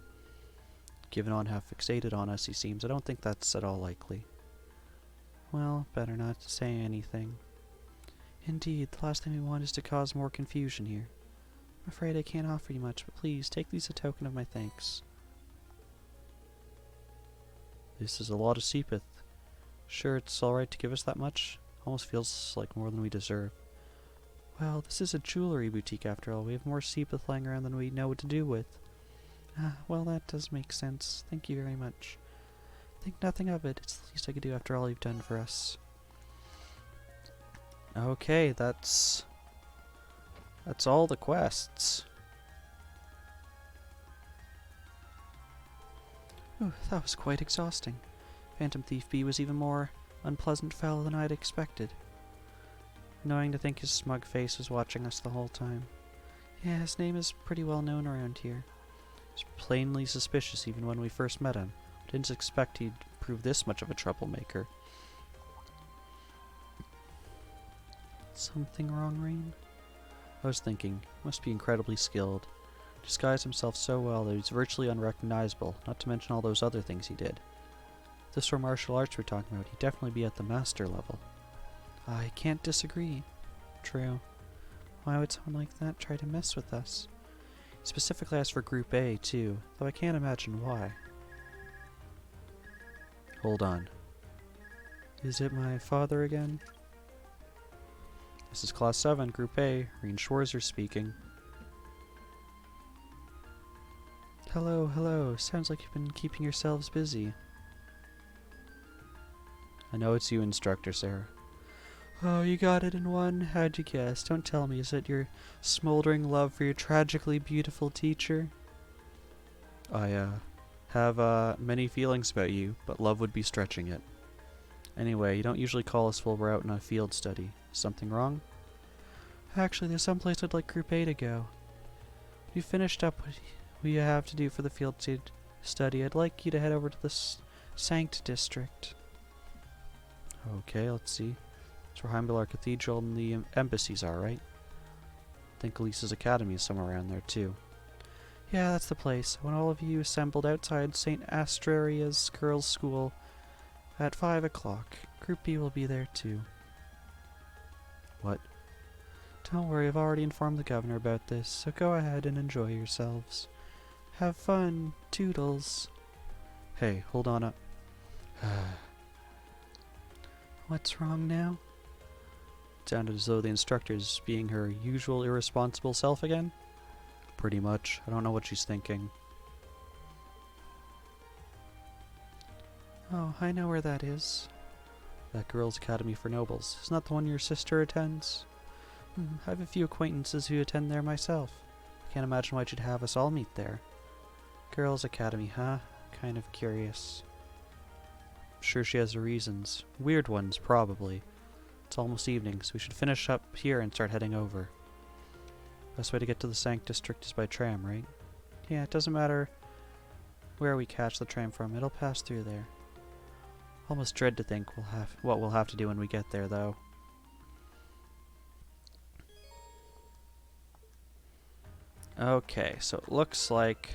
Given on how fixated on us he seems, I don't think that's at all likely. Well, better not to say anything. Indeed, the last thing we want is to cause more confusion here. I'm afraid I can't offer you much, but please, take these as a token of my thanks. This is a lot of Sepith. Sure, it's alright to give us that much? Almost feels like more than we deserve. Well, this is a jewelry boutique after all. We have more Sepith lying around than we know what to do with. Ah, well, that does make sense. Thank you very much. Think nothing of it. It's the least I could do after all you've done for us. Okay, that's all the quests. Ooh, that was quite exhausting. Phantom Thief B was even more unpleasant fellow than I'd expected. Annoying to think his smug face was watching us the whole time. Yeah, his name is pretty well known around here. He was plainly suspicious even when we first met him. Didn't expect he'd prove this much of a troublemaker. Something wrong, Rain? I was thinking, he must be incredibly skilled. Disguised himself so well that he's virtually unrecognizable, not to mention all those other things he did. If this were martial arts we're talking about, he'd definitely be at the master level. I can't disagree. True. Why would someone like that try to mess with us? He specifically asked for Group A, too, though I can't imagine why. Hold on. Is it my father again? This is Class 7, Group A, Rean Schwarzer speaking. Hello, hello. Sounds like you've been keeping yourselves busy. I know it's you, Instructor Sarah. Oh, you got it in one? How'd you guess? Don't tell me, is it your smoldering love for your tragically beautiful teacher? I, have, many feelings about you, but love would be stretching it. Anyway, you don't usually call us while we're out in a field study. Something wrong? Actually, there's someplace I'd like Group A to go. We finished up what we have to do for the field study. I'd like you to head over to the Sanct District. Okay, let's see. It's where Heimdallr Cathedral and the embassies are, right? I think Elisa's Academy is somewhere around there, too. Yeah, that's the place. When all of you assembled outside St. Astraria's girls' school at 5 o'clock. Group B will be there, too. What? Don't worry, I've already informed the governor about this, so go ahead and enjoy yourselves. Have fun, Toodles. Hey, hold on up. What's wrong now? It sounded as though the instructor's being her usual irresponsible self again. Pretty much. I don't know what she's thinking. Oh, I know where that is. That Girls' Academy for Nobles. Isn't that the one your sister attends? I have a few acquaintances who attend there myself. Can't imagine why she'd have us all meet there. Girls' Academy, huh? Kind of curious. I'm sure she has her reasons. Weird ones, probably. It's almost evening, so we should finish up here and start heading over. Best way to get to the Sanct District is by tram, right? Yeah, it doesn't matter where we catch the tram from. It'll pass through there. Almost dread to think what we'll have to do when we get there, though. Okay, so it looks like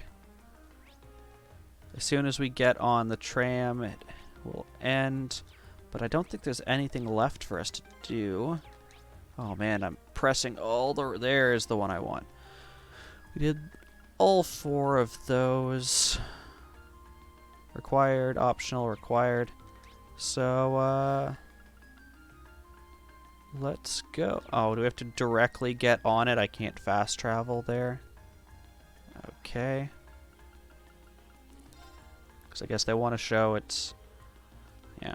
as soon as we get on the tram, it will end. But I don't think there's anything left for us to do. Oh man, I'm pressing all the... There's the one I want. We did all 4 of those. Required, optional, required. So, let's go. Oh, do we have to directly get on it? I can't fast travel there. Okay. Because I guess they want to show it's... Yeah.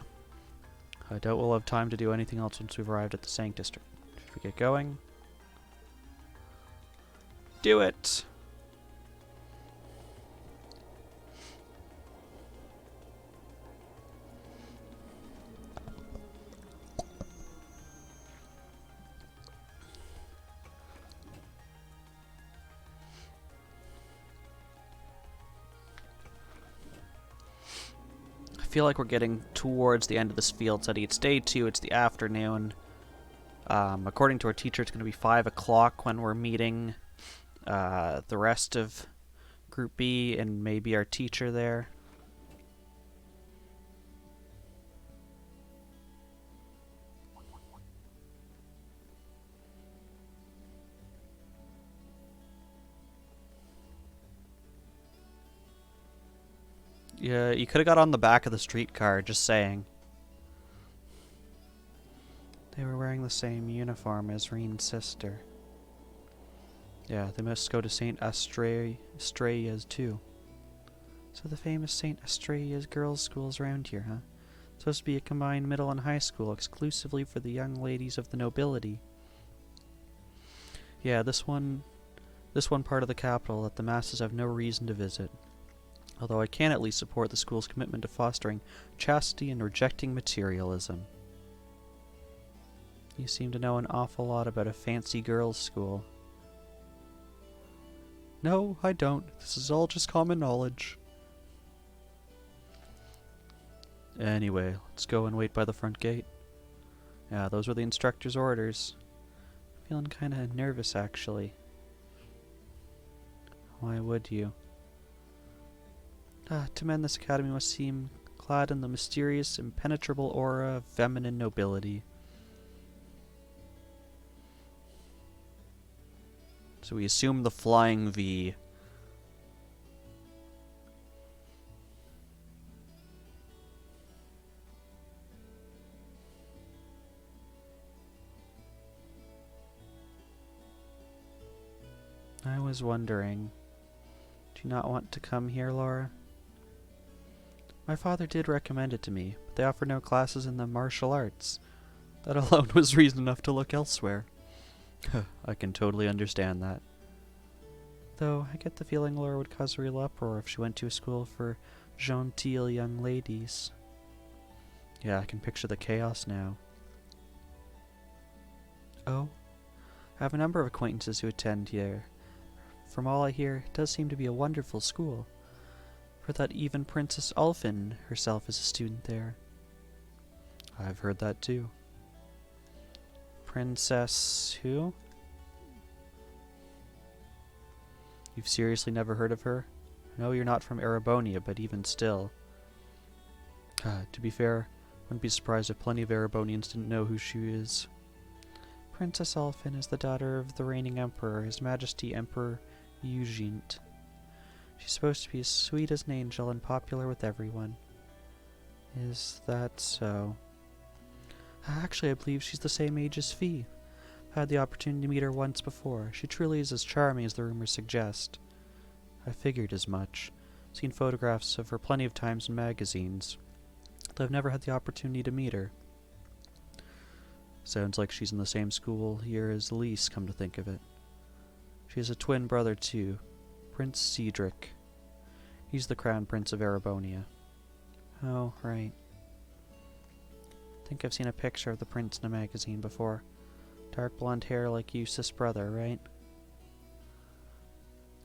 I doubt we'll have time to do anything else once we've arrived at the Sanct District. Should we get going? Do it! I feel like we're getting towards the end of this field study. It's day 2, it's the afternoon. According to our teacher, it's going to be 5 o'clock when we're meeting the rest of Group B and maybe our teacher there. Yeah, you could have got on the back of the streetcar, just saying. They were wearing the same uniform as Reen's sister. Yeah, they must go to St. Astraria's too. So the famous St. Astraria's girls' school's around here, huh? It's supposed to be a combined middle and high school exclusively for the young ladies of the nobility. Yeah, this one part of the capital that the masses have no reason to visit. Although I can at least support the school's commitment to fostering chastity and rejecting materialism. You seem to know an awful lot about a fancy girls' school. No, I don't. This is all just common knowledge. Anyway, let's go and wait by the front gate. Yeah, those were the instructor's orders. Feeling kinda nervous, actually. Why would you? To men, this academy must seem clad in the mysterious, impenetrable aura of feminine nobility. So we assume the flying V. I was wondering, do you not want to come here, Laura? My father did recommend it to me, but they offer no classes in the martial arts. That alone was reason enough to look elsewhere. I can totally understand that. Though, I get the feeling Laura would cause a real uproar if she went to a school for genteel young ladies. Yeah, I can picture the chaos now. Oh? I have a number of acquaintances who attend here. From all I hear, it does seem to be a wonderful school. For that even Princess Alfin herself is a student there. I've heard that too. Princess who? You've seriously never heard of her? I know you're not from Erebonia, but even still. To be fair, I wouldn't be surprised if plenty of Erebonians didn't know who she is. Princess Alfin is the daughter of the reigning emperor, His Majesty Emperor Eugent. She's supposed to be as sweet as an angel and popular with everyone. Is that so? Actually, I believe she's the same age as Fee. I had the opportunity to meet her once before. She truly is as charming as the rumors suggest. I figured as much. Seen photographs of her plenty of times in magazines, though I've never had the opportunity to meet her. Sounds like she's in the same school year as Elise, come to think of it. She has a twin brother too, Prince Cedric. He's the crown prince of Erebonia. Oh, right. I think I've seen a picture of the prince in a magazine before. Dark blonde hair like Eustace's brother, right?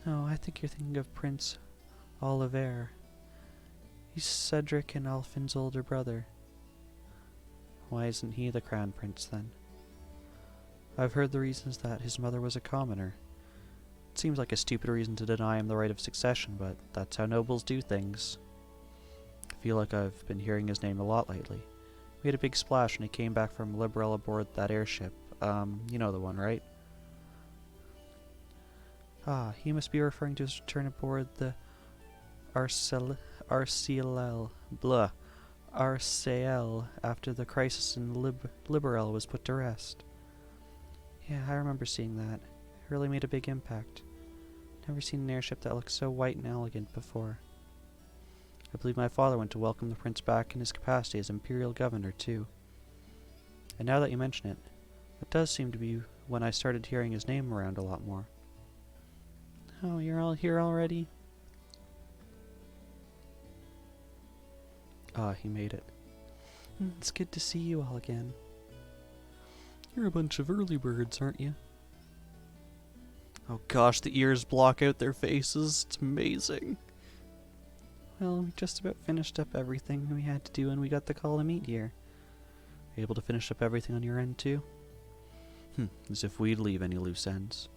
Oh, I think you're thinking of Prince Oliver. He's Cedric and Alfin's older brother. Why isn't he the crown prince then? I've heard the reasons that his mother was a commoner. It seems like a stupid reason to deny him the right of succession, but that's how nobles do things. I feel like I've been hearing his name a lot lately. We had a big splash when he came back from Liberel aboard that airship. You know the one, right? Ah, he must be referring to his return aboard the Arcel after the crisis in Liberel was put to rest. Yeah, I remember seeing that. It really made a big impact. Never seen an airship that looked so white and elegant before. I believe my father went to welcome the prince back in his capacity as Imperial Governor, too. And now that you mention it, it does seem to be when I started hearing his name around a lot more. Oh, you're all here already? Ah, he made it. It's good to see you all again. You're a bunch of early birds, aren't you? Oh gosh, the ears block out their faces. It's amazing. Well, we just about finished up everything we had to do and we got the call to meet here. Able to finish up everything on your end too? As if we'd leave any loose ends.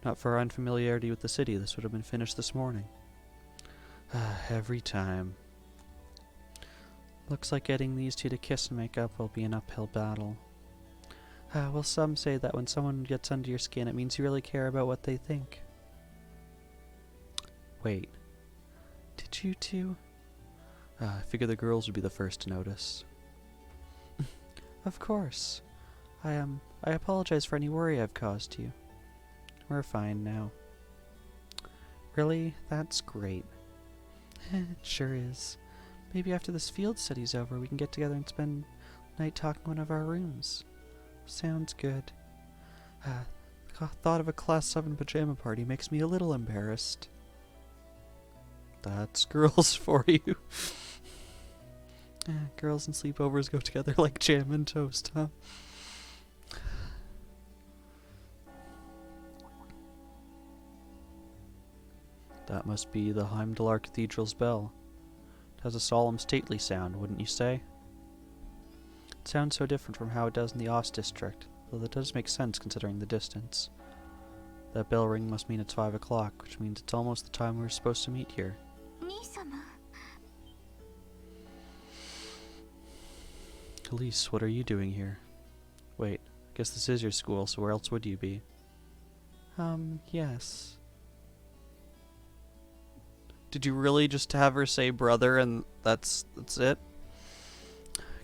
Not for our unfamiliarity with the city, this would have been finished this morning. Every time. Looks like getting these two to kiss and make up will be an uphill battle. Well, some say that when someone gets under your skin, it means you really care about what they think. Wait. Did you two? I figure the girls would be the first to notice. Of course. I apologize for any worry I've caused you. We're fine now. Really? That's great. It sure is. Maybe after this field study's over, we can get together and spend the night talking in one of our rooms. Sounds good. The thought of a Class 7 pajama party makes me a little embarrassed. That's girls for you. Girls and sleepovers go together like jam and toast, huh? That must be the Heimdallar Cathedral's bell. It has a solemn, stately sound, wouldn't you say? It sounds so different from how it does in the Ost district, though that does make sense considering the distance. That bell ring must mean it's 5 o'clock, which means it's almost the time we were supposed to meet here. 兄様 Elise, what are you doing here? Wait, I guess this is your school, so where else would you be? Yes. Did you really just have her say brother and that's it?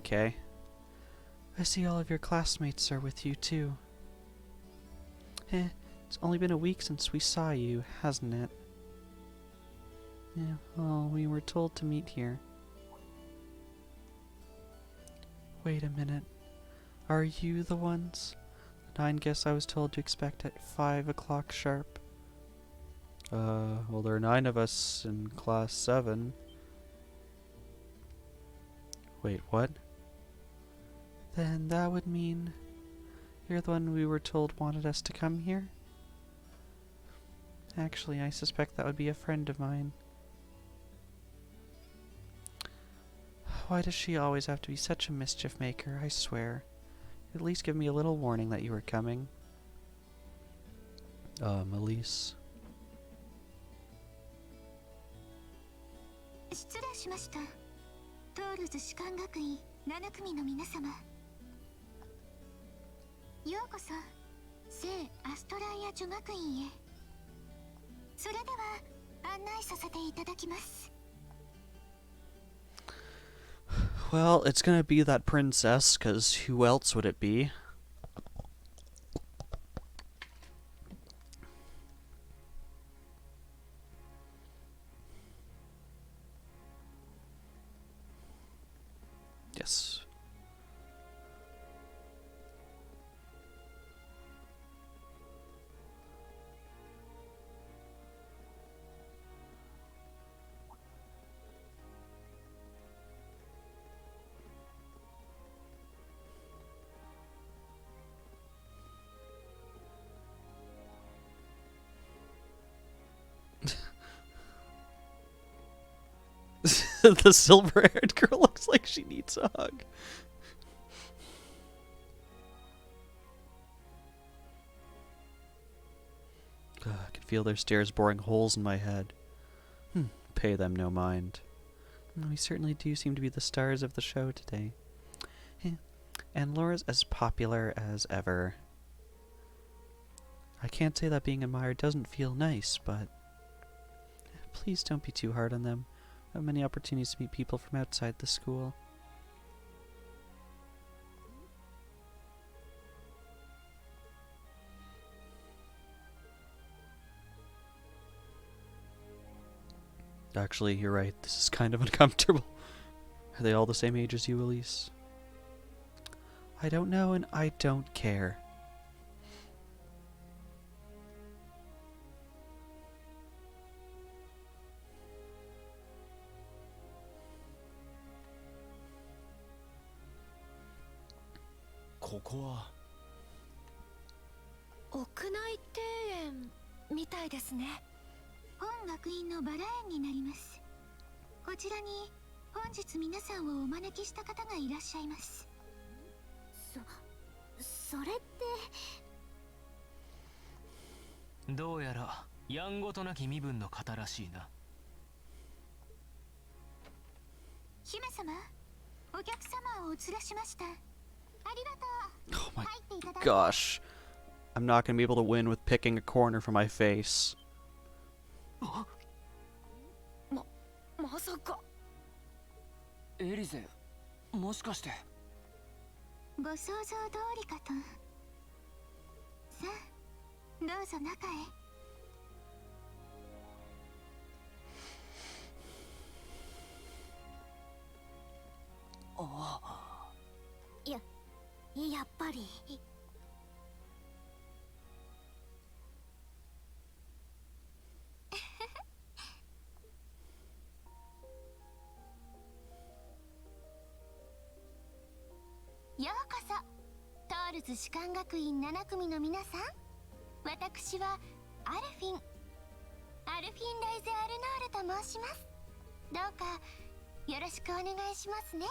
Okay. I see all of your classmates are with you too. It's only been a week since we saw you, hasn't it? Yeah, well, we were told to meet here. Wait a minute. Are you the ones? The 9 guests I was told to expect at 5 o'clock sharp. Well, there are 9 of us in Class 7. Wait, what? Then that would mean You're the one we were told wanted us to come here? Actually, I suspect that would be a friend of mine. Why does she always have to be such a mischief maker, I swear. At least give me a little warning that you were coming. Elise. 失礼しました。トールズ士官学院7組の皆様。ようこそ聖アストライア女学院へ。それでは案内させていただきます。 Well, it's gonna be that princess, 'cause who else would it be? Yes. The silver-haired girl looks like she needs a hug. I can feel their stares boring holes in my head. Pay them no mind. We certainly do seem to be the stars of the show today. And Laura's as popular as ever. I can't say that being admired doesn't feel nice, but please don't be too hard on them. I have many opportunities to meet people from outside the school. Actually, you're right. This is kind of uncomfortable. Are they all the same age as you, Elise? I don't know, and I don't care. This 屋内庭園みたいですね。本学院のバラ園になります。こちらに本日皆さんをお招きした方がいらっしゃいます。それってどうやらやんごとなき身分の方らしいな。姫様、お客様をお連れしました。ありがとう。 Oh my 入っていただいて。 gosh. I'm not gonna be able to win with picking a corner for my face. まさか。エリゼ、もしかして。ご想像通りかと。さあ、どうぞ中へ。やっぱり。ようこそトールズ士官学院7組の皆さん。私はアルフィン・レイゼ・アルノールと申します。どうかよろしくお願いしますね。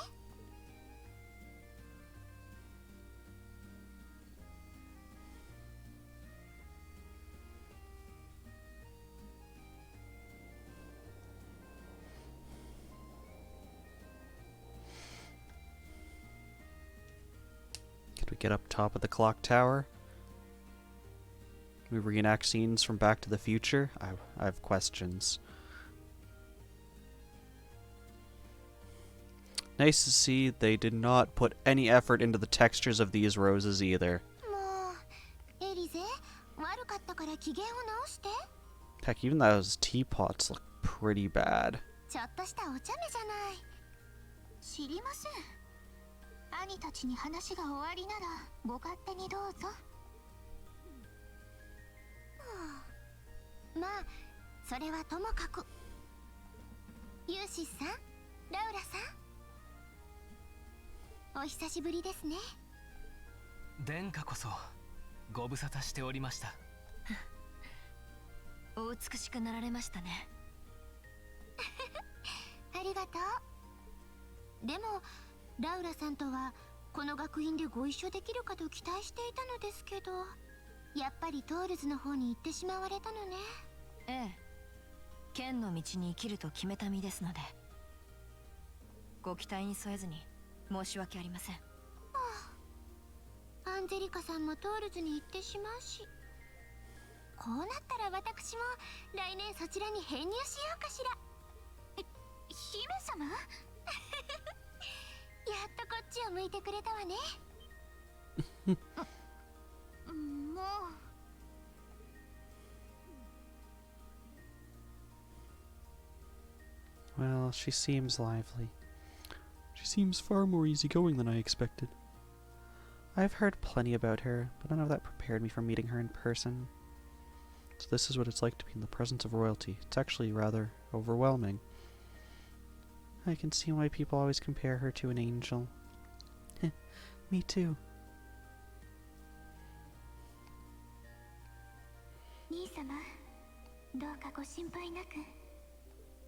Could we get up top of the clock tower? Can we reenact scenes from Back to the Future? I have questions. Nice to see they did not put any effort into the textures of these roses either. もうエリゼ、悪かったから機嫌を直して。 Heck, even those teapots look pretty bad. ちょっとしたお茶目じゃない。知りません。兄たちに話が終わりならご勝手にどうぞ。まあそれはともかく。ユーシスさん、ラウラさん、お久しぶりですね。殿下こそご無沙汰しておりました。お美しくなられましたね。ありがとう。でもラウラさんとはこの学院でご一緒できるかと期待していたのですけど、やっぱりトールズの方に行ってしまわれたのね。ええ、剣の道に生きると決めた身ですので、ご期待に添えずに申し訳ありません。アンジェリカさんもトールズに行ってしまうし、こうなったら私も来年そちらに編入しようかしら。姫様やっとこっちを向いてくれたわね。もうWell, she seems lively. She seems far more easygoing than I expected. I've heard plenty about her, but none of that prepared me for meeting her in person. So this is what it's like to be in the presence of royalty. It's actually rather overwhelming. I can see why people always compare her to an angel. Me too. 兄様、どうかご心配なく。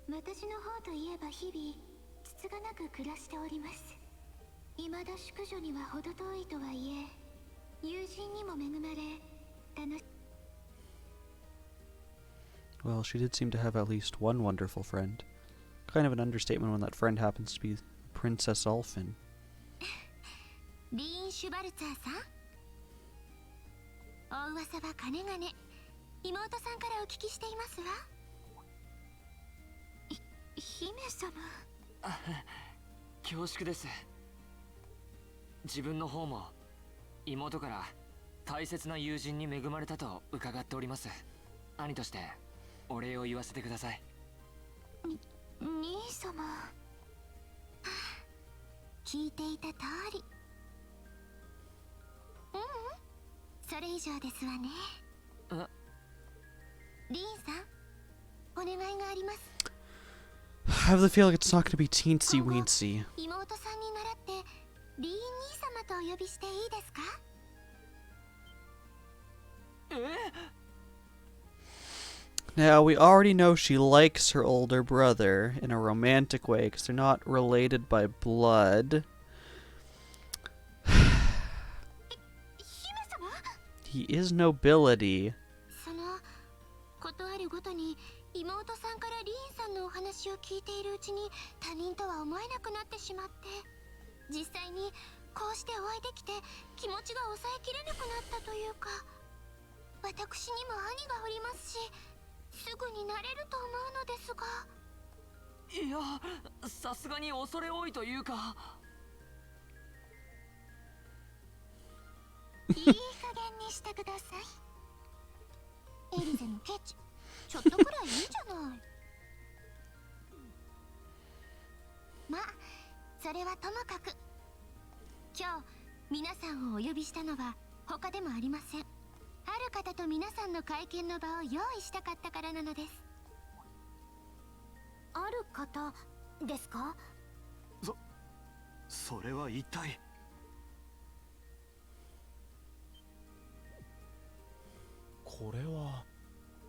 私の方といえば日々つつがなく暮らしております。未だ淑女には程遠いとはいえ、友人にも恵まれ楽し。 Well, she did seem to have at least one wonderful friend. Kind of an understatement when that friend happens to be Princess Ulfin. リーン・シュバルツァーさん、お噂はかねがね妹さんからお聞きしていますわ。姫様。恐縮です。自分の方も妹から大切な友人に恵まれたと伺っております。兄としてお礼を言わせてください。兄様、はあ、聞いていた通り。それ以上ですわね。リーンさん、お願いがあります。 I have the feeling it's not going to be teensy weensy. 妹さんに倣ってリーン兄様とお呼びしていいですか？ Now, we already know she likes her older brother in a romantic way because they're not related by blood. He is nobility. そのことあるごとに妹さんからリーンさんのお話を聞いているうちに他人とは思えなくなってしまって、実際にこうしてお会いできて気持ちが抑えきれなくなったというか、私にも兄がおりますし、すぐになれると思うのですが。いや、さすがに恐れ多いというか。いい加減にしてください。エリゼのケチ、ちょっとくらいいいじゃない。まあ、それはともかく、今日皆さんをお呼びしたのは他でもありません。ある方と皆さんの会見の場を用意したかったからなのです。ある方ですか？それは一体。これは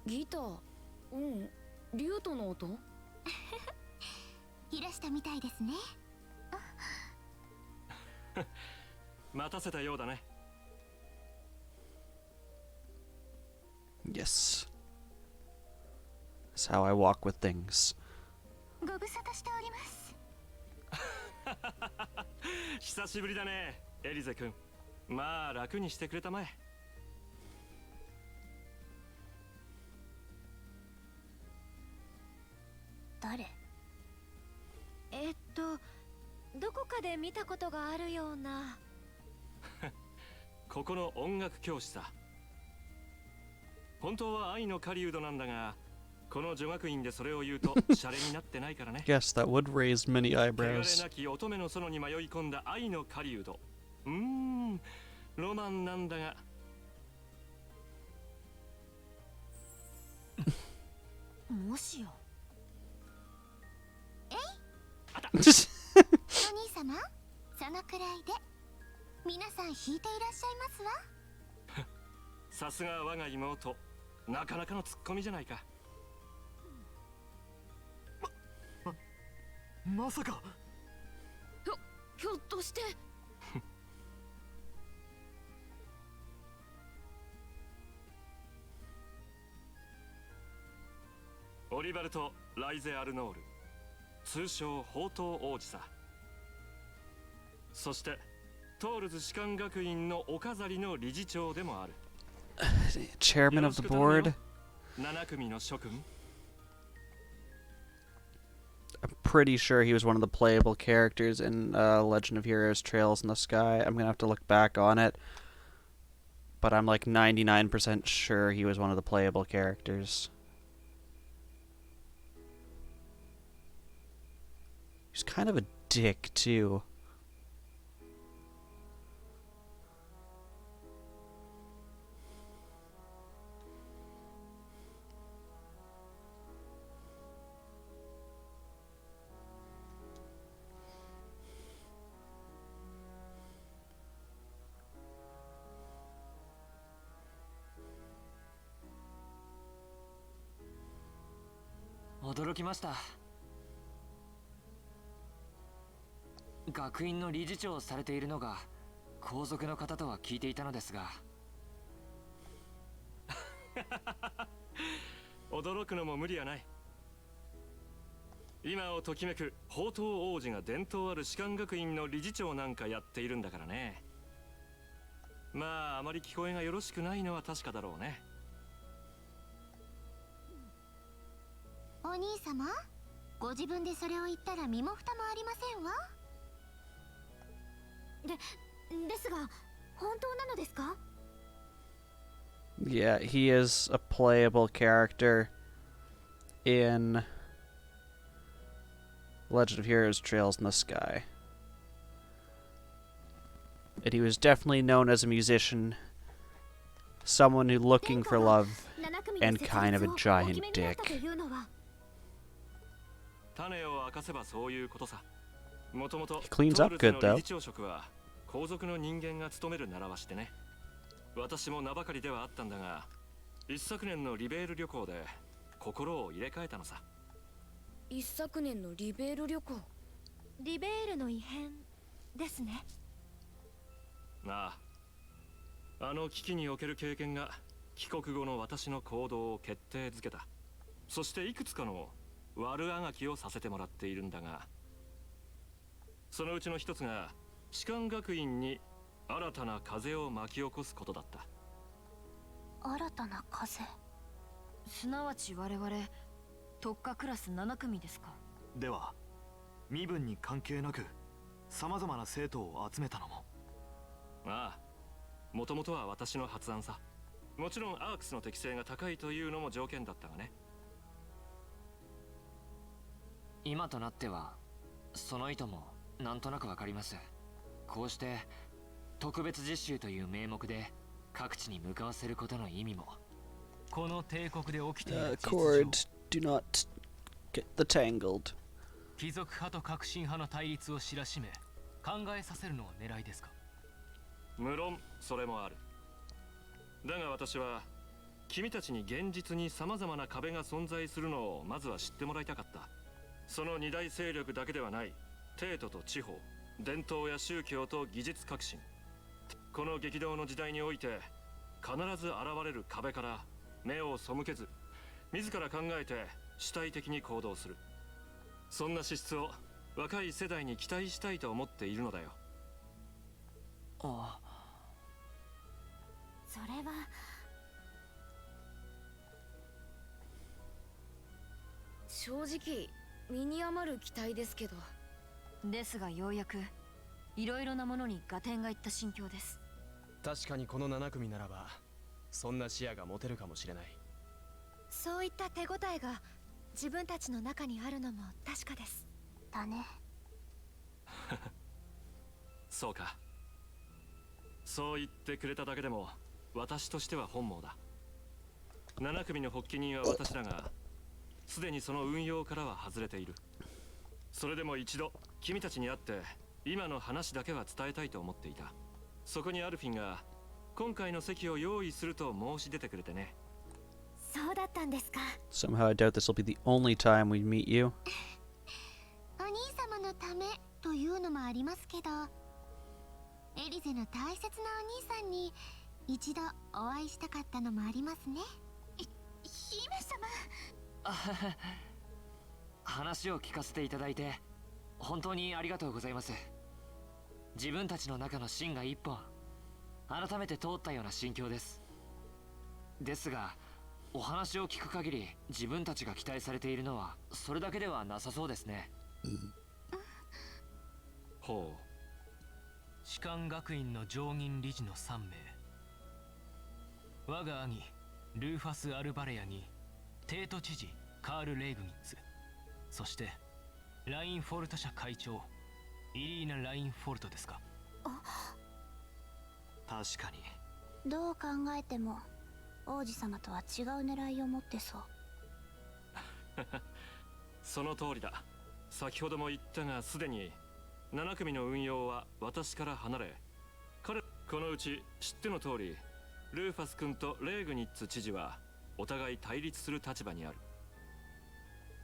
ギター、リュートの音？いらしたみたいですね。待たせたようだね。Yes. That's how I walk with things. ご無沙汰しております。久しぶりだね、エリゼ君。まあ楽にしてくれたまえ。誰？どこかで見たことがあるような。ここの音楽教師さ。本当は愛の狩人なんだが、この女学院でそれを言うとシャレになってないからね。Yes, that would raise many 汚れ eyebrows. なき乙女の園に迷い込んだ愛の狩人。ロマンなんだが。もしや。お兄様、そのくらいで。皆さん引いていらっしゃいますわ。さすが我が妹、なかなかのツッコミじゃないか。まさか。ひょっとして。オリバルト・ライゼ・アルノール、通称宝刀王子さ。そしてトールズ士官学院のお飾りの理事長でもある。Chairman of the board. 7組の諸君。I'm pretty sure he was one of the playable characters in Legend of Heroes Trails in the Sky. I'm gonna have to look back on it. But I'm like 99% sure he was one of the playable characters. He's kind of a dick, too.「驚きました。学院の理事長をされているのが皇族の方とは聞いていたのですが。驚くのも無理はない。今をときめく宝刀王子が伝統ある士官学院の理事長なんかやっているんだからね。まああまり聞こえがよろしくないのは確かだろうね。お兄様、ご自分でそれを言ったら身も蓋もありませんわ。ですが、本当なのですか？ Yeah, he is a playable character in Legend of Heroes Trails in the Sky. And he was definitely known as a musician, someone who looking for love, and kind of a giant dick. 種を明かせばそういうことさ。もともと He cleans up good, の though. 理事長職は皇族の人間が務める習わしでね。私も名ばかりではあったんだが、一昨年のリベール旅行で心を入れ替えたのさ。一昨年のリベール旅行。リベールの異変ですね。ああ、あの危機における経験が帰国後の私の行動を決定づけた。そしていくつかの悪あがきをさせてもらっているんだが、そのうちの一つが士官学院に新たな風を巻き起こすことだった。新たな風。すなわち我々特化クラス7組ですか。では身分に関係なく様々な生徒を集めたのも。ああ、もともとは私の発案さ。もちろんアークスの適性が高いというのも条件だったがね。今となってはその意図もなんとなくわかります。こうして特別実習という名目で各地に向かわせることの意味も。この帝国で起きている実情、Cord, do not get the tangled. 貴族派と革新派の対立を知らしめ考えさせるのが狙いですか？無論それもある。だが私は君たちに現実に様々な壁が存在するのをまずは知ってもらいたかった。その二大勢力だけではない、帝都と地方、伝統や宗教と技術革新。この激動の時代において必ず現れる壁から目を背けず、自ら考えて主体的に行動する。そんな資質を若い世代に期待したいと思っているのだよ。ああ、それは正直身に余る期待ですけど。ですがようやくいろいろなものに合点がいった心境です。確かにこの7組ならばそんな視野が持てるかもしれない。そういった手応えが自分たちの中にあるのも確かです。だね。そうか。そう言ってくれただけでも私としては本望だ。7組の発起人は私だが、すでにその運用からは外れている。それでも一度君たちに会って今の話だけは伝えたいと思っていた。そこにアルフィンが今回の席を用意すると申し出てくれてね。そうだったんですか。 Somehow I doubt this will be the only time we meet you. お兄様のためというのもありますけど、エリゼの大切なお兄さんに一度お会いしたかったのもありますね。姫様。話を聞かせていただいて本当にありがとうございます。自分たちの中の芯が一本改めて通ったような心境です。ですがお話を聞く限り自分たちが期待されているのはそれだけではなさそうですね。ほう。士官学院の常任理事の3名、我が兄ルーファス・アルバレアにテート知事カール・レイグニッツ、そしてラインフォルト社会長イリーナ・ラインフォルトですか。確かに。どう考えても王子様とは違う狙いを持ってそう。その通りだ。先ほども言ったがすでに7組の運用は私から離れ、このうち知っての通りルーファス君とレーグニッツ知事はお互い対立する立場にある。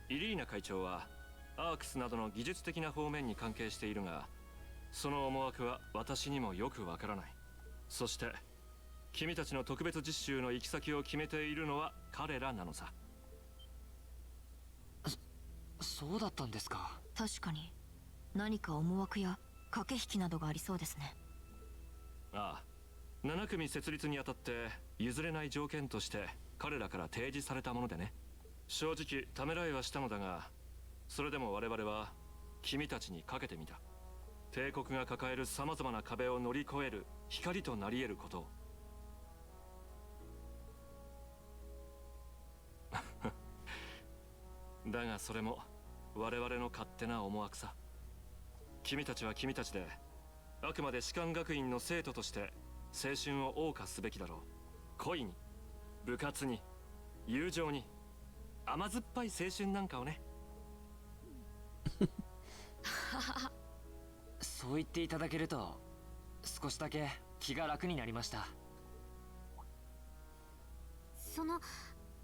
イリーナ会長はアークスなどの技術的な方面に関係しているが、その思惑は私にもよくわからない。そして君たちの特別実習の行き先を決めているのは彼らなのさ。そうだったんですか。確かに何か思惑や駆け引きなどがありそうですね。ああ、7組設立にあたって譲れない条件として彼らから提示されたものでね。正直ためらいはしたのだが、それでも我々は君たちにかけてみた。帝国が抱える様々な壁を乗り越える光となり得ることを。だがそれも我々の勝手な思惑さ。君たちは君たちであくまで士官学院の生徒として青春を謳歌すべきだろう。恋に、部活に、友情に、甘酸っぱい青春なんかをね。そう言っていただけると少しだけ気が楽になりました。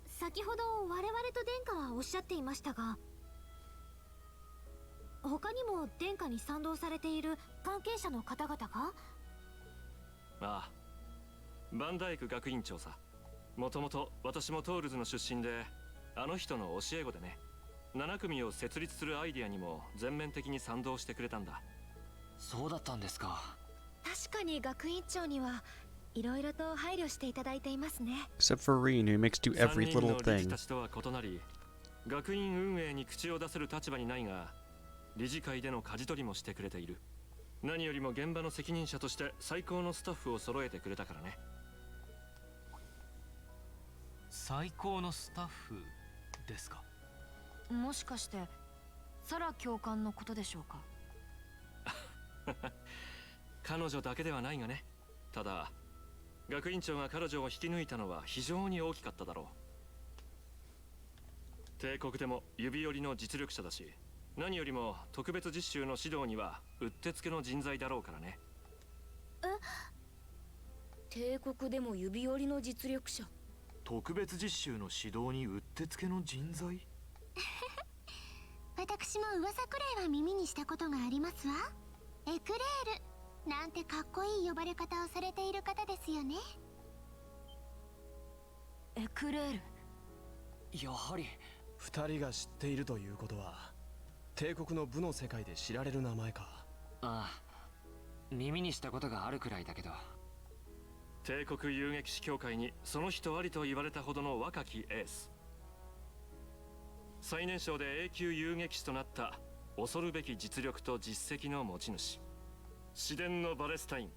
先ほど我々と殿下はおっしゃっていましたが、他にも殿下に賛同されている関係者の方々が？ああ、バンダイク学院長さ。もともと私もトールズの出身で、あの人の教え子でね。7組を設立するアイディアにも全面的に賛同してくれたんだ。そうだったんですか。確かに学院長にはいろいろと配慮していただいていますね。 Except for Reen, who makes do every 3人 little の理事 thing. たちとは異なり、学院運営に口を出せる立場にないが、理事会での舵取りもしてくれている。何よりも現場の責任者として最高のスタッフを揃えてくれたからね。最高のスタッフですか。もしかしてサラ教官のことでしょうか。彼女だけではないがね。ただ学院長が彼女を引き抜いたのは非常に大きかっただろう。帝国でも指折りの実力者だし、何よりも特別実習の指導にはうってつけの人材だろうからね。帝国でも指折りの実力者。特別実習の指導にうってつけの人材。私も噂くらいは耳にしたことがありますわ。エクレールなんてかっこいい呼ばれ方をされている方ですよね。エクレール。やはり2人が知っているということは帝国の武の世界で知られる名前か。ああ、耳にしたことがあるくらいだけど。帝国遊撃士協会にその人ありと言われたほどの若きエース。最年少で永久遊撃士となった恐るべき実力と実績の持ち主、市電のバレスタイン。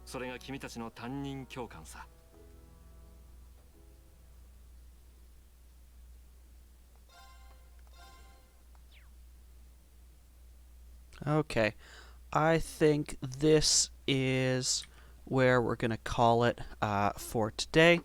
それが君たちの担任教官さ。Okay, I think this is where we're going to call it for today.